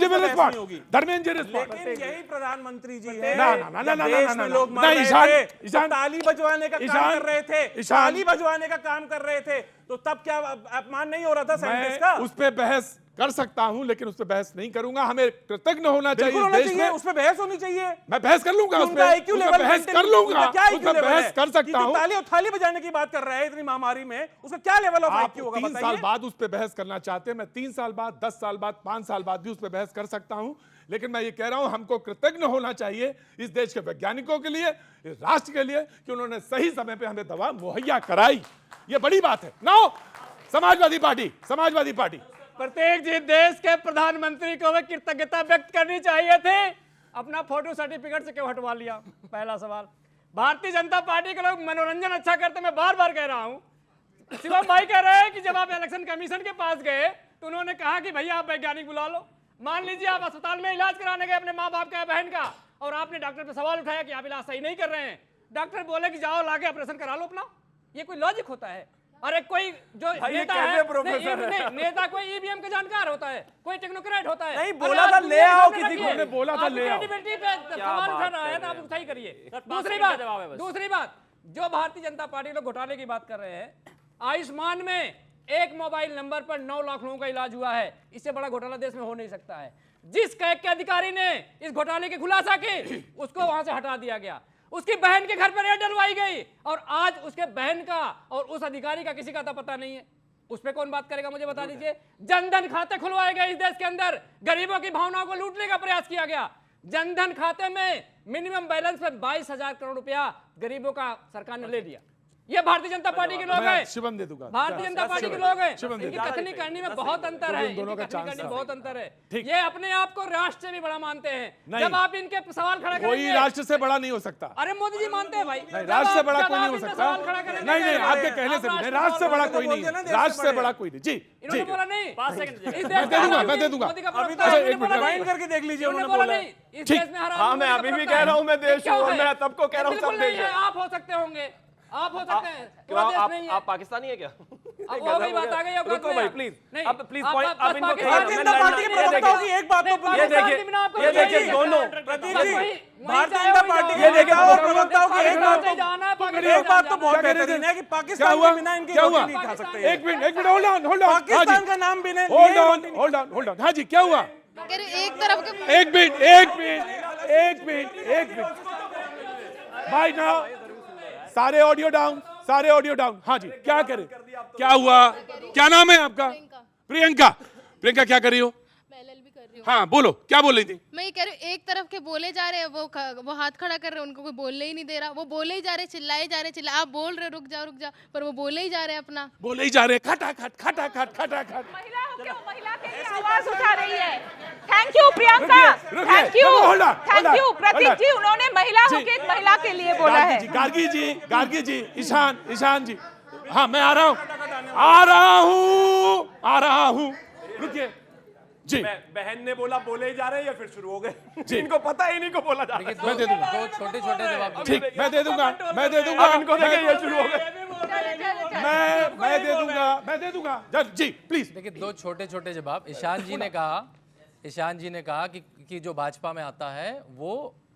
Speaker 1: ji will respond, Dharmendra ji respond.
Speaker 9: लेकिन यही प्रधानमंत्री जी है,
Speaker 1: ना
Speaker 9: देश में लोग मार रहे थे, ताली बजवाने का काम कर रहे थे, ताली बजवाने का काम कर रहे थे, तो तब क्या अपमान नहीं हो रहा था साइंटिस्ट का?
Speaker 1: उस पे बहस कर सकता हूं लेकिन उस पे बहस नहीं करूंगा। हमें कृतज्ञ होना चाहिए इस देश में।
Speaker 9: उस पे बहस होनी चाहिए।
Speaker 1: मैं बहस कर लूंगा, उस पे बहस कर लूंगा, उस पे बहस कर सकता हूं।
Speaker 9: थाली बजाने की बात कर रहा है इतनी महामारी में, उसका क्या लेवल ऑफ आईक्यू होगा?
Speaker 1: 3 साल बाद उस पे बहस करना चाहते हैं, मैं 3 साल बाद, 10 साल बाद, 5 साल बाद भी उस पे बहस कर सकता हूं। लेकिन मैं ये कह रहा हूं हमको कृतज्ञ होना चाहिए इस देश के वैज्ञानिकों के लिए, इस राष्ट्र के लिए कि उन्होंने सही समय पे हमें दवा मुहैया कराई। ये बड़ी बात है। नाउ समाजवादी पार्टी
Speaker 3: प्रत्येक जी, देश के प्रधानमंत्री को वे कृतज्ञता व्यक्त करनी चाहिए थे, अपना फोटो सर्टिफिकेट से क्यों हटवा लिया? पहला सवाल। भारतीय जनता पार्टी के लोग मनोरंजन अच्छा करते, मैं बार बार कह रहा हूं। शिवम भाई कह रहे हैं कि जब आप इलेक्शन कमीशन के पास गए तो उन्होंने कहा कि भैया आप वैज्ञानिक बुला लो। मान लीजिए आप अस्पताल में इलाज कराने गए अपने माँ बाप का, बहन का, और आपने डॉक्टर पे सवाल उठाया कि आप इलाज सही नहीं कर रहे हैं। डॉक्टर बोले कि जाओ लाके ऑपरेशन करा लो अपना। ये कोई लॉजिक होता है? अरे कोई जो नेता है, नेता कोई ईवीएम का जानकार होता है, कोई टेक्नोक्रेट होता है।
Speaker 6: नहीं बोला था ले आओ, किसी को
Speaker 1: ने बोला था ले आओ।
Speaker 3: क्रेडिबिलिटी पे सवाल उठा रहा है ना, आप उठाई करिए। दूसरी बात, जो भारतीय जनता पार्टी लोग घोटाले की बात कर रहे हैं, आयुष्मान में एक मोबाइल नंबर पर 9 लाख लोगों का इलाज हुआ है। इससे बड़ा घोटाला देश में हो नहीं सकता है। जिस कैग के अधिकारी ने इस घोटाले की खुलासा की उसको वहां से हटा दिया गया, उसकी बहन के घर पर रेड डलवाई गई, और आज उसके बहन का और उस अधिकारी का किसी का तो पता नहीं है। उस पर कौन बात करेगा मुझे बता दीजिए। जनधन खाते खुलवाए गए इस देश के अंदर, गरीबों की भावनाओं को लूटने का प्रयास किया गया। जनधन खाते में मिनिमम बैलेंस पे 22,000 करोड़ रुपया गरीबों का सरकार ने ले लिया। ये भारतीय जनता पार्टी के लोग हैं,
Speaker 1: शिवम दे दूंगा।
Speaker 3: भारतीय जनता पार्टी के लोग हैं। इनकी कथनी करनी में बहुत अंतर है, बहुत अंतर है। ये अपने आप को राष्ट्र से भी बड़ा मानते हैं। जब आप इनके सवाल खड़ा करेंगे,
Speaker 1: कोई राष्ट्र से बड़ा नहीं हो सकता।
Speaker 3: अरे मोदी जी मानते हैं भाई,
Speaker 1: राष्ट्र से बड़ा कोई नहीं हो सकता। नहीं, आपके कहने से नहीं, राष्ट्र से बड़ा कोई नहीं, राष्ट्र से बड़ा कोई नहीं। जी
Speaker 3: इन्होंने बोला नहीं, 5
Speaker 1: सेकंड मैं दे दूंगा।
Speaker 9: रिवाइंड करके देख लीजिए, उन्होंने बोला
Speaker 3: इस देश में हर
Speaker 6: हाँ, मैं अभी भी कह रहा हूँ मैं देश हूँ, मैं तब को कह रहा हूँ सब देश है।
Speaker 3: आप हो सकते होंगे, आप हो सकते हैं,
Speaker 6: पूरा देश नहीं है। आप पाकिस्तानी है क्या?
Speaker 3: अब वो भी बात आ गई।
Speaker 6: रुको भाई प्लीज, अब प्लीज पॉइंट, अब इनको
Speaker 9: भारतीय जनता पार्टी के प्रवक्ताओं की एक बात तो
Speaker 6: ये देखिए दोनों
Speaker 9: प्रतीक जी, भारतीय जनता पार्टी के नेताओं और प्रवक्ताओं की एक बात तो बहुत बेहतरीन है कि पाकिस्तान के बिना इनकी रोटी नहीं खा सकते।
Speaker 1: एक मिनट होल्ड ऑन
Speaker 9: पाकिस्तान का नाम बिना
Speaker 1: होल्ड ऑन। हाँ जी, क्या हुआ?
Speaker 7: एक तरफ
Speaker 1: एक मिनट भाई ना, सारे ऑडियो डाउन, सारे ऑडियो डाउन। हाँ जी, क्या करे, क्या हुआ, क्या नाम है आपका? प्रियंका। प्रियंका क्या कर रही हो? हाँ बोलो, क्या बोल रही थी?
Speaker 16: मैं ये कह रही हूँ, एक तरफ के बोले जा रहे हैं, वो हाथ खड़ा कर रहे हैं, उनको कोई बोलने ही नहीं दे रहा, वो बोले ही जा रहे, चिल्लाए जा रहे, आप बोल रहे रुक जाओ, पर वो बोले ही जा रहे अपना,
Speaker 1: बोले ही जा रहे, खटाखट खटाखट खटाखट।
Speaker 7: महिला के लिए आवाज उठा रही है। Thank you Priyanka, thank you Prateek ji, उन्होंने महिला होके एक महिला के लिए बोला है।
Speaker 1: गार्गी जी, ईशान जी, हाँ मैं आ रहा हूँ, रुकिए जी।
Speaker 6: बहन ने बोला बोले ही जा रहे हैं या फिर शुरू हो गए? इनको पता है, इन्हीं को बोला जा रहा है।
Speaker 1: मैं दे दूंगा,
Speaker 4: दो छोटे-छोटे जवाब।
Speaker 1: ठीक, मैं दे दूंगा।
Speaker 6: इनको देखे ये शुरू हो गए।
Speaker 1: मैं दे दूंगा जी, प्लीज।
Speaker 4: देखिए, दो छोटे-छोटे जवाब। ईशान जी ने कहा कि जो भाजपा में आता है वो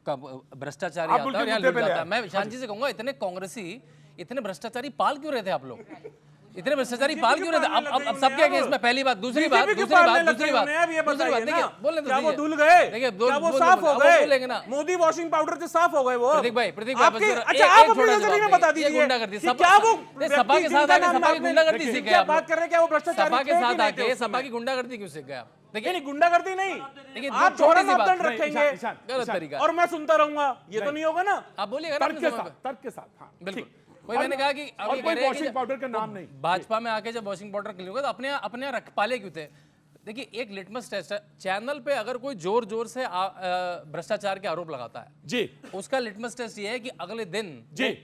Speaker 4: भ्रष्टाचारी आता है और यहाँ लूट जाता है। मैं ईशान जी से कहूंगा, इतने कांग्रेसी, इतने भ्रष्टाचारी पाल क्यों रहे थे आप लोग? इतने भ्रष्टाचारी पाल क्यों रहे थे? अब सबके अगेंस्ट में पहली बात, दूसरी बात देखिए, बोलने
Speaker 9: क्या वो धुल गए?
Speaker 4: देखिए,
Speaker 9: क्या वो साफ हो गए?
Speaker 4: बोलेंगे ना,
Speaker 9: मोदी वॉशिंग पाउडर से साफ हो गए वो।
Speaker 4: प्रतीक भाई
Speaker 9: अच्छा, आप अपने नजरिए में बता दीजिए,
Speaker 4: गुंडागर्दी
Speaker 9: क्या वो
Speaker 4: सपा के साथ आके सपा की गुंडागर्दी सीख गए आप?
Speaker 9: बात कर रहे हैं, क्या वो भ्रष्टाचारी
Speaker 4: सपा के साथ आके सपा की गुंडागर्दी क्यों सीख गए आप?
Speaker 9: देखिए, गुंडागर्दी नहीं,
Speaker 4: देखिए,
Speaker 9: आप छोटे मापदंड रखेंगे,
Speaker 4: गलत तरीका,
Speaker 9: और मैं सुनता रहूंगा, ये तो नहीं होगा ना।
Speaker 4: आप बोलिएगा
Speaker 1: तर्क के साथ, हाँ
Speaker 4: बिल्कुल। वही मैंने कहा कि
Speaker 1: और कोई वॉशिंग पाउडर का नाम नहीं।
Speaker 4: भाजपा में आके जब वॉशिंग पाउडर क्लियर होगा तो अपने यहाँ रख पाले क्यों थे? देखिए, एक लिटमस टेस्ट है, चैनल पे अगर कोई जोर से भ्रष्टाचार के आरोप लगाता है
Speaker 1: जी,
Speaker 4: उसका लिटमस टेस्ट ये है कि अगले दिन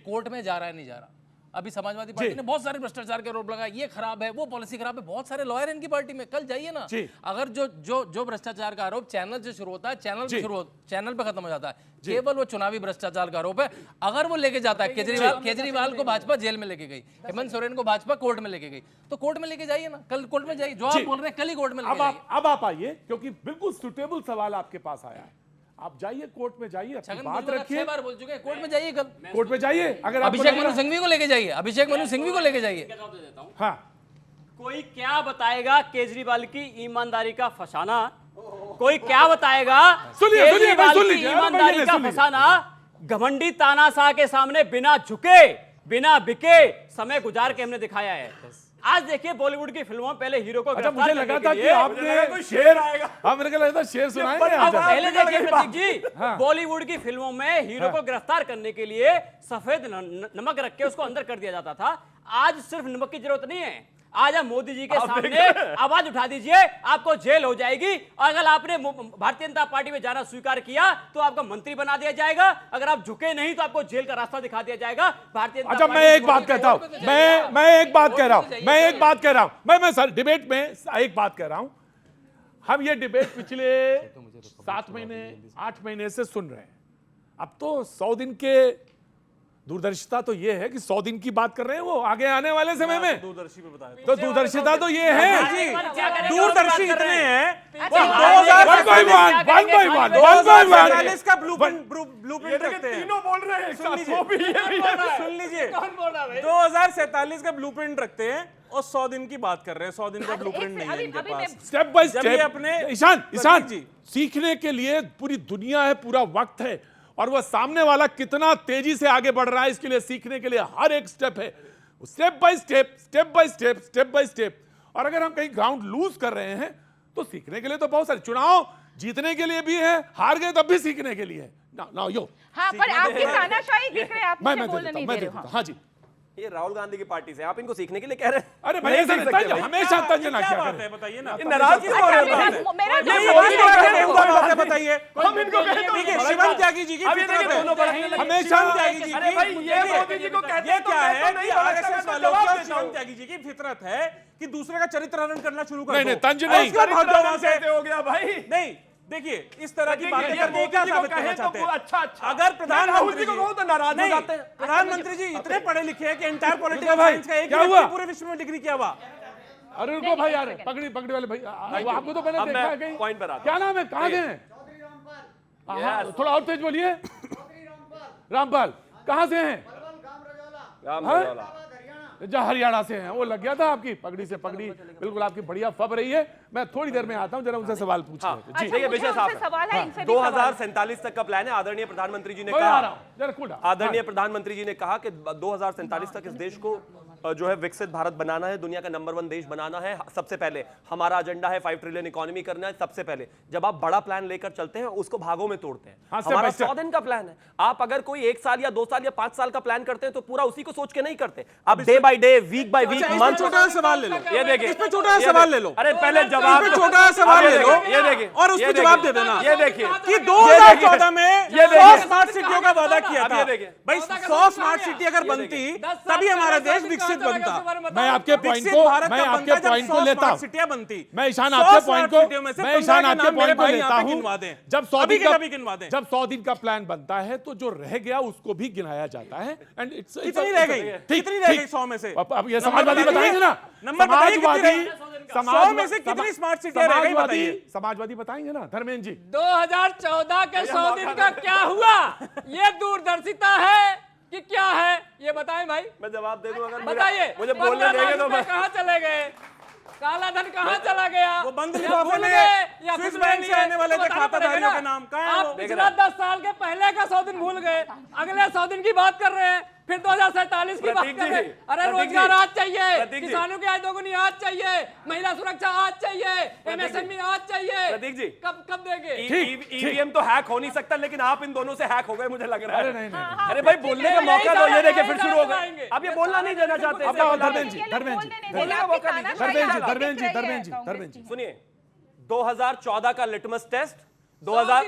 Speaker 4: कोर्ट में जा रहा है नहीं जा रहा। अभी समाजवादी पार्टी ने बहुत सारे भ्रष्टाचार के आरोप लगाए, ये खराब है, वो पॉलिसी खराब है, बहुत सारे लॉयर हैं इनकी पार्टी में। कल जाइए ना, अगर जो भ्रष्टाचार का आरोप चैनल से शुरू होता है, चैनल पे खत्म हो जाता है, केवल वो चुनावी भ्रष्टाचार का आरोप है। अगर वो लेके जाता है, केजरीवाल को भाजपा जेल में लेके गई, हेमंत सोरेन को भाजपा कोर्ट में लेके गई, तो कोर्ट में लेके जाइए ना, कल कोर्ट में जाइए, जो आप बोल रहे हैं कल ही कोर्ट में।
Speaker 1: अब आप आइए, क्योंकि बिल्कुल सुटेबल सवाल आपके पास आया है। आप जाइए, कोर्ट में जाइए, अपनी बात रखिए।
Speaker 4: 6 बार बोल चुके हैं, कोर्ट में जाइए, कल
Speaker 1: कोर्ट में जाइए। अगर
Speaker 4: अभिषेक मनु सिंघवी को लेके जाइए,
Speaker 1: हाँ,
Speaker 5: कोई क्या बताएगा केजरीवाल की ईमानदारी का फसाना? कोई क्या बताएगा केजरीवाल की ईमानदारी का फसाना? घमंडी तानाशाह के सामने बिना झुके, बिना बिके समय गुजार के हमने दिखाया है। आज देखिए, बॉलीवुड की फिल्मों में पहले हीरो को
Speaker 1: मुझे लगा था कि आपने कोई शेर आएगा, मेरे को लगा था शेर सुनाएंगे।
Speaker 5: पहले देखिए प्रतीक जी, बॉलीवुड की फिल्मों में हीरो को गिरफ्तार करने के लिए सफेद नमक रख के उसको अंदर कर दिया जाता था। आज सिर्फ नमक की जरूरत नहीं है, आज आप मोदी जी के सामने आवाज उठा दीजिए, आपको जेल हो जाएगी। अगर आपने भारतीय जनता पार्टी में जाना स्वीकार किया तो आपको मंत्री बना दिया जाएगा, अगर आप झुके नहीं तो आपको जेल का रास्ता दिखा दिया जाएगा। भारतीय
Speaker 1: अच्छा, मैं एक बात कहता हूं, मैं एक बात कह रहा हूं, मैं सर डिबेट में एक बात कह रहा हूं। हम ये डिबेट पिछले 7 महीने 8 महीने से सुन रहे हैं। अब तो 100 दिन के दूरदर्शिता तो ये है कि 100 दिन की बात कर रहे हैं वो आगे आने वाले समय में। दूरदर्शी पे बताया तो दूरदर्शिता तो ये है,
Speaker 9: दूरदर्शी इतने हैं।
Speaker 1: 2047
Speaker 9: का ब्लूप्रिंट रखते हैं, तीनों बोल रहे हैं। सुन लीजिए 2047 का ब्लूप्रिंट रखते हैं और 100 दिन की बात कर रहे हैं। 100 दिन का ब्लूप्रिंट नहीं है इनके पास।
Speaker 1: स्टेप बाय स्टेप
Speaker 9: अपने
Speaker 1: ईशान जी, सीखने के लिए पूरी दुनिया है, पूरा वक्त है, और वह सामने वाला कितना तेजी से आगे बढ़ रहा है इसके लिए सीखने के लिए हर एक स्टेप है। Step by step. और अगर हम कहीं ग्राउंड लूज कर रहे हैं तो सीखने के लिए तो बहुत सारे, चुनाव जीतने के लिए भी है, हार गए तब भी सीखने के लिए है ना यो।
Speaker 7: हाँ, पर आपकी तानाशाही दिख रही है, आप मुझे बोलने नहीं दे रहे हो।
Speaker 1: हाँ जी,
Speaker 6: ये राहुल गांधी की पार्टी से आप इनको सीखने के लिए कह रहे हैं?
Speaker 1: अरे भाई, ऐसा हमेशा तंजना क्या
Speaker 9: बात है, बताइए ना।
Speaker 6: नाराज किस बात है?
Speaker 9: बताइए। हम इनको देखिए, शिवम त्यागी जी की फितरत है,
Speaker 1: हमेशा
Speaker 9: त्यागी जी की, ये मोदी जी को कहते हैं क्या है कि आरएसएस वालों की, शिवम त्यागी जी की फितरत है कि दूसरे का चरित्र हनन करना शुरू कर दो।
Speaker 1: नहीं, तंज नहीं,
Speaker 9: हो गया भाई। नहीं, देखिए, इस तरह की बातें करके क्या साबित करना चाहते हैं? अच्छा, अगर प्रधानमंत्री को कहो तो नाराज हो जाते हैं। प्रधानमंत्री जी इतने पढ़े लिखे हैं कि एंटायर पॉलिटिकल साइंस का एक व्यक्ति पूरे विश्व में डिग्री किया हुआ।
Speaker 1: अरे उनको भाई यार, पकड़ी वाले भाई, आपको तो मैंने देखा है कहीं।
Speaker 6: पॉइंट पर आता,
Speaker 1: क्या नाम है, कहाँ गए हैं? थोड़ा और तेज बोलिए। रामपाल, कहाँ से हैं? जो हरियाणा से हैं, वो लग गया था आपकी पगड़ी से पगड़ी, बिल्कुल आपकी बढ़िया फब रही है। मैं थोड़ी देर में आता हूं, जरा उनसे सवाल पूछ
Speaker 6: हाँ,
Speaker 1: लेते हैं।
Speaker 6: देखिए विषय
Speaker 7: उनसे
Speaker 6: साहब
Speaker 7: सवाल है,
Speaker 6: है।
Speaker 7: इनसे भी सवाल है।
Speaker 6: 2047 तक का प्लान है। आदरणीय प्रधानमंत्री जी ने
Speaker 1: मैं आ रहा
Speaker 6: कहा,
Speaker 1: हूं, जरा कूड़ा।
Speaker 6: आदरणीय प्रधानमंत्री जी ने कहा कि 2047 तक इस देश को जो है विकसित भारत बनाना है, दुनिया का नंबर 1 देश बनाना है। सबसे पहले हमारा एजेंडा है 5 ट्रिलियन इकोनॉमी करना है। सबसे पहले जब आप बड़ा प्लान लेकर चलते हैं, उसको भागों में तोड़ते हैं।
Speaker 1: हाँ, step
Speaker 6: हमारा
Speaker 1: by step।
Speaker 6: 100 दिन का प्लान है। आप अगर कोई 1 साल या 2 साल या 5 साल का प्लान करते हैं तो पूरा उसी को सोच के नहीं करते। आप day by day, week by week, month.
Speaker 9: छोटा सा सवाल ले लो,
Speaker 6: ये देखिए,
Speaker 9: इस पे छोटा सा सवाल ले लो।
Speaker 6: अरे पहले जवाब,
Speaker 9: छोटा सा सवाल ले लो
Speaker 6: ये देखिए,
Speaker 9: और उस पे जवाब दे देना।
Speaker 6: ये देखिए
Speaker 9: कि 2014 में
Speaker 6: ये
Speaker 9: 100
Speaker 6: देखिए।
Speaker 9: स्मार्ट सिटियों का वादा किया
Speaker 6: अब
Speaker 9: था।
Speaker 6: ये देखिए।
Speaker 9: भाई 100 स्मार्ट सिटी अगर बनती तभी हमारा देश विकसित बनता।
Speaker 1: मैं आपके पॉइंट
Speaker 9: विकसित
Speaker 1: को
Speaker 9: भारत
Speaker 1: मैं
Speaker 9: का
Speaker 1: आपके
Speaker 9: बनता जब
Speaker 1: पॉइंट को
Speaker 9: 100
Speaker 1: लेता
Speaker 9: स्मार्ट
Speaker 1: हूं।
Speaker 9: सिटियां बनती।
Speaker 1: मैं ईशान
Speaker 9: 100
Speaker 1: आपके
Speaker 9: स्मार्ट
Speaker 1: पॉइंट को
Speaker 9: सिटियों में से
Speaker 1: मैं ईशान
Speaker 9: 15
Speaker 1: आपके
Speaker 9: के नाम मेरे
Speaker 1: पॉइंट को
Speaker 9: भाई
Speaker 1: लेता
Speaker 9: यहाँ पे
Speaker 1: हूं।
Speaker 9: गिनवा दें।
Speaker 1: जब 100
Speaker 9: अभी
Speaker 1: दिन
Speaker 9: के
Speaker 1: का
Speaker 9: अभी गिनवा दें।
Speaker 1: जब 100 दिन का प्लान बनता है तो जो रह गया उसको भी गिनाया जाता है। एंड इट्स
Speaker 9: कितनी रह गई? कितनी रह गई 100 में से?
Speaker 1: अब ये
Speaker 9: नंबर
Speaker 1: समाजवादी
Speaker 9: बताइए।
Speaker 1: बताएंगे ना,
Speaker 9: नंबर बताइए कितनी
Speaker 1: समाजवादी
Speaker 9: रह गई? 100 में से कितनी स्मार्ट सिटियां रह गई बताइए।
Speaker 1: समाजवादी बताएंगे ना धर्मेंद्र जी।
Speaker 3: 2014 के 100 दिन का क्या हुआ? ये दूरदर्शिता है कि क्या है? ये बताएं भाई।
Speaker 6: मैं जवाब दे दूं अगर
Speaker 3: बताइए,
Speaker 6: मुझे बोलने देंगे तो मैं
Speaker 3: कहाँ चले गए? काला धन कहाँ चला गया?
Speaker 9: वो बंद
Speaker 3: या
Speaker 9: लिफाफे
Speaker 3: भूल
Speaker 9: में
Speaker 3: गए या
Speaker 9: स्विस
Speaker 3: कुछ
Speaker 9: बैंक
Speaker 3: नहीं
Speaker 9: से
Speaker 3: है?
Speaker 9: आने वाले
Speaker 3: तो
Speaker 9: थे
Speaker 3: बताना
Speaker 9: खाताधारियों
Speaker 3: पड़ेगा
Speaker 9: के नाम।
Speaker 3: ना।
Speaker 9: कहाँ है
Speaker 3: आप
Speaker 9: वो?
Speaker 3: पिछला 10 साल के पहले का 100 दिन भूल गए, अगले 100 दिन की बात कर रहे हैं, फिर 2047 की बात
Speaker 6: प्रतीक
Speaker 3: कर
Speaker 6: जी,
Speaker 3: रहे हैं। अरे
Speaker 6: प्रतीक
Speaker 3: रोजगार
Speaker 6: जी,
Speaker 3: आज चाहिए,
Speaker 6: प्रतीक जी।
Speaker 3: किसानों की आय दोगुनी आज चाहिए, महिला सुरक्षा आज चाहिए, एमएसएमई आज चाहिए।
Speaker 6: प्रतीक जी,
Speaker 3: कब देंगे?
Speaker 6: ईवीएम तो हैक हो नहीं सकता, लेकिन आप इन दोनों से हैक हो गए मुझे लग रहा है।
Speaker 1: अरे नहीं।
Speaker 6: अरे भाई बोलने का मौका दो। ये देखिए फिर शुरू हो गए।
Speaker 3: बताएंगे।
Speaker 6: अब ये बोलना नहीं देना चाहते।
Speaker 1: अब आओ धर्मेंद्र जी, धर्मेंद्र जी,
Speaker 6: बोलने का मौका नहीं।
Speaker 1: धर्मेंद्र जी।
Speaker 6: सुनिए, 2014 का लिटमस टेस्ट
Speaker 3: 2000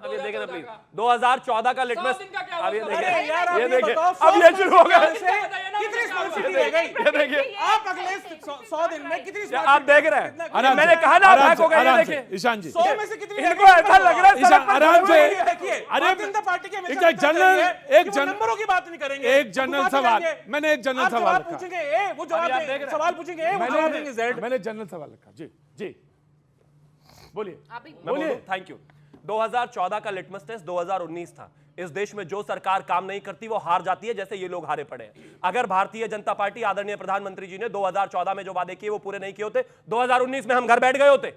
Speaker 6: अब ये देखें ना प्लीज, 2014 का लिटमस, अब ये
Speaker 9: अरे यार,
Speaker 6: देखें, ये
Speaker 9: आप
Speaker 6: देखें,
Speaker 9: बताओ,
Speaker 6: अब ये शुरू हो गया।
Speaker 9: कितनी स्मार्ट सिटी रह गई?
Speaker 6: ये देखिए,
Speaker 9: आप अगले 100 दिन में कितनी स्मार्ट
Speaker 6: आप देख रहे हैं, मैंने कहा ना
Speaker 1: आराम
Speaker 6: हैक हो
Speaker 1: से,
Speaker 6: गया। ये
Speaker 1: आराम से,
Speaker 6: देखिए,
Speaker 1: ईशान जी।
Speaker 9: 100 में से कितनी रह
Speaker 6: इनको
Speaker 9: गई?
Speaker 6: ऐसा लग रहा है
Speaker 1: ईशान,
Speaker 6: सड़क पर
Speaker 1: आराम से।
Speaker 9: अरे जनता पार्टी के
Speaker 1: एक जनरल
Speaker 9: नंबरों की बात नहीं करेंगे।
Speaker 1: एक जनरल सवाल, मैंने एक जनरल सवाल
Speaker 9: जवाब
Speaker 1: रखा।
Speaker 9: पूछेंगे ए, वो जवाब
Speaker 6: अभी आप देख
Speaker 9: देंगे।
Speaker 6: रहे हैं।
Speaker 9: सवाल पूछेंगे ए, वो जवाब देंगे जेड।
Speaker 1: मैंने जनरल सवाल रखा। जी जी बोलिए।
Speaker 6: मैं बोलूं? Thank you. 2014 का लिटमस टेस्ट 2019 था। इस देश में जो सरकार काम नहीं करती वो हार जाती है, जैसे ये लोग हारे पड़े हैं। अगर भारतीय जनता पार्टी, आदरणीय प्रधानमंत्री जी ने 2014 में जो वादे किए वो पूरे नहीं किए होते, 2019 में हम घर बैठ गए होते।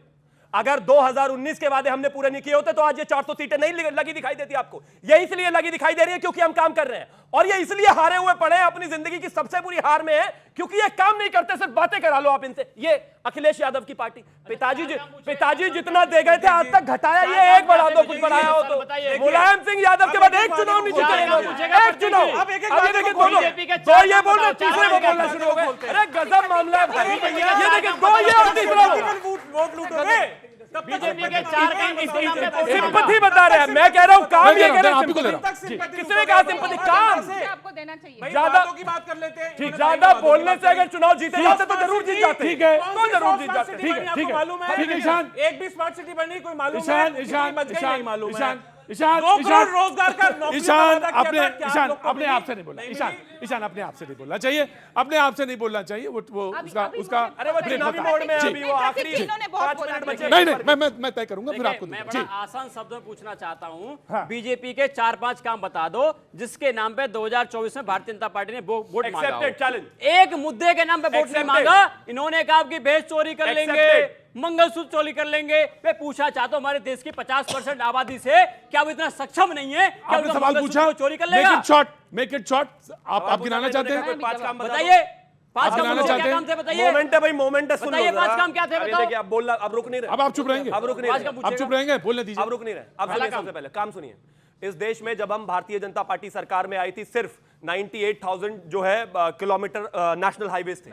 Speaker 6: अगर 2019 के वादे हमने पूरे नहीं किए होते तो आज ये 400 सीटें नहीं लगी दिखाई देती आपको। ये इसलिए लगी दिखाई दे रही है क्योंकि हम काम कर रहे हैं, और ये इसलिए हारे हुए पड़े हैं, अपनी जिंदगी की सबसे बुरी हार में है क्योंकि ये काम नहीं करते, सिर्फ बातें करा लो आप इनसे। ये अखिलेश यादव की पार्टी, पिताजी जितना दे गए थे आज तक घटाया, ये एक बढ़ा दो, कुछ बढ़ाया हो तो। मुलायम सिंह यादव के बाद एक चुनाव नहीं जीते, एक चुनाव। अब ये देखिए दोनों, दो ये बोल रहे, तीसरे को बोलना शुरू हो गए। अरे गजब मामला है भाई। ये देखिए दो ये और तीसरा
Speaker 9: वोट लूटोगे।
Speaker 5: बीजेपी के 4 काम इसके नाम पे वोट
Speaker 6: सिंपैथी बता रहे हैं। मैं कह रहा हूँ काम, ये कह रहे हैं
Speaker 1: आप ही को दे रहा
Speaker 6: सिंपैथी। किसने कहा सिंपैथी? काम
Speaker 7: आपको देना चाहिए।
Speaker 6: ज्यादा
Speaker 9: की बात कर लेते हैं।
Speaker 6: ठीक, ज्यादा बोलने से अगर चुनाव जीते जाते तो जरूर जीत जाते।
Speaker 1: ठीक है,
Speaker 6: तो जरूर जीत जाते।
Speaker 1: ठीक है, ठीक है,
Speaker 9: मालूम है?
Speaker 1: ठीक है ईशान।
Speaker 9: एक भी स्मार्ट सिटी बनी कोई मालूम है?
Speaker 1: ईशान,
Speaker 9: कितनी
Speaker 1: ईशान,
Speaker 9: बच गई नहीं मालूम है?
Speaker 1: ईशान, ईशान,
Speaker 9: 2 करोड़ रोजगार का नौकरी
Speaker 1: ईशान
Speaker 9: का वादा किया
Speaker 1: अपने
Speaker 9: था, क्या
Speaker 1: ईशान
Speaker 9: आप लोग को
Speaker 1: अपने
Speaker 9: मिली?
Speaker 1: आप से नहीं बोलना। ईशान अपने आप से नहीं बोलना चाहिए, अपने आप से नहीं बोलना चाहिए। वो उसका
Speaker 6: अरे वो चुनावी मोड में है अभी, वो आखिरी
Speaker 7: इन्होंने बहुत
Speaker 6: 5
Speaker 7: बोला।
Speaker 6: मिनट बचे।
Speaker 1: नहीं मैं तय करूंगा, फिर आपको
Speaker 5: मैं
Speaker 1: दूंगा।
Speaker 5: बड़ा आसान शब्दों में पूछना चाहता हूं,
Speaker 1: हाँ।
Speaker 5: बीजेपी के 4-5 काम बता दो जिसके नाम पे 2024 में भारतीय जनता पार्टी ने वोट मांगा हो।
Speaker 6: Accepted challenge।
Speaker 5: एक मुद्दे के नाम पे वोट नहीं
Speaker 6: Accepted।
Speaker 5: मांगा। इन्होंने कहा कि भेज चोरी कर लेंगे,
Speaker 6: Accepted।
Speaker 5: मंगलसूत्र चोरी कर लेंगे। मैं पूछना चाहता हूं, हमारे देश की 50% आबादी से क्या वो इतना सक्षम नहीं है? क्या
Speaker 1: आपने
Speaker 5: उनका
Speaker 1: सवाल
Speaker 5: मंगलसूत्र
Speaker 1: पूछा,
Speaker 5: को चोरी कर
Speaker 1: मेक
Speaker 5: लेगा?
Speaker 1: It short, make it short. आप गिनाना चाहते हैं?
Speaker 6: 5 काम
Speaker 5: बताइए, 5 काम
Speaker 1: गिनाना
Speaker 5: क्या
Speaker 1: चाहते हैं?
Speaker 5: काम थे बताइए।
Speaker 6: मोमेंट है भाई, मोमेंट है। सुन लो
Speaker 5: बताइए,
Speaker 6: जरा।
Speaker 5: 5 काम क्या थे
Speaker 6: अब ये
Speaker 5: बताओ।
Speaker 6: देखिए, अब बोलना, अब रुक नहीं रहे।
Speaker 1: अब आप चुप रहेंगे,
Speaker 6: अब रुक नहीं
Speaker 5: पाँच
Speaker 6: रहे।
Speaker 5: काम
Speaker 1: आप चुप रहेंगे, बोलने दीजिए।
Speaker 6: अब रुक नहीं रहे। अब सुनिए, सबसे पहले काम सुनिए। इस देश में जब हम भारतीय जनता पार्टी सरकार में आई थी, सिर्फ 98,000 जो है किलोमीटर नेशनल हाईवेज थे,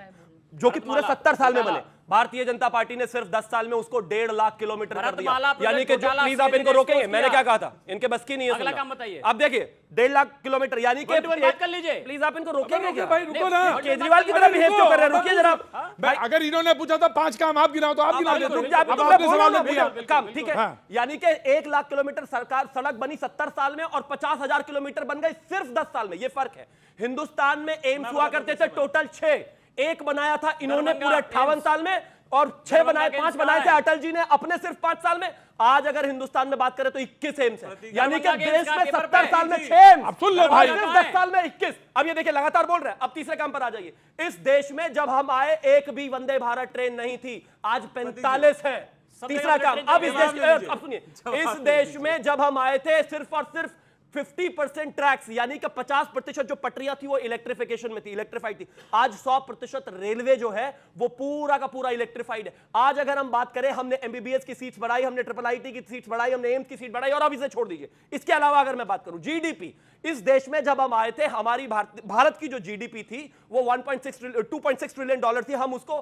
Speaker 6: जो कि पूरे 70 साल में बने। भारतीय जनता पार्टी ने सिर्फ 10 साल में उसको 1.5 लाख किलोमीटर कर दिया। यानी कि जो, प्लीज आप इनको रोकेंगे, मैंने क्या कहा था, इनके बस की नहीं है।
Speaker 5: अगला काम बताइए।
Speaker 6: अब देखिए 1.5 लाख किलोमीटर, यानी कि
Speaker 5: बात कर लीजिए।
Speaker 6: प्लीज आप इनको रोकेंगे क्या?
Speaker 1: भाई रुको ना,
Speaker 6: केजरीवाल की तरह बिहेव क्यों कर रहे हैं? रुकिए जरा।
Speaker 1: भाई अगर इन्होंने पूछा था 5 काम आप गिनाओ तो आप गिना देते।
Speaker 6: रुक जाए,
Speaker 1: अब आपने सवाल मत किया।
Speaker 6: काम ठीक है।
Speaker 1: हाँ।
Speaker 6: यानी कि 1 लाख किलोमीटर सरकार सड़क बनी 70 साल में, और 50,000 किलोमीटर बन गए सिर्फ 10 साल में। ये फर्क है। हिंदुस्तान में एम्स हुआ करते थे टोटल 6, एक बनाया था इन्होंने पूरे 58 साल में, और 6 बनाए, 5 बनाए थे अटल जी ने अपने सिर्फ 5 साल में। आज अगर हिंदुस्तान में बात करें तो 21 एम्स है, यानी कि
Speaker 5: नर्मदा
Speaker 6: देश
Speaker 5: का
Speaker 6: में
Speaker 5: पेपर
Speaker 6: 70
Speaker 5: पे
Speaker 6: साल में
Speaker 5: जी।
Speaker 6: 6 एम्स।
Speaker 1: अब सुन लो भाई।
Speaker 6: सिर्फ 10 साल में 21। अब ये देखिए लगातार बोल रहे हैं। अब तीसरे काम पर आ जाइए। इस देश में जब हम आए एक भी वंदे भारत ट्रेन नहीं थी, आज 45 है। तीसरा काम, अब इस देश, अब सुनिए, इस देश में जब हम आए थे सिर्फ और सिर्फ 50% ट्रैक्स, यानी कि 50% जो पटरियां थी वो इलेक्ट्रिफिकेशन में थी, इलेक्ट्रीफाइड थी। आज 100% रेलवे जो है वो पूरा का पूरा इलेक्ट्रीफाइड है। आज अगर हम बात करें, हमने एमबीबीएस की सीट्स बढ़ाई, हमने IIIT की सीट्स बढ़ाई, हमने एम्स की सीट बढ़ाई, और अब इसे छोड़ दीजिए। इसके अलावा अगर मैं बात करूं जीडीपी, इस देश में जब हम आए थे, हमारी भारत की जो जीडीपी थी वो 2.6 ट्रिलियन डॉलर थी। हम उसको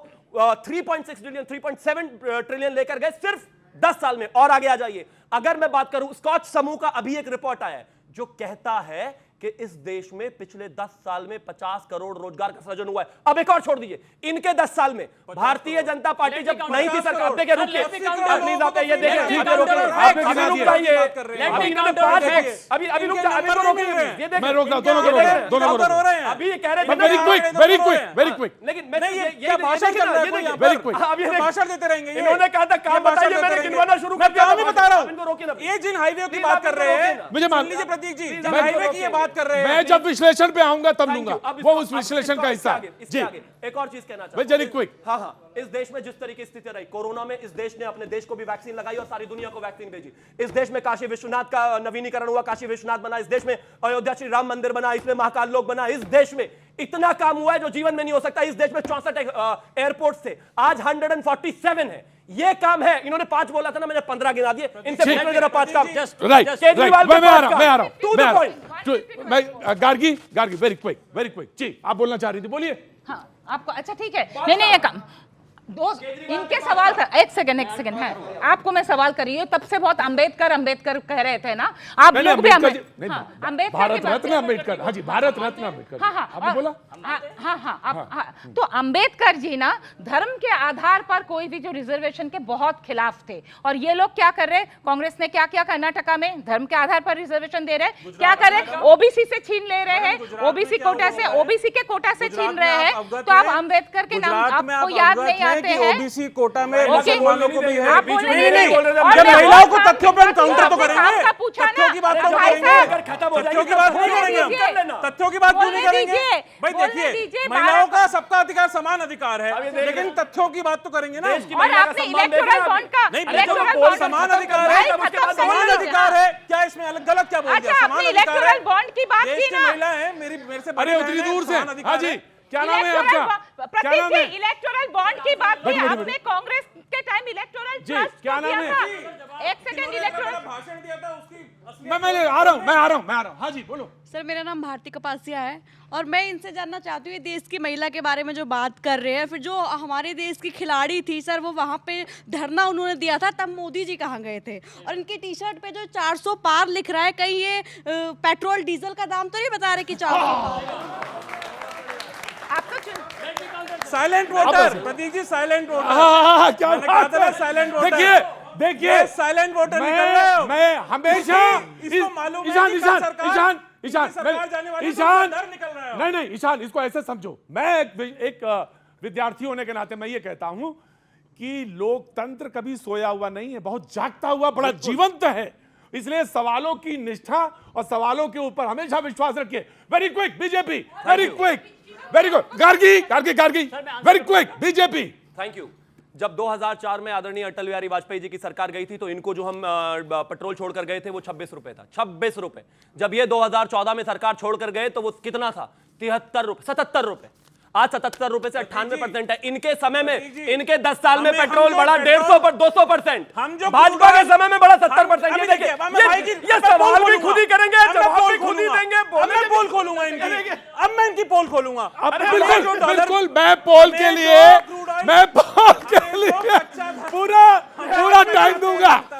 Speaker 6: 3.6 ट्रिलियन 3.7 ट्रिलियन लेकर गए सिर्फ 10 साल में। और आगे आ जाइए, अगर मैं बात करूं स्कॉच समूह का अभी एक रिपोर्ट आया है जो कहता है कि इस देश में पिछले 10 साल में 50 करोड़ रोजगार का सृजन हुआ है। अब एक और छोड़ दीजिए, इनके 10 साल में भारतीय जनता पार्टी जब नहीं थी सरकार, देखिए रुकिए, प्लीज आप ये देखिए, अभी रुक जाइए, अभी रुक जाइए, अभी तो रोकिए, ये देखिए
Speaker 1: मैं रोक रहा हूं, दोनों को रोक।
Speaker 6: अभी ये कह रहे थे
Speaker 1: वेरी क्विक।
Speaker 6: लेकिन
Speaker 9: ये भाषण कर रहे हैं,
Speaker 1: वेरी क्विक।
Speaker 9: भाषण देते रहेंगे।
Speaker 6: इन्होंने कहा था काम बताइए, मैंने गिनवाना शुरू कर दिया।
Speaker 9: मैं भी बता रहा हूं,
Speaker 6: इनको रोकिए ना।
Speaker 9: ये जिन हाईवे की बात कर रहे हैं,
Speaker 1: मुझे मान
Speaker 9: लीजिए प्रतीक जी, जिन हाईवे की ये बात कर रहे हैं,
Speaker 1: मैं जब विश्लेषण पे आऊंगा तब
Speaker 6: Thank
Speaker 1: लूंगा,
Speaker 6: you। अब
Speaker 1: वो
Speaker 6: इसको-
Speaker 1: उस विश्लेषण का हिस्सा है।
Speaker 6: इसके आगे एक और चीज कहना चाहता हूं।
Speaker 1: Very quick।
Speaker 6: हाँ, इस देश में जिस तरीके की स्थिति रही कोरोना में, इस देश ने अपने देश को भी वैक्सीन लगाई और सारी दुनिया को वैक्सीन भेजी। इस देश में काशी विश्वनाथ का नवीनीकरण हुआ, काशी विश्वनाथ बना। इस देश में अयोध्या श्री राम मंदिर बना, इसमें महाकाल लोक बना। इस देश में इतना काम हुआ है जो जीवन में नहीं हो सकता। इस देश में 64 एयरपोर्ट थे, आज 147 है। ये काम है। इन्होंने 5 बोला था ना, मैंने 15 गिना दिए। इनसे पूछना जरा 5 काम।
Speaker 1: राइट,
Speaker 6: केजरीवाल
Speaker 1: मैं आ रहा हूं।
Speaker 6: To the point.
Speaker 1: मैं गार्गी वेरी क्विक जी, आप बोलना चाह रही थी, बोलिए।
Speaker 7: हाँ, आपको अच्छा ठीक है। नहीं ये काम इनके सवाल था। एक सेकंड है, आपको मैं सवाल कर रही हूँ, तब से बहुत अंबेडकर कह रहे थे ना आप लोग भी अम्बेडकर
Speaker 1: भारत रत्न अम्बेडकर। हाँ जी, भारत रत्न अम्बेडकर।
Speaker 7: हाँ,
Speaker 1: आपने बोला
Speaker 7: हाँ। तो अंबेडकर जी ना धर्म के आधार पर कोई भी जो रिजर्वेशन के बहुत खिलाफ थे, और ये लोग क्या कर रहे, कांग्रेस ने क्या किया कर्नाटका में, धर्म के आधार पर रिजर्वेशन दे रहे, क्या कर रहे, ओबीसी से छीन ले रहे हैं, ओबीसी कोटा से, ओबीसी के कोटा से छीन रहे हैं। तो आप अंबेडकर के नाम आपको याद नहीं आते हैं?
Speaker 9: ओबीसी कोटा में
Speaker 7: ओके,
Speaker 9: मुसलमानों को भी है।
Speaker 7: आप बोल रहे हैं
Speaker 9: जब महिलाओं को तथ्यों पर काउंटर तो करेंगे,
Speaker 7: पूछा
Speaker 9: तथ्यों की बात तो करेंगे, तथ्यों की बात नहीं करेंगे हम, तथ्यों की बात क्यों नहीं करेंगे भाई? देखिए, महिलाओं का सबका अधिकार समान अधिकार है, लेकिन तथ्यों की बात तो करेंगे ना।
Speaker 7: और आपने इलेक्टोरल बॉन्ड का
Speaker 9: नहीं, समान अधिकार है, समान अधिकार है। क्या इसमें अलग गलत क्या बोल दिया? समान अधिकार है,
Speaker 7: बॉन्ड की बात
Speaker 9: देश
Speaker 7: की
Speaker 9: की
Speaker 7: ना।
Speaker 9: महिला है, मेरे से
Speaker 1: अरे उतनी दूर से। हाँ जी, क्या नाम है आपका? क्या नाम है?
Speaker 7: इलेक्टोरल बॉन्ड की बात की आपने कांग्रेस के टाइम इलेक्टोरल
Speaker 1: जी,
Speaker 7: ट्रस्ट
Speaker 1: क्या नाम है?
Speaker 7: एक सेकंड, इलेक्टोरल
Speaker 9: भाषण दिया था उसकी
Speaker 1: मैं आ रहा हूँ। हाँ जी बोलो।
Speaker 17: सर, मेरा नाम भारती कपासिया है और मैं इनसे जानना चाहती हूँ, ये देश की महिला के बारे में जो बात कर रहे हैं, फिर जो हमारे देश की खिलाड़ी थी सर, वो वहाँ पे धरना उन्होंने दिया था, तब मोदी जी कहाँ गए थे? और इनकी टी शर्ट पे जो 400 पार लिख रहा है, कहीं ये पेट्रोल डीजल का दाम तो नहीं बता रहे कि 400?
Speaker 9: साइलेंट वोटर, प्रतीक जी साइलेंट वोटर।
Speaker 1: क्या
Speaker 9: मैंने कहा था ना साइलेंट वोटर।
Speaker 1: देखिए
Speaker 9: साइलेंट वोटर निकल रहे हो।
Speaker 1: मैं हमेशा
Speaker 9: इसको मालूम है कि सरकार जाने वाली दर निकल रहा है।
Speaker 1: नहीं ईशान, इसको ऐसे समझो। मैं एक विद्यार्थी होने के नाते मैं ये कहता हूं कि लोकतंत्र कभी सोया हुआ नहीं है, बहुत जागता हुआ, बड़ा जीवंत है। इसलिए सवालों की निष्ठा और सवालों के ऊपर हमेशा विश्वास रखिए। Very quick BJP, very quick, very good. Gargi very quick BJP.
Speaker 6: Thank you. जब 2004 में आदरणीय अटल बिहारी वाजपेयी जी की सरकार गई थी तो इनको जो हम पेट्रोल छोड़कर गए थे वो 26 रुपए था, 26 रुपए। जब ये 2014 में सरकार छोड़कर गए तो वो कितना था? 73 रुपए, 77 रुपए। आज 77 रुपए से 98% है। इनके समय में, इनके 10 साल में पेट्रोल बढ़ा 150 पर 200%। भाजपा के समय में बढ़ा 70%। ये देखिए, ये सवाल भी खुद ही करेंगे, जवाब भी खुद ही देंगे।
Speaker 9: मैं पोल खोलूंगा इनकी, अब मैं इनकी पोल खोलूंगा।
Speaker 1: बिल्कुल, मैं पोल के लिए पूरा टाइम दूंगा।